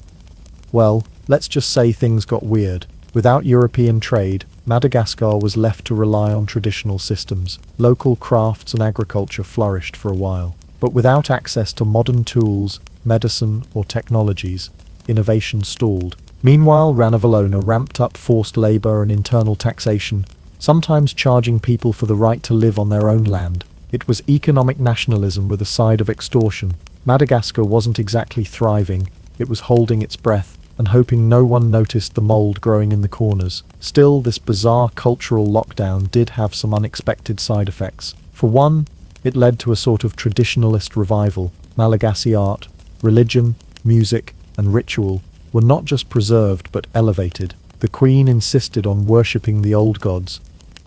Well, let's just say things got weird. Without European trade, Madagascar was left to rely on traditional systems. Local crafts and agriculture flourished for a while. But without access to modern tools, medicine, or technologies, innovation stalled. Meanwhile, Ranavalona ramped up forced labor and internal taxation, sometimes charging people for the right to live on their own land. It was economic nationalism with a side of extortion. Madagascar wasn't exactly thriving, it was holding its breath and hoping no one noticed the mold growing in the corners. Still, this bizarre cultural lockdown did have some unexpected side effects. For one, it led to a sort of traditionalist revival. Malagasy art, religion, music, and ritual were not just preserved but elevated. The Queen insisted on worshipping the old gods,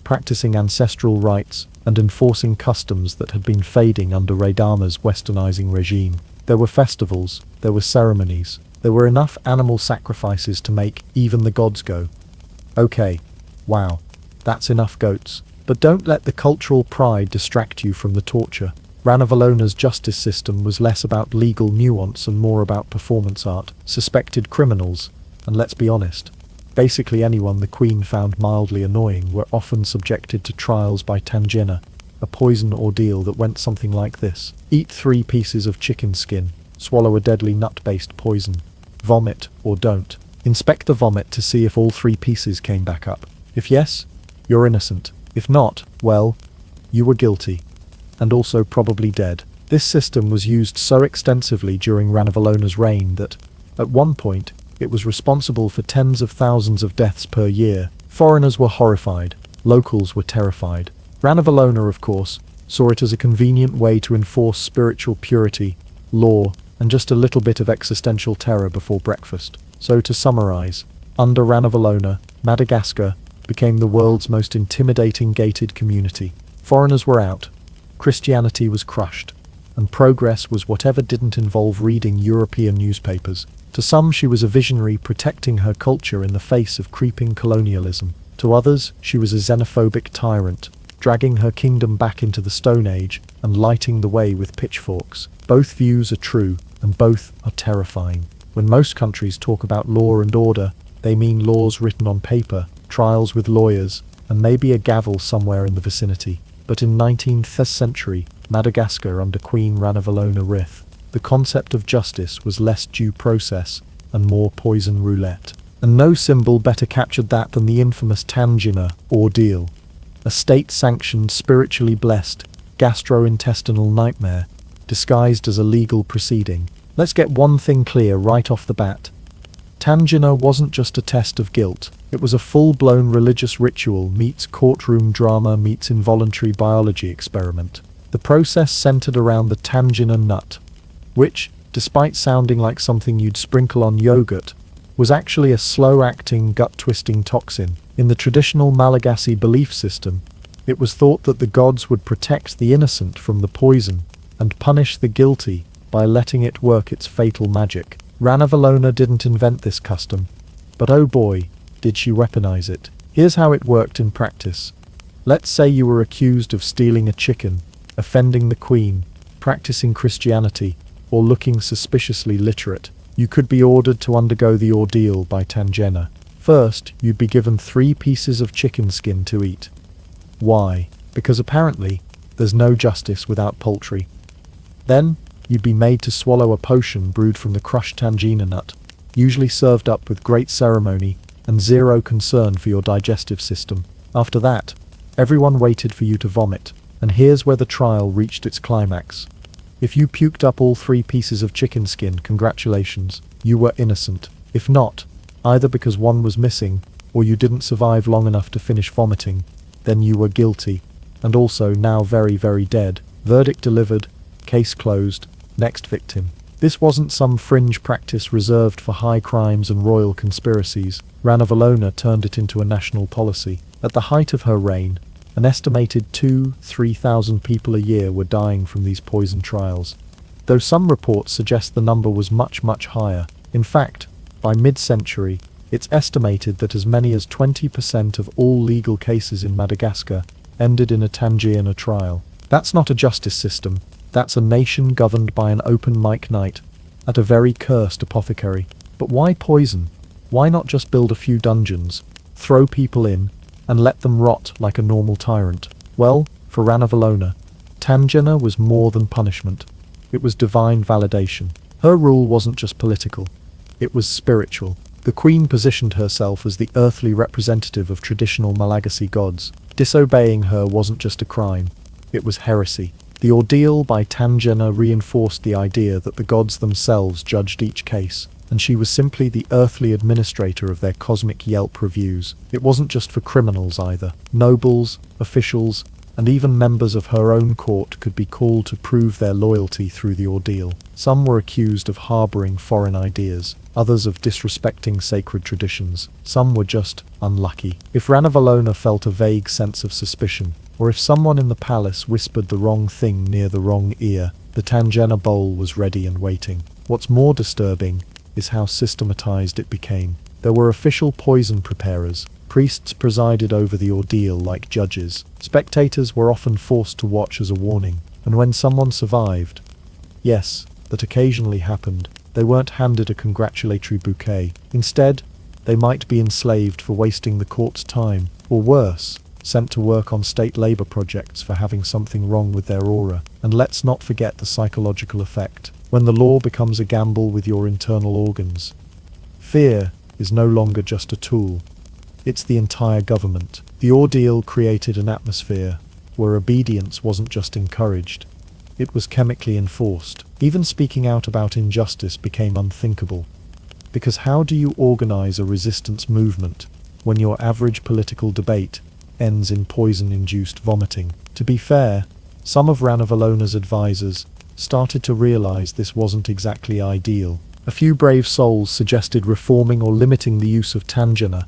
practicing ancestral rites, and enforcing customs that had been fading under Radama's westernizing regime. There were festivals, there were ceremonies, there were enough animal sacrifices to make even the gods go, "Okay, wow, that's enough goats." But don't let the cultural pride distract you from the torture. Ranavalona's justice system was less about legal nuance and more about performance art. Suspected criminals, and let's be honest, basically anyone the Queen found mildly annoying, were often subjected to trials by tangena, a poison ordeal that went something like this. Eat 3 pieces of chicken skin, swallow a deadly nut-based poison, vomit or don't. Inspect the vomit to see if all 3 pieces came back up. If yes, you're innocent. If not, well, you were guilty, and also probably dead. This system was used so extensively during Ranavalona's reign that, at one point, it was responsible for tens of thousands of deaths per year. Foreigners were horrified, locals were terrified. Ranavalona, of course, saw it as a convenient way to enforce spiritual purity, law, and just a little bit of existential terror before breakfast. So to summarize, under Ranavalona, Madagascar became the world's most intimidating gated community. Foreigners were out, Christianity was crushed, and progress was whatever didn't involve reading European newspapers. To some, she was a visionary protecting her culture in the face of creeping colonialism. To others, she was a xenophobic tyrant, dragging her kingdom back into the Stone Age and lighting the way with pitchforks. Both views are true, and both are terrifying. When most countries talk about law and order, they mean laws written on paper, trials with lawyers, and maybe a gavel somewhere in the vicinity. But in 19th century Madagascar under Queen Ranavalona Rith, the concept of justice was less due process and more poison roulette. And no symbol better captured that than the infamous tangena ordeal, a state-sanctioned, spiritually blessed, gastrointestinal nightmare, disguised as a legal proceeding. Let's get one thing clear right off the bat. Tangena wasn't just a test of guilt. It was a full-blown religious ritual meets courtroom drama meets involuntary biology experiment. The process centered around the tangena nut, which, despite sounding like something you'd sprinkle on yogurt, was actually a slow-acting, gut-twisting toxin. In the traditional Malagasy belief system, it was thought that the gods would protect the innocent from the poison and punish the guilty by letting it work its fatal magic. Ranavalona didn't invent this custom, but oh boy, did she weaponize it. Here's how it worked in practice. Let's say you were accused of stealing a chicken, offending the Queen, practicing Christianity, or looking suspiciously literate. You could be ordered to undergo the ordeal by tangena. First, you'd be given 3 pieces of chicken skin to eat. Why? Because apparently, There's no justice without poultry. Then, you'd be made to swallow a potion brewed from the crushed tangina nut, usually served up with great ceremony and zero concern for your digestive system. After that, everyone waited for you to vomit, and here's where the trial reached its climax. If you puked up all 3 pieces of chicken skin, congratulations, you were innocent. If not, either because one was missing, or you didn't survive long enough to finish vomiting, then you were guilty, and also now very, very dead. Verdict delivered, case closed, next victim. This wasn't some fringe practice reserved for high crimes and royal conspiracies. Ranavalona turned it into a national policy. At the height of her reign, an estimated 2,000–3,000 people a year were dying from these poison trials, though some reports suggest the number was much, much higher. In fact, by mid-century, it's estimated that as many as 20% of all legal cases in Madagascar ended in a tangina trial. That's not a justice system, that's a nation governed by an open mic night at a very cursed apothecary. But why poison? Why not just build a few dungeons, throw people in, and let them rot like a normal tyrant? Well, for Ranavalona, tangina was more than punishment. It was divine validation. Her rule wasn't just political, it was spiritual. The queen positioned herself as the earthly representative of traditional Malagasy gods. Disobeying her wasn't just a crime, it was heresy. The ordeal by tangina reinforced the idea that the gods themselves judged each case, and she was simply the earthly administrator of their cosmic Yelp reviews. It wasn't just for criminals either. Nobles, officials, and even members of her own court could be called to prove their loyalty through the ordeal. Some were accused of harboring foreign ideas, others of disrespecting sacred traditions. Some were just unlucky. If Ranavalona felt a vague sense of suspicion, or if someone in the palace whispered the wrong thing near the wrong ear, the tangina bowl was ready and waiting. What's more disturbing is how systematized it became. There were official poison preparers. Priests presided over the ordeal like judges. Spectators were often forced to watch as a warning, and when someone survived, yes, that occasionally happened, they weren't handed a congratulatory bouquet. Instead, they might be enslaved for wasting the court's time, or worse, sent to work on state labor projects for having something wrong with their aura. And let's not forget the psychological effect. When the law becomes a gamble with your internal organs, fear is no longer just a tool. It's the entire government. The ordeal created an atmosphere where obedience wasn't just encouraged, it was chemically enforced. Even speaking out about injustice became unthinkable. Because how do you organize a resistance movement when your average political debate ends in poison-induced vomiting? To be fair, some of Ranavalona's advisors started to realize this wasn't exactly ideal. A few brave souls suggested reforming or limiting the use of tangina,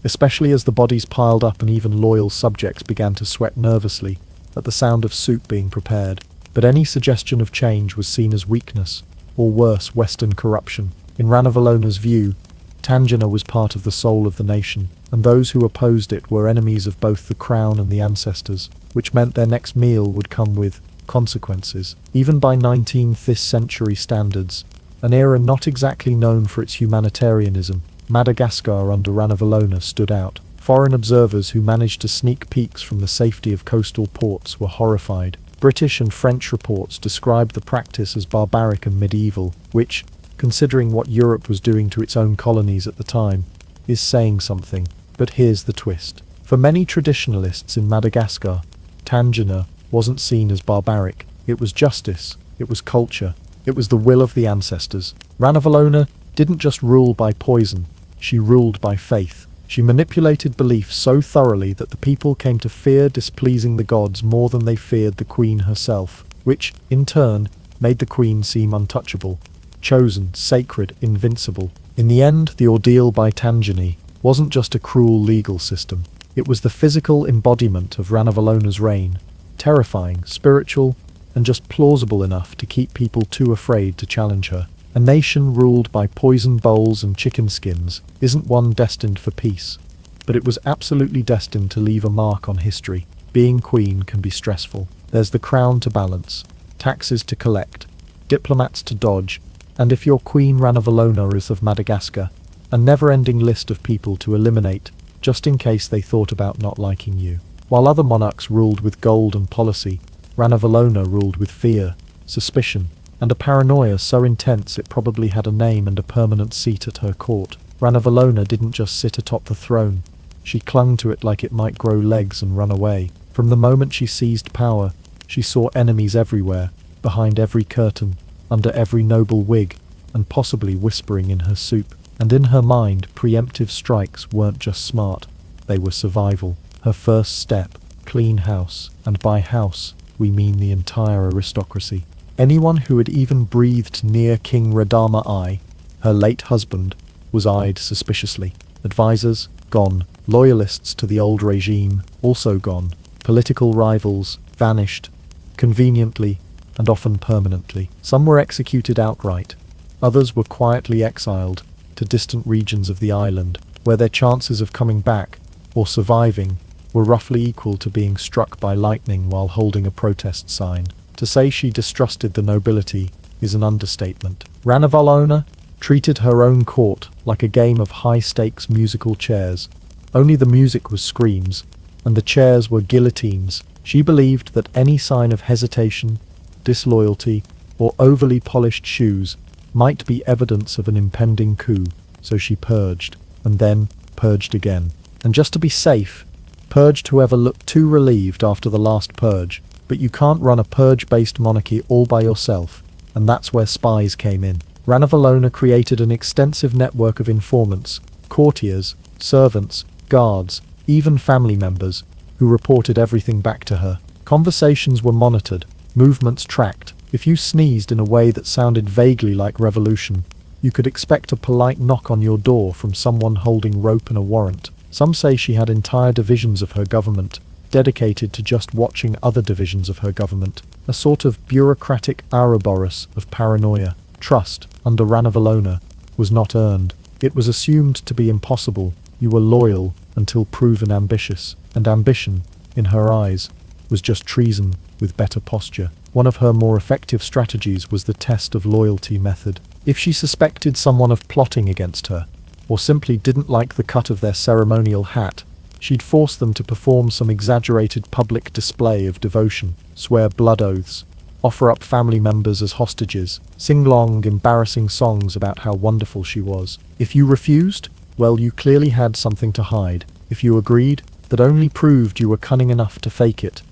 especially as the bodies piled up and even loyal subjects began to sweat nervously at the sound of soup being prepared. But any suggestion of change was seen as weakness, or worse, Western corruption. In Ranavalona's view, tangina was part of the soul of the nation, and those who opposed it were enemies of both the crown and the ancestors, which meant their next meal would come with consequences. Even by 19th century standards, an era not exactly known for its humanitarianism, Madagascar under Ranavalona stood out. Foreign observers who managed to sneak peeks from the safety of coastal ports were horrified. British and French reports described the practice as barbaric and medieval, which, considering what Europe was doing to its own colonies at the time, is saying something. But here's the twist. For many traditionalists in Madagascar, tangina wasn't seen as barbaric. It was justice, it was culture, it was the will of the ancestors. Ranavalona didn't just rule by poison, she ruled by faith. She manipulated belief so thoroughly that the people came to fear displeasing the gods more than they feared the queen herself, which, in turn, made the queen seem untouchable, chosen, sacred, invincible. In the end, the ordeal by tangini wasn't just a cruel legal system, it was the physical embodiment of Ranavalona's reign, terrifying, spiritual, and just plausible enough to keep people too afraid to challenge her. A nation ruled by poison bowls and chicken skins isn't one destined for peace, but it was absolutely destined to leave a mark on history. Being queen can be stressful. There's the crown to balance, taxes to collect, diplomats to dodge, and if you're Queen Ranavalona is of Madagascar, a never-ending list of people to eliminate, just in case they thought about not liking you. While other monarchs ruled with gold and policy, Ranavalona ruled with fear, suspicion, and a paranoia so intense it probably had a name and a permanent seat at her court. Ranavalona didn't just sit atop the throne. She clung to it like it might grow legs and run away. From the moment she seized power, she saw enemies everywhere, behind every curtain, under every noble wig, and possibly whispering in her soup. And in her mind, preemptive strikes weren't just smart, they were survival. Her first step, clean house, and by house, we mean the entire aristocracy. Anyone who had even breathed near King Radama I, her late husband, was eyed suspiciously. Advisors, gone. Loyalists to the old regime, also gone. Political rivals, vanished. Conveniently, and often permanently. Some were executed outright. Others were quietly exiled to distant regions of the island, where their chances of coming back, or surviving, were roughly equal to being struck by lightning while holding a protest sign. To say she distrusted the nobility is an understatement. Ranavalona treated her own court like a game of high-stakes musical chairs. Only the music was screams, and the chairs were guillotines. She believed that any sign of hesitation, disloyalty, or overly polished shoes might be evidence of an impending coup, so she purged, and then purged again. And just to be safe, purged whoever looked too relieved after the last purge. But you can't run a purge-based monarchy all by yourself, and that's where spies came in. Ranavalona created an extensive network of informants, courtiers, servants, guards, even family members, who reported everything back to her. Conversations were monitored, movements tracked. If you sneezed in a way that sounded vaguely like revolution, you could expect a polite knock on your door from someone holding rope and a warrant. Some say she had entire divisions of her government dedicated to just watching other divisions of her government, a sort of bureaucratic Ouroboros of paranoia. Trust, under Ranavalona, was not earned. It was assumed to be impossible. You were loyal until proven ambitious, and ambition, in her eyes, was just treason with better posture. One of her more effective strategies was the test of loyalty method. If she suspected someone of plotting against her, or simply didn't like the cut of their ceremonial hat, she'd force them to perform some exaggerated public display of devotion, swear blood oaths, offer up family members as hostages, sing long, embarrassing songs about how wonderful she was. If you refused, well, you clearly had something to hide. If you agreed, that only proved you were cunning enough to fake it.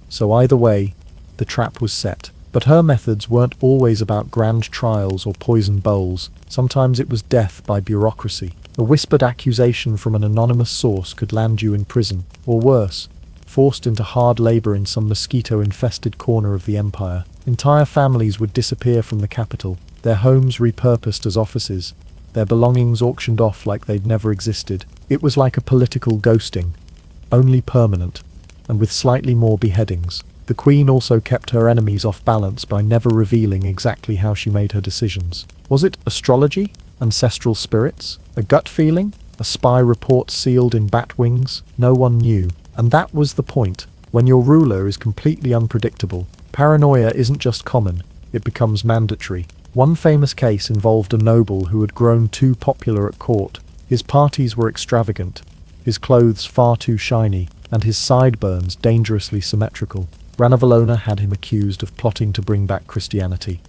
So either way, the trap was set. But her methods weren't always about grand trials or poisoned bowls. Sometimes it was death by bureaucracy. A whispered accusation from an anonymous source could land you in prison, or worse, forced into hard labor in some mosquito-infested corner of the empire. Entire families would disappear from the capital, their homes repurposed as offices, their belongings auctioned off like they'd never existed. It was like a political ghosting, only permanent, and with slightly more beheadings. The Queen also kept her enemies off balance by never revealing exactly how she made her decisions. Was it astrology? Ancestral spirits? A gut feeling? A spy report sealed in bat wings? No one knew. And that was the point. When your ruler is completely unpredictable, paranoia isn't just common, it becomes mandatory. One famous case involved a noble who had grown too popular at court. His parties were extravagant, his clothes far too shiny, and his sideburns dangerously symmetrical. Ranavalona had him accused of plotting to bring back Christianity.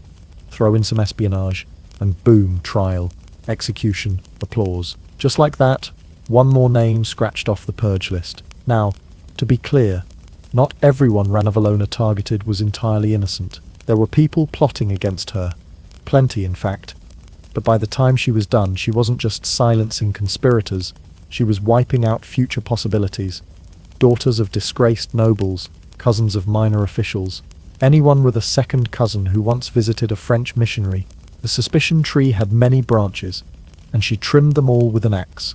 Throw in some espionage, and boom, trial, execution, applause. Just like that, one more name scratched off the purge list. Now, to be clear, not everyone Ranavalona targeted was entirely innocent. There were people plotting against her. Plenty, in fact. But by the time she was done, she wasn't just silencing conspirators, she was wiping out future possibilities. Daughters of disgraced nobles, cousins of minor officials, anyone with a second cousin who once visited a French missionary. The suspicion tree had many branches, and she trimmed them all with an axe.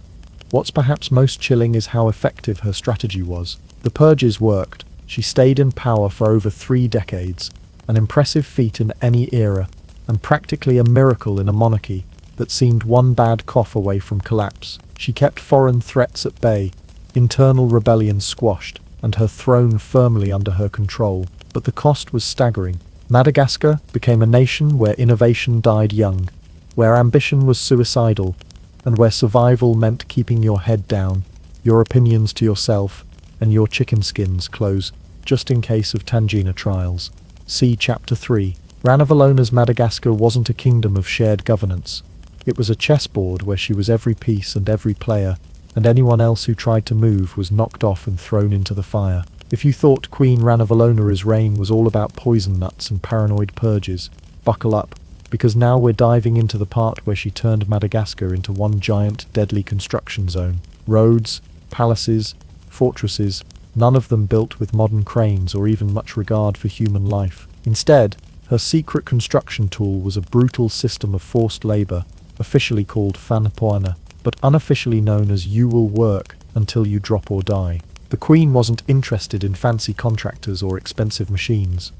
What's perhaps most chilling is how effective her strategy was. The purges worked. She stayed in power for over 3 decades, an impressive feat in any era, and practically a miracle in a monarchy that seemed one bad cough away from collapse. She kept foreign threats at bay, internal rebellion squashed, and her throne firmly under her control. But the cost was staggering. Madagascar became a nation where innovation died young, where ambition was suicidal, and where survival meant keeping your head down, your opinions to yourself, and your chicken skins close just in case of Tangina trials. See Chapter 3. Ranavalona's Madagascar wasn't a kingdom of shared governance. It was a chessboard where she was every piece and every player, and anyone else who tried to move was knocked off and thrown into the fire. If you thought Queen Ranavalona's reign was all about poison nuts and paranoid purges, buckle up, because now we're diving into the part where she turned Madagascar into one giant deadly construction zone. Roads, palaces, fortresses, none of them built with modern cranes or even much regard for human life. Instead, her secret construction tool was a brutal system of forced labor, officially called Fanapoana, but unofficially known as "you will work until you drop or die." The Queen wasn't interested in fancy contractors or expensive machines.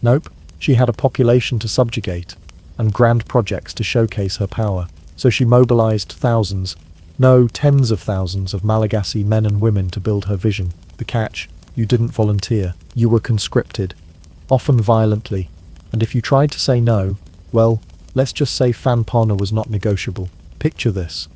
Nope, she had a population to subjugate, and grand projects to showcase her power. So she mobilized thousands, no, tens of thousands of Malagasy men and women to build her vision. The catch: you didn't volunteer, you were conscripted, often violently, and if you tried to say no, well, let's just say Fanpana was not negotiable. Picture this: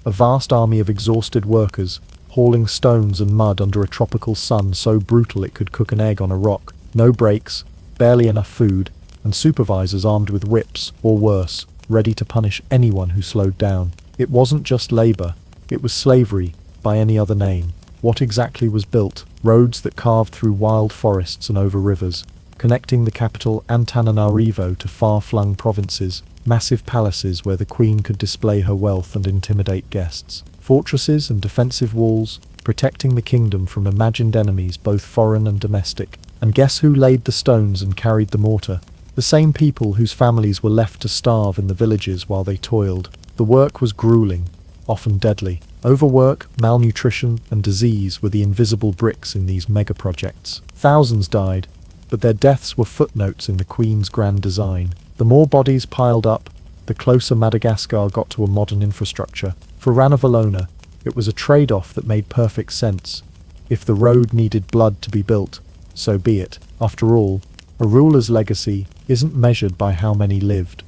a vast army of exhausted workers, hauling stones and mud under a tropical sun so brutal it could cook an egg on a rock, no breaks, barely enough food, and supervisors armed with whips, or worse, ready to punish anyone who slowed down. It wasn't just labor, it was slavery, by any other name. What exactly was built? Roads that carved through wild forests and over rivers, connecting the capital Antananarivo to far-flung provinces, massive palaces where the Queen could display her wealth and intimidate guests, fortresses and defensive walls, protecting the kingdom from imagined enemies both foreign and domestic. And guess who laid the stones and carried the mortar? The same people whose families were left to starve in the villages while they toiled. The work was grueling, often deadly. Overwork, malnutrition, and disease were the invisible bricks in these mega-projects. Thousands died, but their deaths were footnotes in the Queen's grand design. The more bodies piled up, the closer Madagascar got to a modern infrastructure. For Ranavalona, it was a trade-off that made perfect sense. If the road needed blood to be built, so be it. After all, a ruler's legacy isn't measured by how many lived.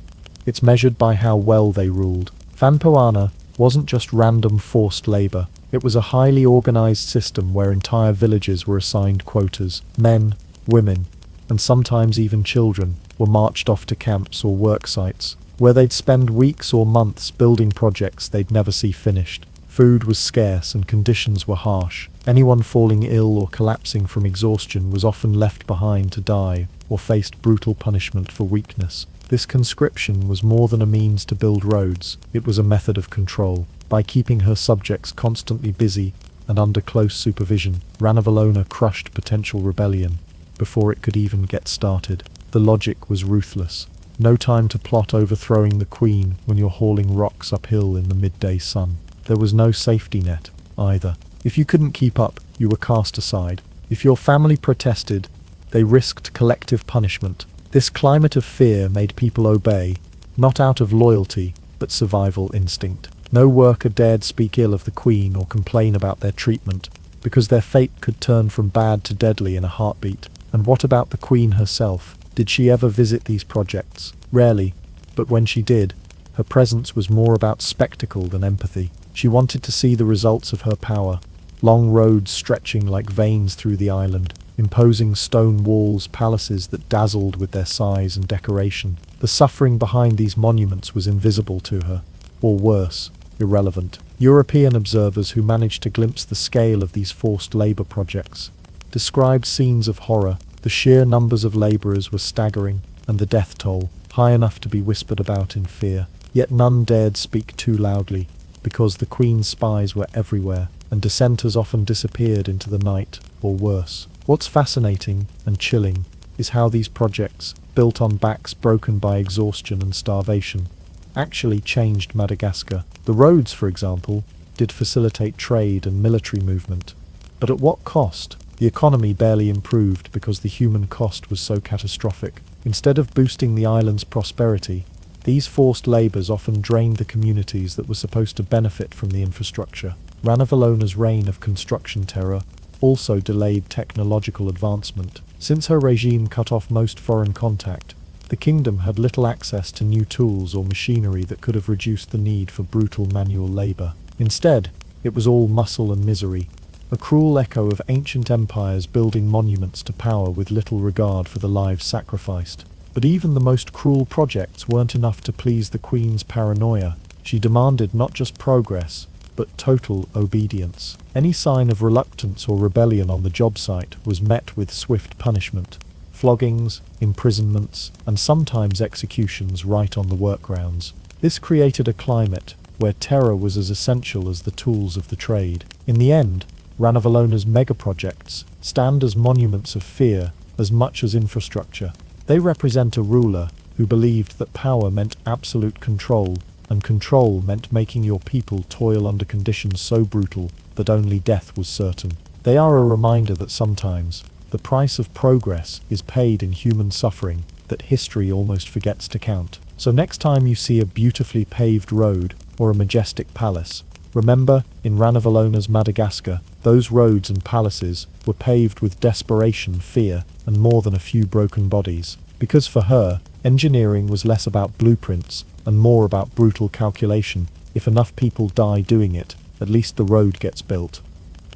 It's measured by how well they ruled. Fanpoana wasn't just random forced labor. It was a highly organized system where entire villages were assigned quotas. Men, women, and sometimes even children were marched off to camps or work sites, where they'd spend weeks or months building projects they'd never see finished. Food was scarce and conditions were harsh. Anyone falling ill or collapsing from exhaustion was often left behind to die or faced brutal punishment for weakness. This conscription was more than a means to build roads, it was a method of control. By keeping her subjects constantly busy and under close supervision, Ranavalona crushed potential rebellion before it could even get started. The logic was ruthless. No time to plot overthrowing the Queen when you're hauling rocks uphill in the midday sun. There was no safety net, either. If you couldn't keep up, you were cast aside. If your family protested, they risked collective punishment. This climate of fear made people obey, not out of loyalty, but survival instinct. No worker dared speak ill of the Queen or complain about their treatment, because their fate could turn from bad to deadly in a heartbeat. And what about the Queen herself? Did she ever visit these projects? Rarely, but when she did, her presence was more about spectacle than empathy. She wanted to see the results of her power. Long roads stretching like veins through the island, imposing stone walls, palaces that dazzled with their size and decoration. The suffering behind these monuments was invisible to her, or worse, irrelevant. European observers who managed to glimpse the scale of these forced labor projects described scenes of horror. The sheer numbers of laborers were staggering, and the death toll high enough to be whispered about in fear. Yet none dared speak too loudly, because the Queen's spies were everywhere, and dissenters often disappeared into the night, or worse. What's fascinating and chilling is how these projects, built on backs broken by exhaustion and starvation, actually changed Madagascar. The roads, for example, did facilitate trade and military movement. But at what cost? The economy barely improved because the human cost was so catastrophic. Instead of boosting the island's prosperity, these forced labours often drained the communities that were supposed to benefit from the infrastructure. Ranavalona's reign of construction terror also delayed technological advancement. Since her regime cut off most foreign contact, the kingdom had little access to new tools or machinery that could have reduced the need for brutal manual labour. Instead, it was all muscle and misery, a cruel echo of ancient empires building monuments to power with little regard for the lives sacrificed. But even the most cruel projects weren't enough to please the Queen's paranoia. She demanded not just progress, but total obedience. Any sign of reluctance or rebellion on the job site was met with swift punishment. Floggings, imprisonments, and sometimes executions right on the work grounds. This created a climate where terror was as essential as the tools of the trade. In the end, Ranavalona's megaprojects stand as monuments of fear as much as infrastructure. They represent a ruler who believed that power meant absolute control, and control meant making your people toil under conditions so brutal that only death was certain. They are a reminder that sometimes the price of progress is paid in human suffering that history almost forgets to count. So next time you see a beautifully paved road or a majestic palace, remember, in Ranavalona's Madagascar, those roads and palaces were paved with desperation, fear, and more than a few broken bodies. Because for her, engineering was less about blueprints and more about brutal calculation. If enough people die doing it, at least the road gets built.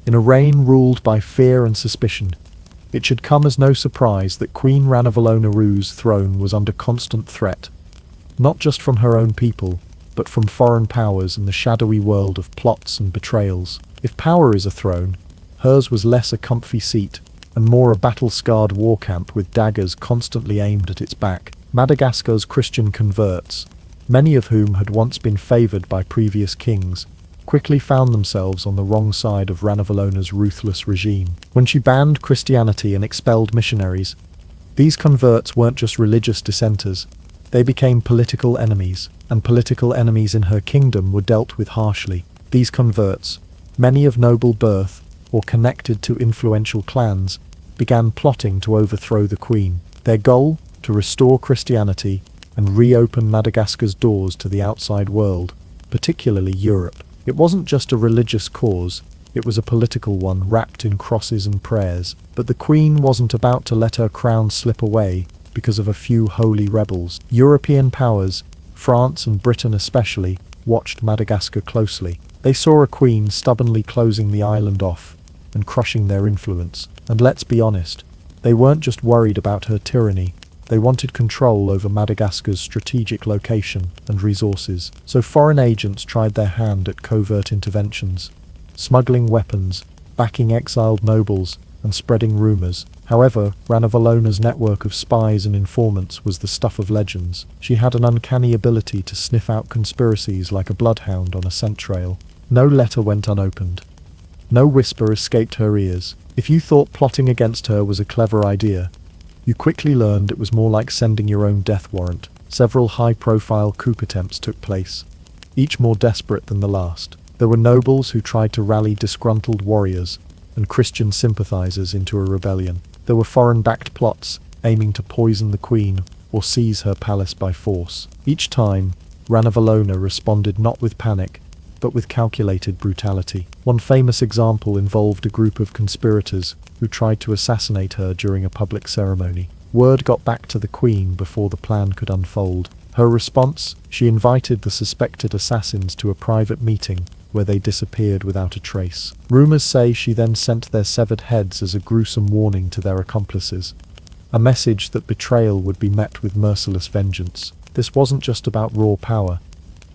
In a reign ruled by fear and suspicion, it should come as no surprise that Queen Ranavalona's throne was under constant threat, not just from her own people, but from foreign powers and the shadowy world of plots and betrayals. If power is a throne, hers was less a comfy seat and more a battle-scarred war camp with daggers constantly aimed at its back. Madagascar's Christian converts, many of whom had once been favoured by previous kings, quickly found themselves on the wrong side of Ranavalona's ruthless regime. When she banned Christianity and expelled missionaries, these converts weren't just religious dissenters, they became political enemies, and political enemies in her kingdom were dealt with harshly. These converts, many of noble birth or connected to influential clans, began plotting to overthrow the Queen. Their goal? To restore Christianity and reopen Madagascar's doors to the outside world, particularly Europe. It wasn't just a religious cause, it was a political one wrapped in crosses and prayers. But the Queen wasn't about to let her crown slip away because of a few holy rebels. European powers, France and Britain especially, watched Madagascar closely. They saw a queen stubbornly closing the island off and crushing their influence. And let's be honest, they weren't just worried about her tyranny, they wanted control over Madagascar's strategic location and resources. So foreign agents tried their hand at covert interventions, smuggling weapons, backing exiled nobles, and spreading rumours. However, Ranavalona's network of spies and informants was the stuff of legends. She had an uncanny ability to sniff out conspiracies like a bloodhound on a scent trail. No letter went unopened. No whisper escaped her ears. If you thought plotting against her was a clever idea, you quickly learned it was more like sending your own death warrant. Several high-profile coup attempts took place, each more desperate than the last. There were nobles who tried to rally disgruntled warriors and Christian sympathizers into a rebellion. There were foreign-backed plots aiming to poison the Queen or seize her palace by force. Each time, Ranavalona responded not with panic, but with calculated brutality. One famous example involved a group of conspirators who tried to assassinate her during a public ceremony. Word got back to the Queen before the plan could unfold. Her response? She invited the suspected assassins to a private meeting where they disappeared without a trace. Rumors say she then sent their severed heads as a gruesome warning to their accomplices, a message that betrayal would be met with merciless vengeance. This wasn't just about raw power,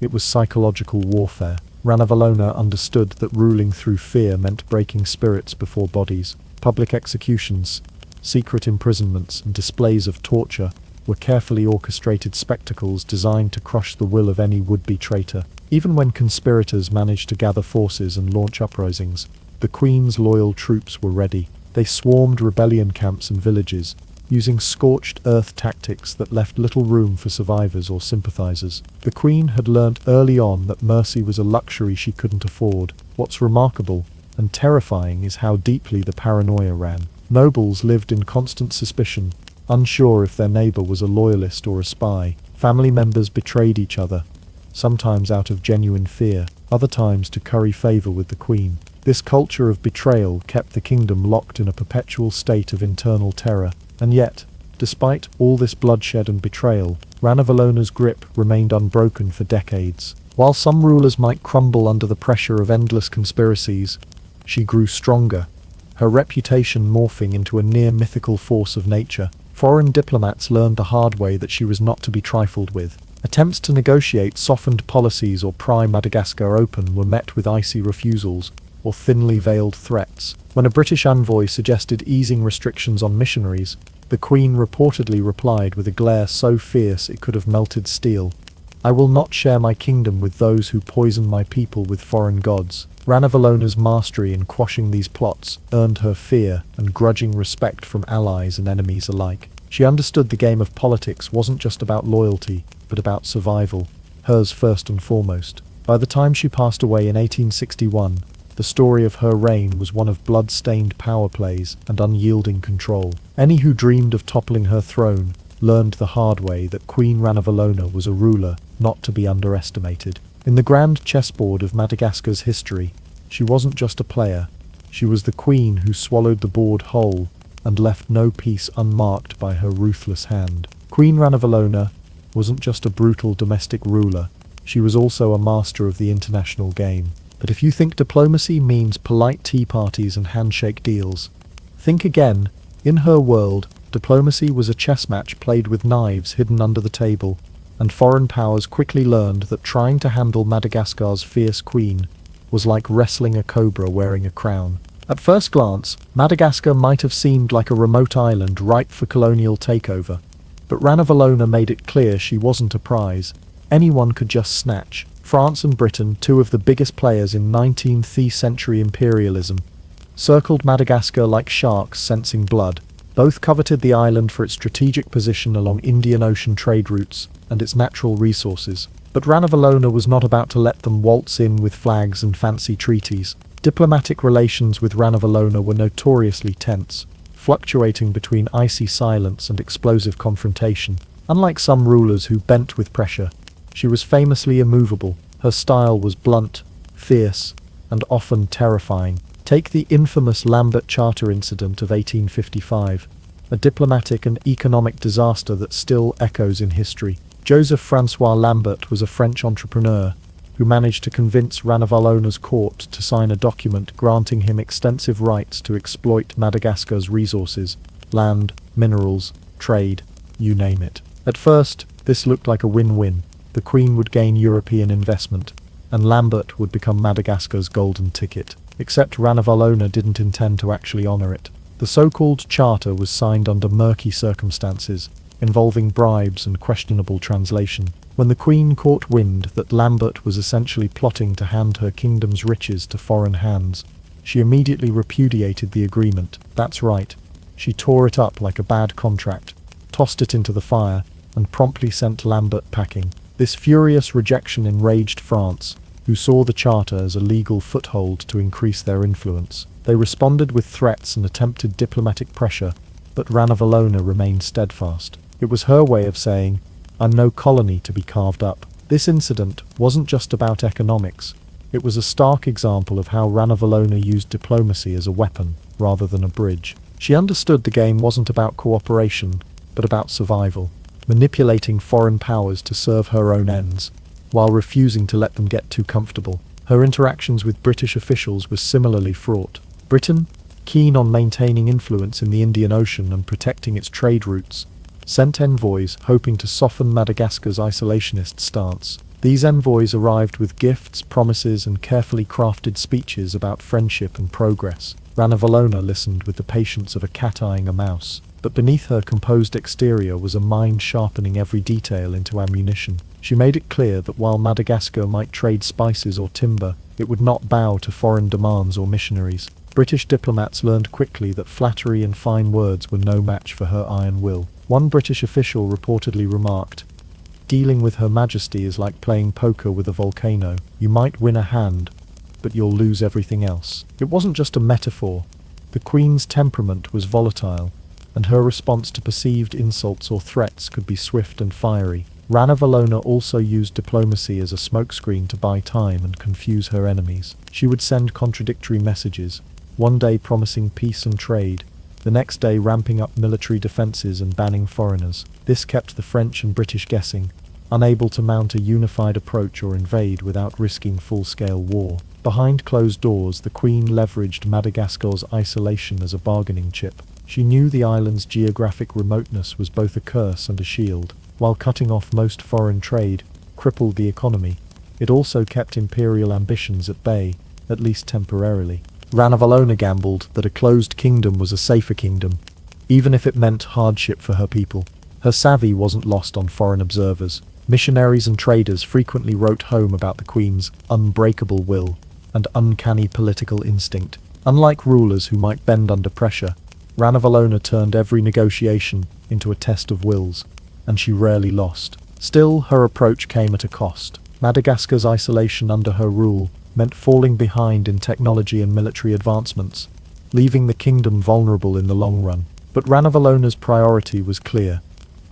it was psychological warfare. Ranavalona understood that ruling through fear meant breaking spirits before bodies. Public executions, secret imprisonments, and displays of torture were carefully orchestrated spectacles designed to crush the will of any would-be traitor. Even when conspirators managed to gather forces and launch uprisings, the Queen's loyal troops were ready. They swarmed rebellion camps and villages, using scorched earth tactics that left little room for survivors or sympathizers. The Queen had learnt early on that mercy was a luxury she couldn't afford. What's remarkable and terrifying is how deeply the paranoia ran. Nobles lived in constant suspicion, unsure if their neighbor was a loyalist or a spy. Family members betrayed each other, sometimes out of genuine fear, other times to curry favor with the Queen. This culture of betrayal kept the kingdom locked in a perpetual state of internal terror. And yet, despite all this bloodshed and betrayal, Ranavalona's grip remained unbroken for decades. While some rulers might crumble under the pressure of endless conspiracies, she grew stronger, her reputation morphing into a near-mythical force of nature. Foreign diplomats learned the hard way that she was not to be trifled with. Attempts to negotiate softened policies or pry Madagascar open were met with icy refusals or thinly veiled threats. When a British envoy suggested easing restrictions on missionaries, the Queen reportedly replied with a glare so fierce it could have melted steel. "I will not share my kingdom with those who poison my people with foreign gods." Ranavalona's mastery in quashing these plots earned her fear and grudging respect from allies and enemies alike. She understood the game of politics wasn't just about loyalty, but about survival, hers first and foremost. By the time she passed away in 1861, the story of her reign was one of blood-stained power plays and unyielding control. Any who dreamed of toppling her throne learned the hard way that Queen Ranavalona was a ruler not to be underestimated. In the grand chessboard of Madagascar's history, she wasn't just a player, she was the queen who swallowed the board whole and left no piece unmarked by her ruthless hand. Queen Ranavalona wasn't just a brutal domestic ruler, she was also a master of the international game. But if you think diplomacy means polite tea parties and handshake deals, think again. In her world, diplomacy was a chess match played with knives hidden under the table, and foreign powers quickly learned that trying to handle Madagascar's fierce queen was like wrestling a cobra wearing a crown. At first glance, Madagascar might have seemed like a remote island ripe for colonial takeover, but Ranavalona made it clear she wasn't a prize anyone could just snatch. France and Britain, two of the biggest players in 19th century imperialism, circled Madagascar like sharks sensing blood. Both coveted the island for its strategic position along Indian Ocean trade routes and its natural resources. But Ranavalona was not about to let them waltz in with flags and fancy treaties. Diplomatic relations with Ranavalona were notoriously tense, fluctuating between icy silence and explosive confrontation. Unlike some rulers who bent with pressure, she was famously immovable. Her style was blunt, fierce, and often terrifying. Take the infamous Lambert Charter incident of 1855, a diplomatic and economic disaster that still echoes in history. Joseph-Francois Lambert was a French entrepreneur who managed to convince Ranavalona's court to sign a document granting him extensive rights to exploit Madagascar's resources, land, minerals, trade, you name it. At first, this looked like a win-win. The Queen would gain European investment, and Lambert would become Madagascar's golden ticket. Except Ranavalona didn't intend to actually honor it. The so-called charter was signed under murky circumstances, involving bribes and questionable translation. When the Queen caught wind that Lambert was essentially plotting to hand her kingdom's riches to foreign hands, she immediately repudiated the agreement. That's right, she tore it up like a bad contract, tossed it into the fire, and promptly sent Lambert packing. This furious rejection enraged France, who saw the charter as a legal foothold to increase their influence. They responded with threats and attempted diplomatic pressure, but Ranavalona remained steadfast. It was her way of saying, "I'm no colony to be carved up." This incident wasn't just about economics. It was a stark example of how Ranavalona used diplomacy as a weapon, rather than a bridge. She understood the game wasn't about cooperation, but about survival, manipulating foreign powers to serve her own ends, while refusing to let them get too comfortable. Her interactions with British officials were similarly fraught. Britain, keen on maintaining influence in the Indian Ocean and protecting its trade routes, sent envoys hoping to soften Madagascar's isolationist stance. These envoys arrived with gifts, promises, and carefully crafted speeches about friendship and progress. Ranavalona listened with the patience of a cat eyeing a mouse, but beneath her composed exterior was a mind sharpening every detail into ammunition. She made it clear that while Madagascar might trade spices or timber, it would not bow to foreign demands or missionaries. British diplomats learned quickly that flattery and fine words were no match for her iron will. One British official reportedly remarked, "Dealing with Her Majesty is like playing poker with a volcano. You might win a hand, but you'll lose everything else." It wasn't just a metaphor. The Queen's temperament was volatile, and her response to perceived insults or threats could be swift and fiery. Ranavalona also used diplomacy as a smokescreen to buy time and confuse her enemies. She would send contradictory messages, one day promising peace and trade, the next day ramping up military defences and banning foreigners. This kept the French and British guessing, unable to mount a unified approach or invade without risking full-scale war. Behind closed doors, the Queen leveraged Madagascar's isolation as a bargaining chip. She knew the island's geographic remoteness was both a curse and a shield. While cutting off most foreign trade crippled the economy, it also kept imperial ambitions at bay, at least temporarily. Ranavalona gambled that a closed kingdom was a safer kingdom, even if it meant hardship for her people. Her savvy wasn't lost on foreign observers. Missionaries and traders frequently wrote home about the Queen's unbreakable will and uncanny political instinct. Unlike rulers who might bend under pressure, Ranavalona turned every negotiation into a test of wills, and she rarely lost. Still, her approach came at a cost. Madagascar's isolation under her rule meant falling behind in technology and military advancements, leaving the kingdom vulnerable in the long run. But Ranavalona's priority was clear: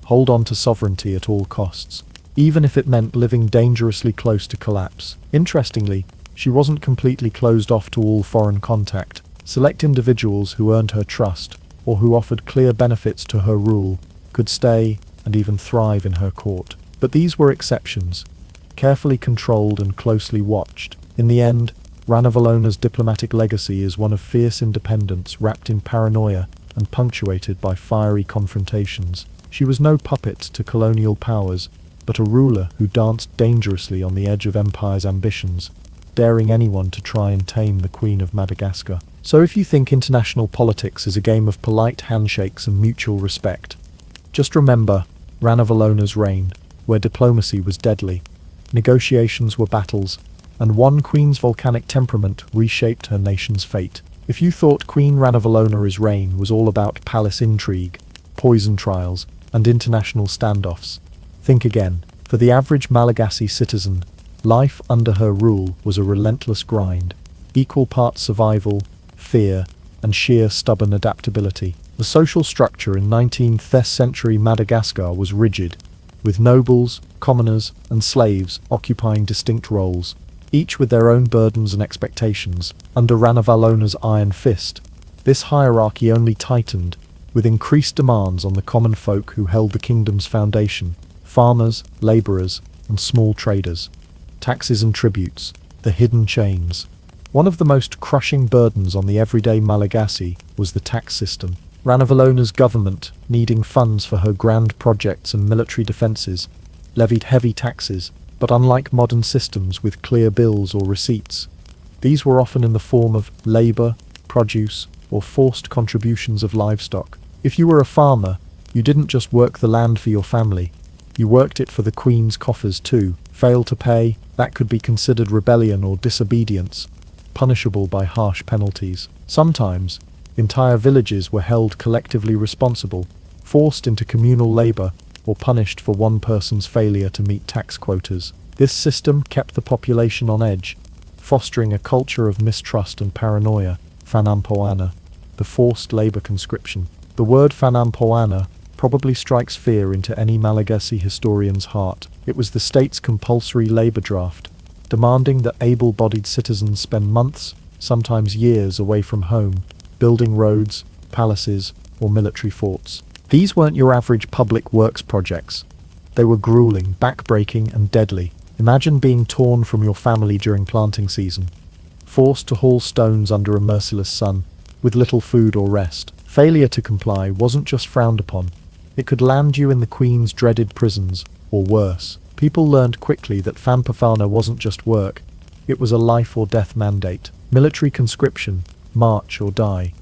hold on to sovereignty at all costs, even if it meant living dangerously close to collapse. Interestingly, she wasn't completely closed off to all foreign contact. Select individuals who earned her trust, or who offered clear benefits to her rule, could stay and even thrive in her court. But these were exceptions, carefully controlled and closely watched. In the end, Ranavalona's diplomatic legacy is one of fierce independence wrapped in paranoia and punctuated by fiery confrontations. She was no puppet to colonial powers, but a ruler who danced dangerously on the edge of empire's ambitions, daring anyone to try and tame the Queen of Madagascar. So if you think international politics is a game of polite handshakes and mutual respect, just remember Ranavalona's reign, where diplomacy was deadly, negotiations were battles, and one queen's volcanic temperament reshaped her nation's fate. If you thought Queen Ranavalona's reign was all about palace intrigue, poison trials, and international standoffs, think again. For the average Malagasy citizen, life under her rule was a relentless grind, equal parts survival, fear, and sheer stubborn adaptability. The social structure in 19th century Madagascar was rigid, with nobles, commoners, and slaves occupying distinct roles, each with their own burdens and expectations. Under Ranavalona's iron fist, this hierarchy only tightened, with increased demands on the common folk who held the kingdom's foundation: farmers, labourers, and small traders. Taxes and tributes, the hidden chains. One of the most crushing burdens on the everyday Malagasy was the tax system. Ranavalona's government, needing funds for her grand projects and military defences, levied heavy taxes, but unlike modern systems with clear bills or receipts, these were often in the form of labour, produce, or forced contributions of livestock. If you were a farmer, you didn't just work the land for your family, you worked it for the Queen's coffers too. Fail to pay, that could be considered rebellion or disobedience, punishable by harsh penalties. Sometimes, entire villages were held collectively responsible, forced into communal labour, or punished for one person's failure to meet tax quotas. This system kept the population on edge, fostering a culture of mistrust and paranoia. Fanampoana, the forced labour conscription. The word Fanampoana probably strikes fear into any Malagasy historian's heart. It was the state's compulsory labour draft, demanding that able-bodied citizens spend months, sometimes years, away from home, building roads, palaces, or military forts. These weren't your average public works projects. They were grueling, back-breaking, and deadly. Imagine being torn from your family during planting season, forced to haul stones under a merciless sun, with little food or rest. Failure to comply wasn't just frowned upon. It could land you in the Queen's dreaded prisons, or worse. People learned quickly that Fampafana wasn't just work, it was a life-or-death mandate. Military conscription, march or die.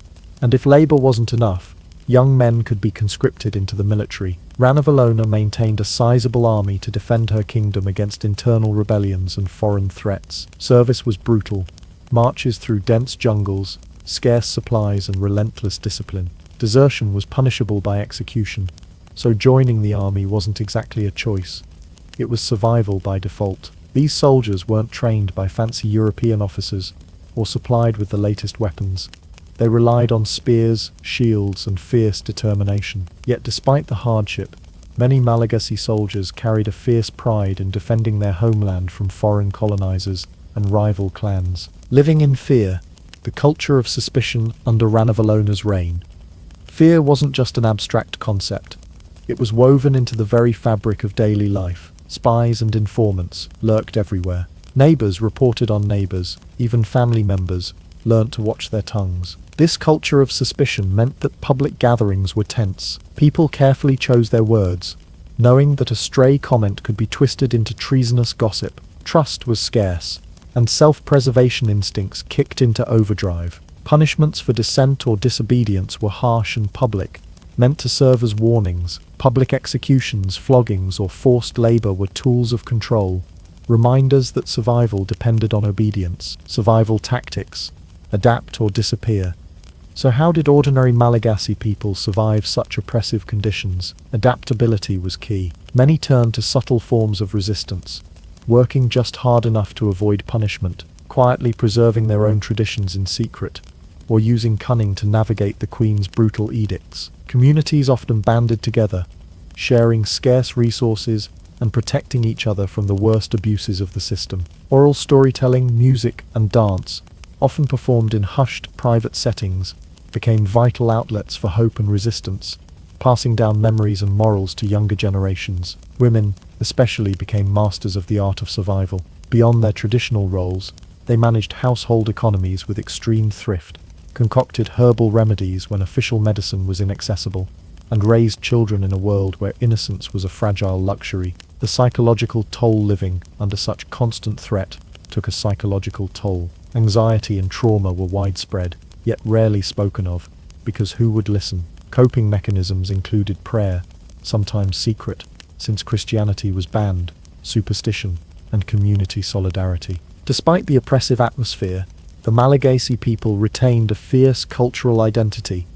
And if labour wasn't enough, young men could be conscripted into the military. Ranavalona maintained a sizable army to defend her kingdom against internal rebellions and foreign threats. Service was brutal. Marches through dense jungles, scarce supplies and relentless discipline. Desertion was punishable by execution, so joining the army wasn't exactly a choice. It was survival by default. These soldiers weren't trained by fancy European officers or supplied with the latest weapons. They relied on spears, shields, and fierce determination. Yet despite the hardship, many Malagasy soldiers carried a fierce pride in defending their homeland from foreign colonizers and rival clans. Living in fear, the culture of suspicion under Ranavalona's reign. Fear wasn't just an abstract concept. It was woven into the very fabric of daily life. Spies and informants lurked everywhere. Neighbors reported on neighbors, even family members learnt to watch their tongues. This culture of suspicion meant that public gatherings were tense. People carefully chose their words, knowing that a stray comment could be twisted into treasonous gossip. Trust was scarce, and self-preservation instincts kicked into overdrive. Punishments for dissent or disobedience were harsh and public, meant to serve as warnings. Public executions, floggings, or forced labor were tools of control, reminders that survival depended on obedience. Survival tactics: adapt or disappear. So how did ordinary Malagasy people survive such oppressive conditions? Adaptability was key. Many turned to subtle forms of resistance, working just hard enough to avoid punishment, quietly preserving their own traditions in secret, or using cunning to navigate the Queen's brutal edicts. Communities often banded together, sharing scarce resources and protecting each other from the worst abuses of the system. Oral storytelling, music, and dance, often performed in hushed, private settings, became vital outlets for hope and resistance, passing down memories and morals to younger generations. Women, especially, became masters of the art of survival. Beyond their traditional roles, they managed household economies with extreme thrift, concocted herbal remedies when official medicine was inaccessible, and raised children in a world where innocence was a fragile luxury. The psychological toll living under such constant threat took a psychological toll. Anxiety and trauma were widespread, yet rarely spoken of, because who would listen? Coping mechanisms included prayer, sometimes secret, since Christianity was banned, superstition, and community solidarity. Despite the oppressive atmosphere, the Malagasy people retained a fierce cultural identity.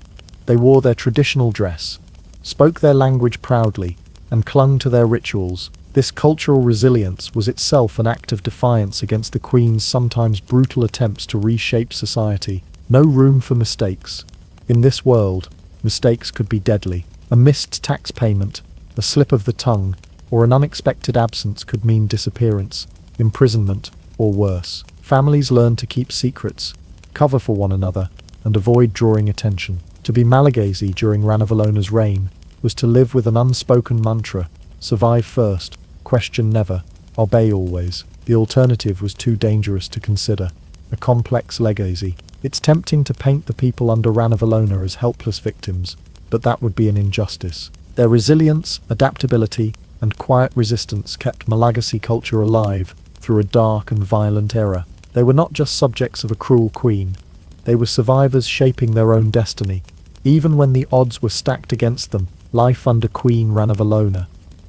They wore their traditional dress, spoke their language proudly, and clung to their rituals. This cultural resilience was itself an act of defiance against the Queen's sometimes brutal attempts to reshape society. No room for mistakes. In this world, mistakes could be deadly. A missed tax payment, a slip of the tongue, or an unexpected absence could mean disappearance, imprisonment, or worse. Families learned to keep secrets, cover for one another, and avoid drawing attention. To be Malagasy during Ranavalona's reign was to live with an unspoken mantra: survive first, question never, obey always. The alternative was too dangerous to consider. A complex legacy. It's tempting to paint the people under Ranavalona as helpless victims, but that would be an injustice. Their resilience, adaptability, and quiet resistance kept Malagasy culture alive through a dark and violent era. They were not just subjects of a cruel queen, they were survivors shaping their own destiny. Even when the odds were stacked against them, life under Queen Ranavalona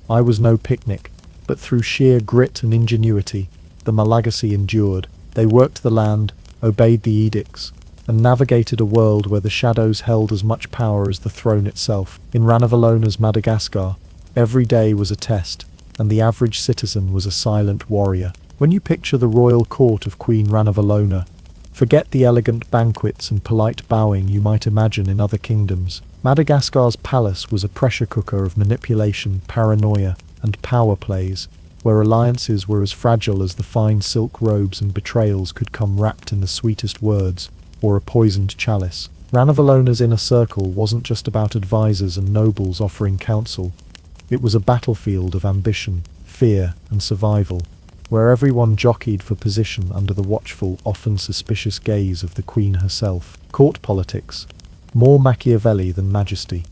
was no picnic, but through sheer grit and ingenuity, the Malagasy endured. They worked the land, obeyed the edicts, and navigated a world where the shadows held as much power as the throne itself. In Ranavalona's Madagascar, every day was a test, and the average citizen was a silent warrior. When you picture the royal court of Queen Ranavalona, forget the elegant banquets and polite bowing you might imagine in other kingdoms. Madagascar's palace was a pressure cooker of manipulation, paranoia, and power plays, where alliances were as fragile as the fine silk robes and betrayals could come wrapped in the sweetest words, or a poisoned chalice. Ranavalona's inner circle wasn't just about advisors and nobles offering counsel. It was a battlefield of ambition, fear, and survival, where everyone jockeyed for position under the watchful, often suspicious gaze of the Queen herself. Court politics, more Machiavelli than majesty.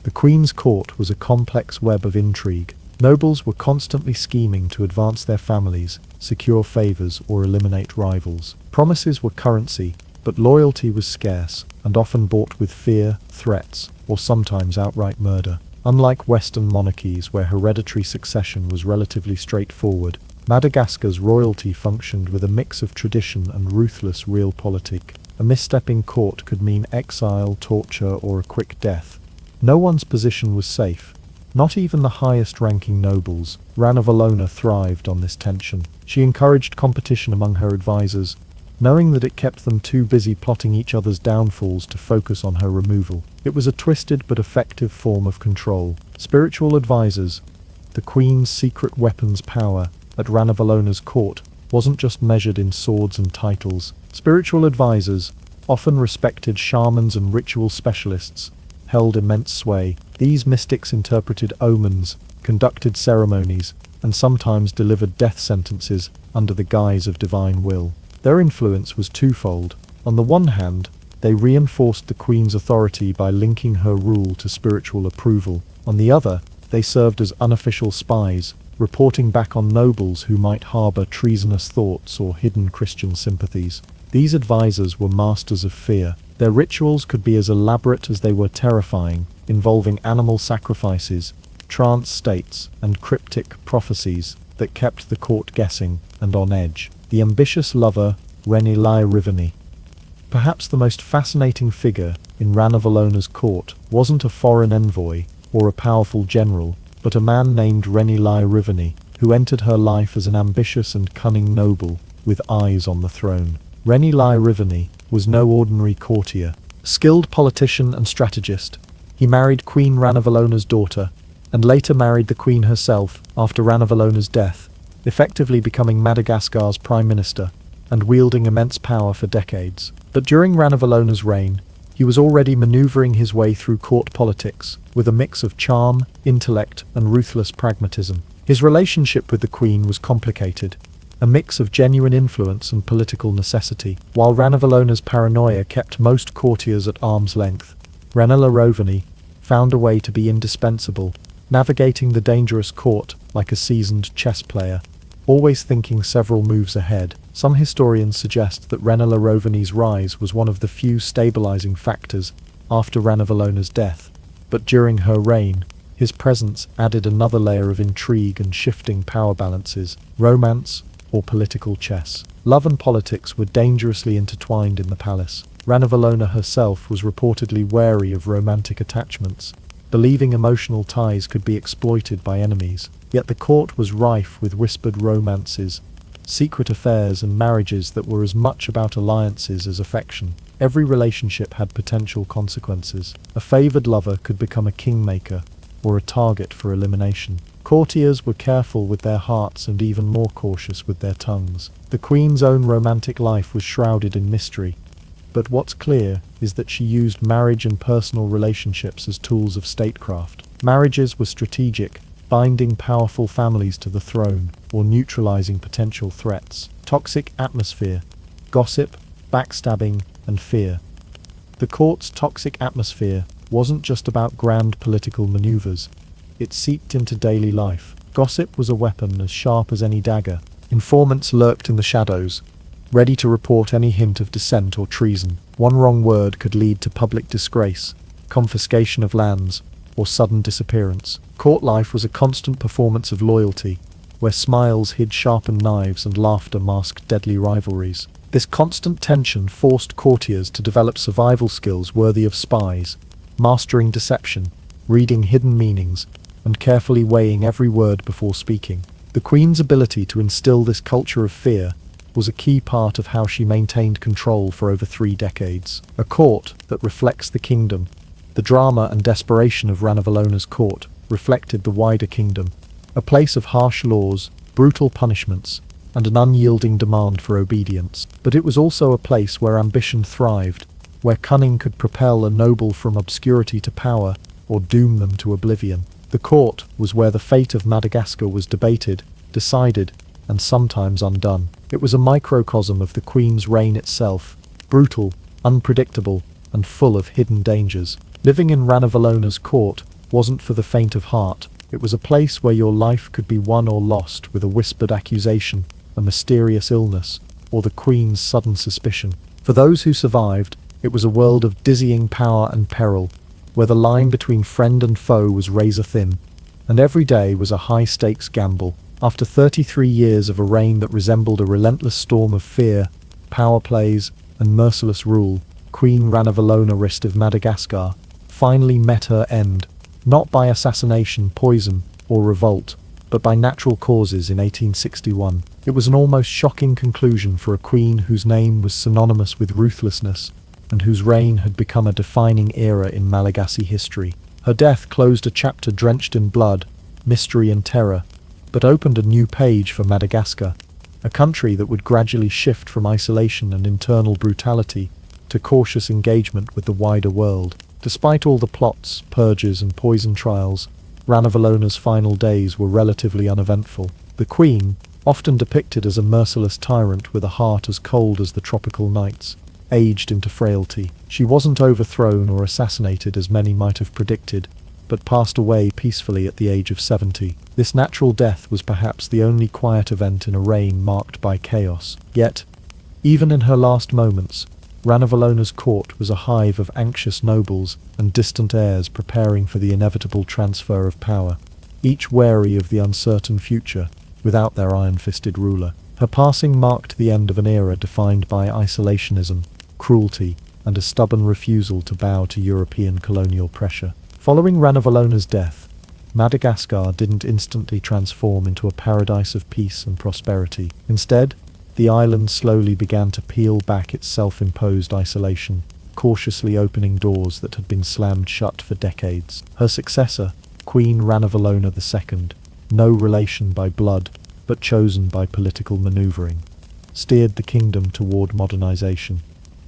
The Queen's court was a complex web of intrigue. Nobles were constantly scheming to advance their families, secure favors, or eliminate rivals. Promises were currency, but loyalty was scarce, and often bought with fear, threats, or sometimes outright murder. Unlike Western monarchies where hereditary succession was relatively straightforward, Madagascar's royalty functioned with a mix of tradition and ruthless realpolitik. A misstep in court could mean exile, torture, or a quick death. No one's position was safe, not even the highest-ranking nobles. Ranavalona thrived on this tension. She encouraged competition among her advisors, knowing that it kept them too busy plotting each other's downfalls to focus on her removal. It was a twisted but effective form of control. Spiritual advisors, the Queen's secret weapons power at Ranavalona's court, wasn't just measured in swords and titles. Spiritual advisors, often respected shamans and ritual specialists, held immense sway. These mystics interpreted omens, conducted ceremonies, and sometimes delivered death sentences under the guise of divine will. Their influence was twofold. On the one hand, they reinforced the queen's authority by linking her rule to spiritual approval. On the other, they served as unofficial spies, reporting back on nobles who might harbor treasonous thoughts or hidden Christian sympathies. These advisors were masters of fear. Their rituals could be as elaborate as they were terrifying, involving animal sacrifices, trance states, and cryptic prophecies that kept the court guessing and on edge. The ambitious lover, Ranavalona. Perhaps the most fascinating figure in Ranavalona's court wasn't a foreign envoy or a powerful general, but a man named Ranavalona, who entered her life as an ambitious and cunning noble with eyes on the throne. Ranavalona was no ordinary courtier. A skilled politician and strategist, he married Queen Ranavalona's daughter, and later married the queen herself after Ranavalona's death, effectively becoming Madagascar's prime minister and wielding immense power for decades. But during Ranavalona's reign, he was already maneuvering his way through court politics with a mix of charm, intellect, and ruthless pragmatism. His relationship with the queen was complicated, a mix of genuine influence and political necessity. While Ranavalona's paranoia kept most courtiers at arm's length, Ranavalona found a way to be indispensable, navigating the dangerous court like a seasoned chess player, always thinking several moves ahead. Some historians suggest that Ranavaloni's rise was one of the few stabilizing factors after Ranavalona's death, but during her reign, his presence added another layer of intrigue and shifting power balances, romance, or political chess. Love and politics were dangerously intertwined in the palace. Ranavalona herself was reportedly wary of romantic attachments, believing emotional ties could be exploited by enemies. Yet the court was rife with whispered romances, secret affairs, and marriages that were as much about alliances as affection. Every relationship had potential consequences. A favored lover could become a kingmaker, or a target for elimination. Courtiers were careful with their hearts and even more cautious with their tongues. The queen's own romantic life was shrouded in mystery, but what's clear is that she used marriage and personal relationships as tools of statecraft. Marriages were strategic, binding powerful families to the throne, or neutralizing potential threats. Toxic atmosphere, gossip, backstabbing, and fear. The court's toxic atmosphere wasn't just about grand political maneuvers. It seeped into daily life. Gossip was a weapon as sharp as any dagger. Informants lurked in the shadows, ready to report any hint of dissent or treason. One wrong word could lead to public disgrace, confiscation of lands, or sudden disappearance. Court life was a constant performance of loyalty, where smiles hid sharpened knives and laughter masked deadly rivalries. This constant tension forced courtiers to develop survival skills worthy of spies, mastering deception, reading hidden meanings, and carefully weighing every word before speaking. The queen's ability to instill this culture of fear was a key part of how she maintained control for over 3 decades. A court that reflects the kingdom. The drama and desperation of Ranavalona's court reflected the wider kingdom, a place of harsh laws, brutal punishments, and an unyielding demand for obedience. But it was also a place where ambition thrived, where cunning could propel a noble from obscurity to power, or doom them to oblivion. The court was where the fate of Madagascar was debated, decided, and sometimes undone. It was a microcosm of the queen's reign itself, brutal, unpredictable, and full of hidden dangers. Living in Ranavalona's court wasn't for the faint of heart. It was a place where your life could be won or lost with a whispered accusation, a mysterious illness, or the queen's sudden suspicion. For those who survived, it was a world of dizzying power and peril, where the line between friend and foe was razor thin, and every day was a high-stakes gamble. After 33 years of a reign that resembled a relentless storm of fear, power plays, and merciless rule, Queen Ranavalona of Madagascar finally met her end, not by assassination, poison, or revolt, but by natural causes in 1861. It was an almost shocking conclusion for a queen whose name was synonymous with ruthlessness, and whose reign had become a defining era in Malagasy history. Her death closed a chapter drenched in blood, mystery and terror, but opened a new page for Madagascar, a country that would gradually shift from isolation and internal brutality to cautious engagement with the wider world. Despite all the plots, purges, and poison trials, Ranavalona's final days were relatively uneventful. The queen, often depicted as a merciless tyrant with a heart as cold as the tropical nights, aged into frailty. She wasn't overthrown or assassinated as many might have predicted, but passed away peacefully at the age of 70. This natural death was perhaps the only quiet event in a reign marked by chaos. Yet, even in her last moments, Ranavalona's court was a hive of anxious nobles and distant heirs preparing for the inevitable transfer of power, each wary of the uncertain future without their iron-fisted ruler. Her passing marked the end of an era defined by isolationism, cruelty, and a stubborn refusal to bow to European colonial pressure. Following Ranavalona's death, Madagascar didn't instantly transform into a paradise of peace and prosperity. Instead, the island slowly began to peel back its self-imposed isolation, cautiously opening doors that had been slammed shut for decades. Her successor, Queen Ranavalona II, no relation by blood, but chosen by political maneuvering, steered the kingdom toward modernization,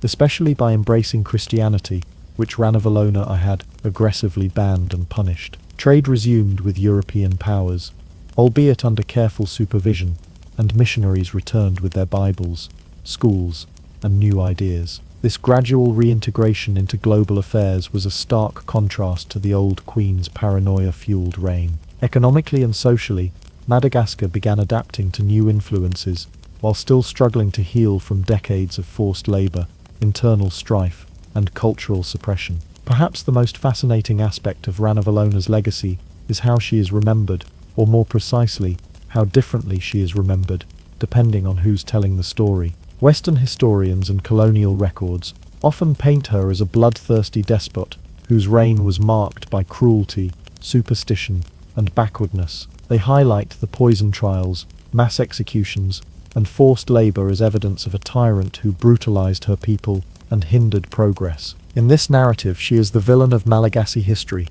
especially by embracing Christianity, which Ranavalona had aggressively banned and punished. Trade resumed with European powers, albeit under careful supervision, and missionaries returned with their Bibles, schools, and new ideas. This gradual reintegration into global affairs was a stark contrast to the old Queen's paranoia-fueled reign. Economically and socially, Madagascar began adapting to new influences, while still struggling to heal from decades of forced labor, internal strife, and cultural suppression. Perhaps the most fascinating aspect of Ranavalona's legacy is how she is remembered, or more precisely, how differently she is remembered, depending on who's telling the story. Western historians and colonial records often paint her as a bloodthirsty despot whose reign was marked by cruelty, superstition, and backwardness. They highlight the poison trials, mass executions, and forced labor as evidence of a tyrant who brutalized her people and hindered progress. In this narrative, she is the villain of Malagasy history,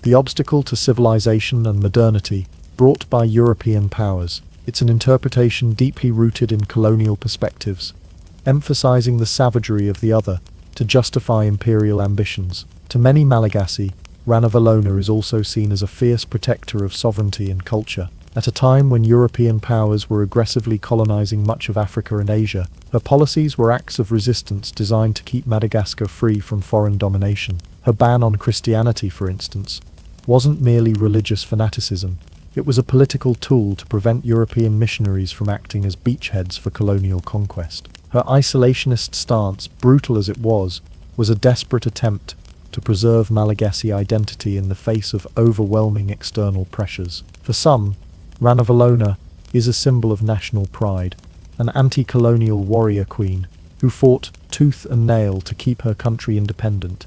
the obstacle to civilization and modernity brought by European powers. It's an interpretation deeply rooted in colonial perspectives, emphasizing the savagery of the other to justify imperial ambitions. To many Malagasy, Ranavalona is also seen as a fierce protector of sovereignty and culture. At a time when European powers were aggressively colonizing much of Africa and Asia, her policies were acts of resistance designed to keep Madagascar free from foreign domination. Her ban on Christianity, for instance, wasn't merely religious fanaticism. It was a political tool to prevent European missionaries from acting as beachheads for colonial conquest. Her isolationist stance, brutal as it was a desperate attempt to preserve Malagasy identity in the face of overwhelming external pressures. For some, Ranavalona is a symbol of national pride, an anti-colonial warrior queen who fought tooth and nail to keep her country independent,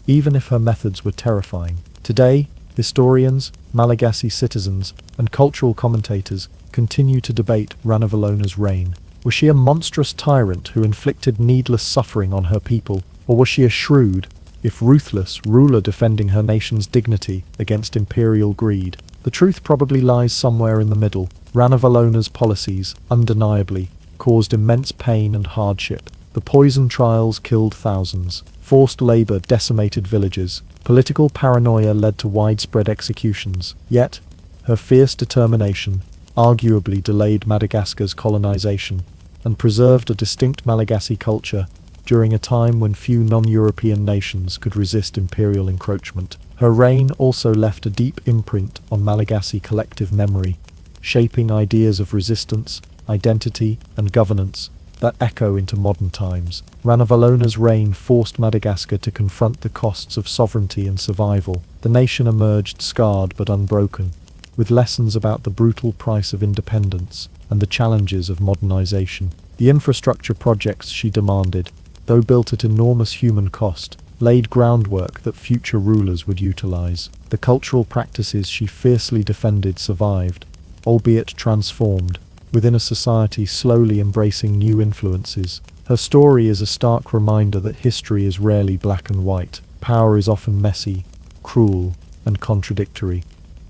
even if her methods were terrifying. Today, historians, Malagasy citizens, and cultural commentators continue to debate Ranavalona's reign. Was she a monstrous tyrant who inflicted needless suffering on her people, or was she a shrewd, if ruthless, ruler defending her nation's dignity against imperial greed? The truth probably lies somewhere in the middle. Ranavalona's policies, undeniably, caused immense pain and hardship. The poison trials killed thousands. Forced labor decimated villages. Political paranoia led to widespread executions. Yet, her fierce determination arguably delayed Madagascar's colonization and preserved a distinct Malagasy culture during a time when few non-European nations could resist imperial encroachment. Her reign also left a deep imprint on Malagasy collective memory, shaping ideas of resistance, identity, and governance that echo into modern times. Ranavalona's reign forced Madagascar to confront the costs of sovereignty and survival. The nation emerged scarred but unbroken, with lessons about the brutal price of independence and the challenges of modernization. The infrastructure projects she demanded, though built at enormous human cost, laid groundwork that future rulers would utilize. The cultural practices she fiercely defended survived, albeit transformed, within a society slowly embracing new influences. Her story is a stark reminder that history is rarely black and white. Power is often messy, cruel, and contradictory,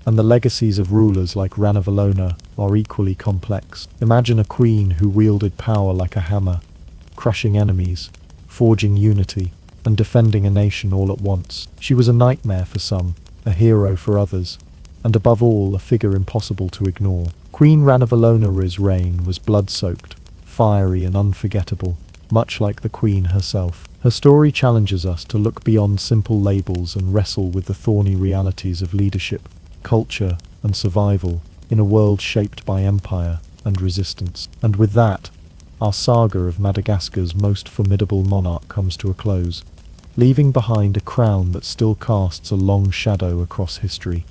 and the legacies of rulers like Ranavalona are equally complex. Imagine a queen who wielded power like a hammer, crushing enemies, forging unity, and defending a nation all at once. She was a nightmare for some, a hero for others, and above all, a figure impossible to ignore. Queen Ranavalona's reign was blood-soaked, fiery and unforgettable, much like the Queen herself. Her story challenges us to look beyond simple labels and wrestle with the thorny realities of leadership, culture, and survival in a world shaped by empire and resistance. And with that, our saga of Madagascar's most formidable monarch comes to a close, leaving behind a crown that still casts a long shadow across history.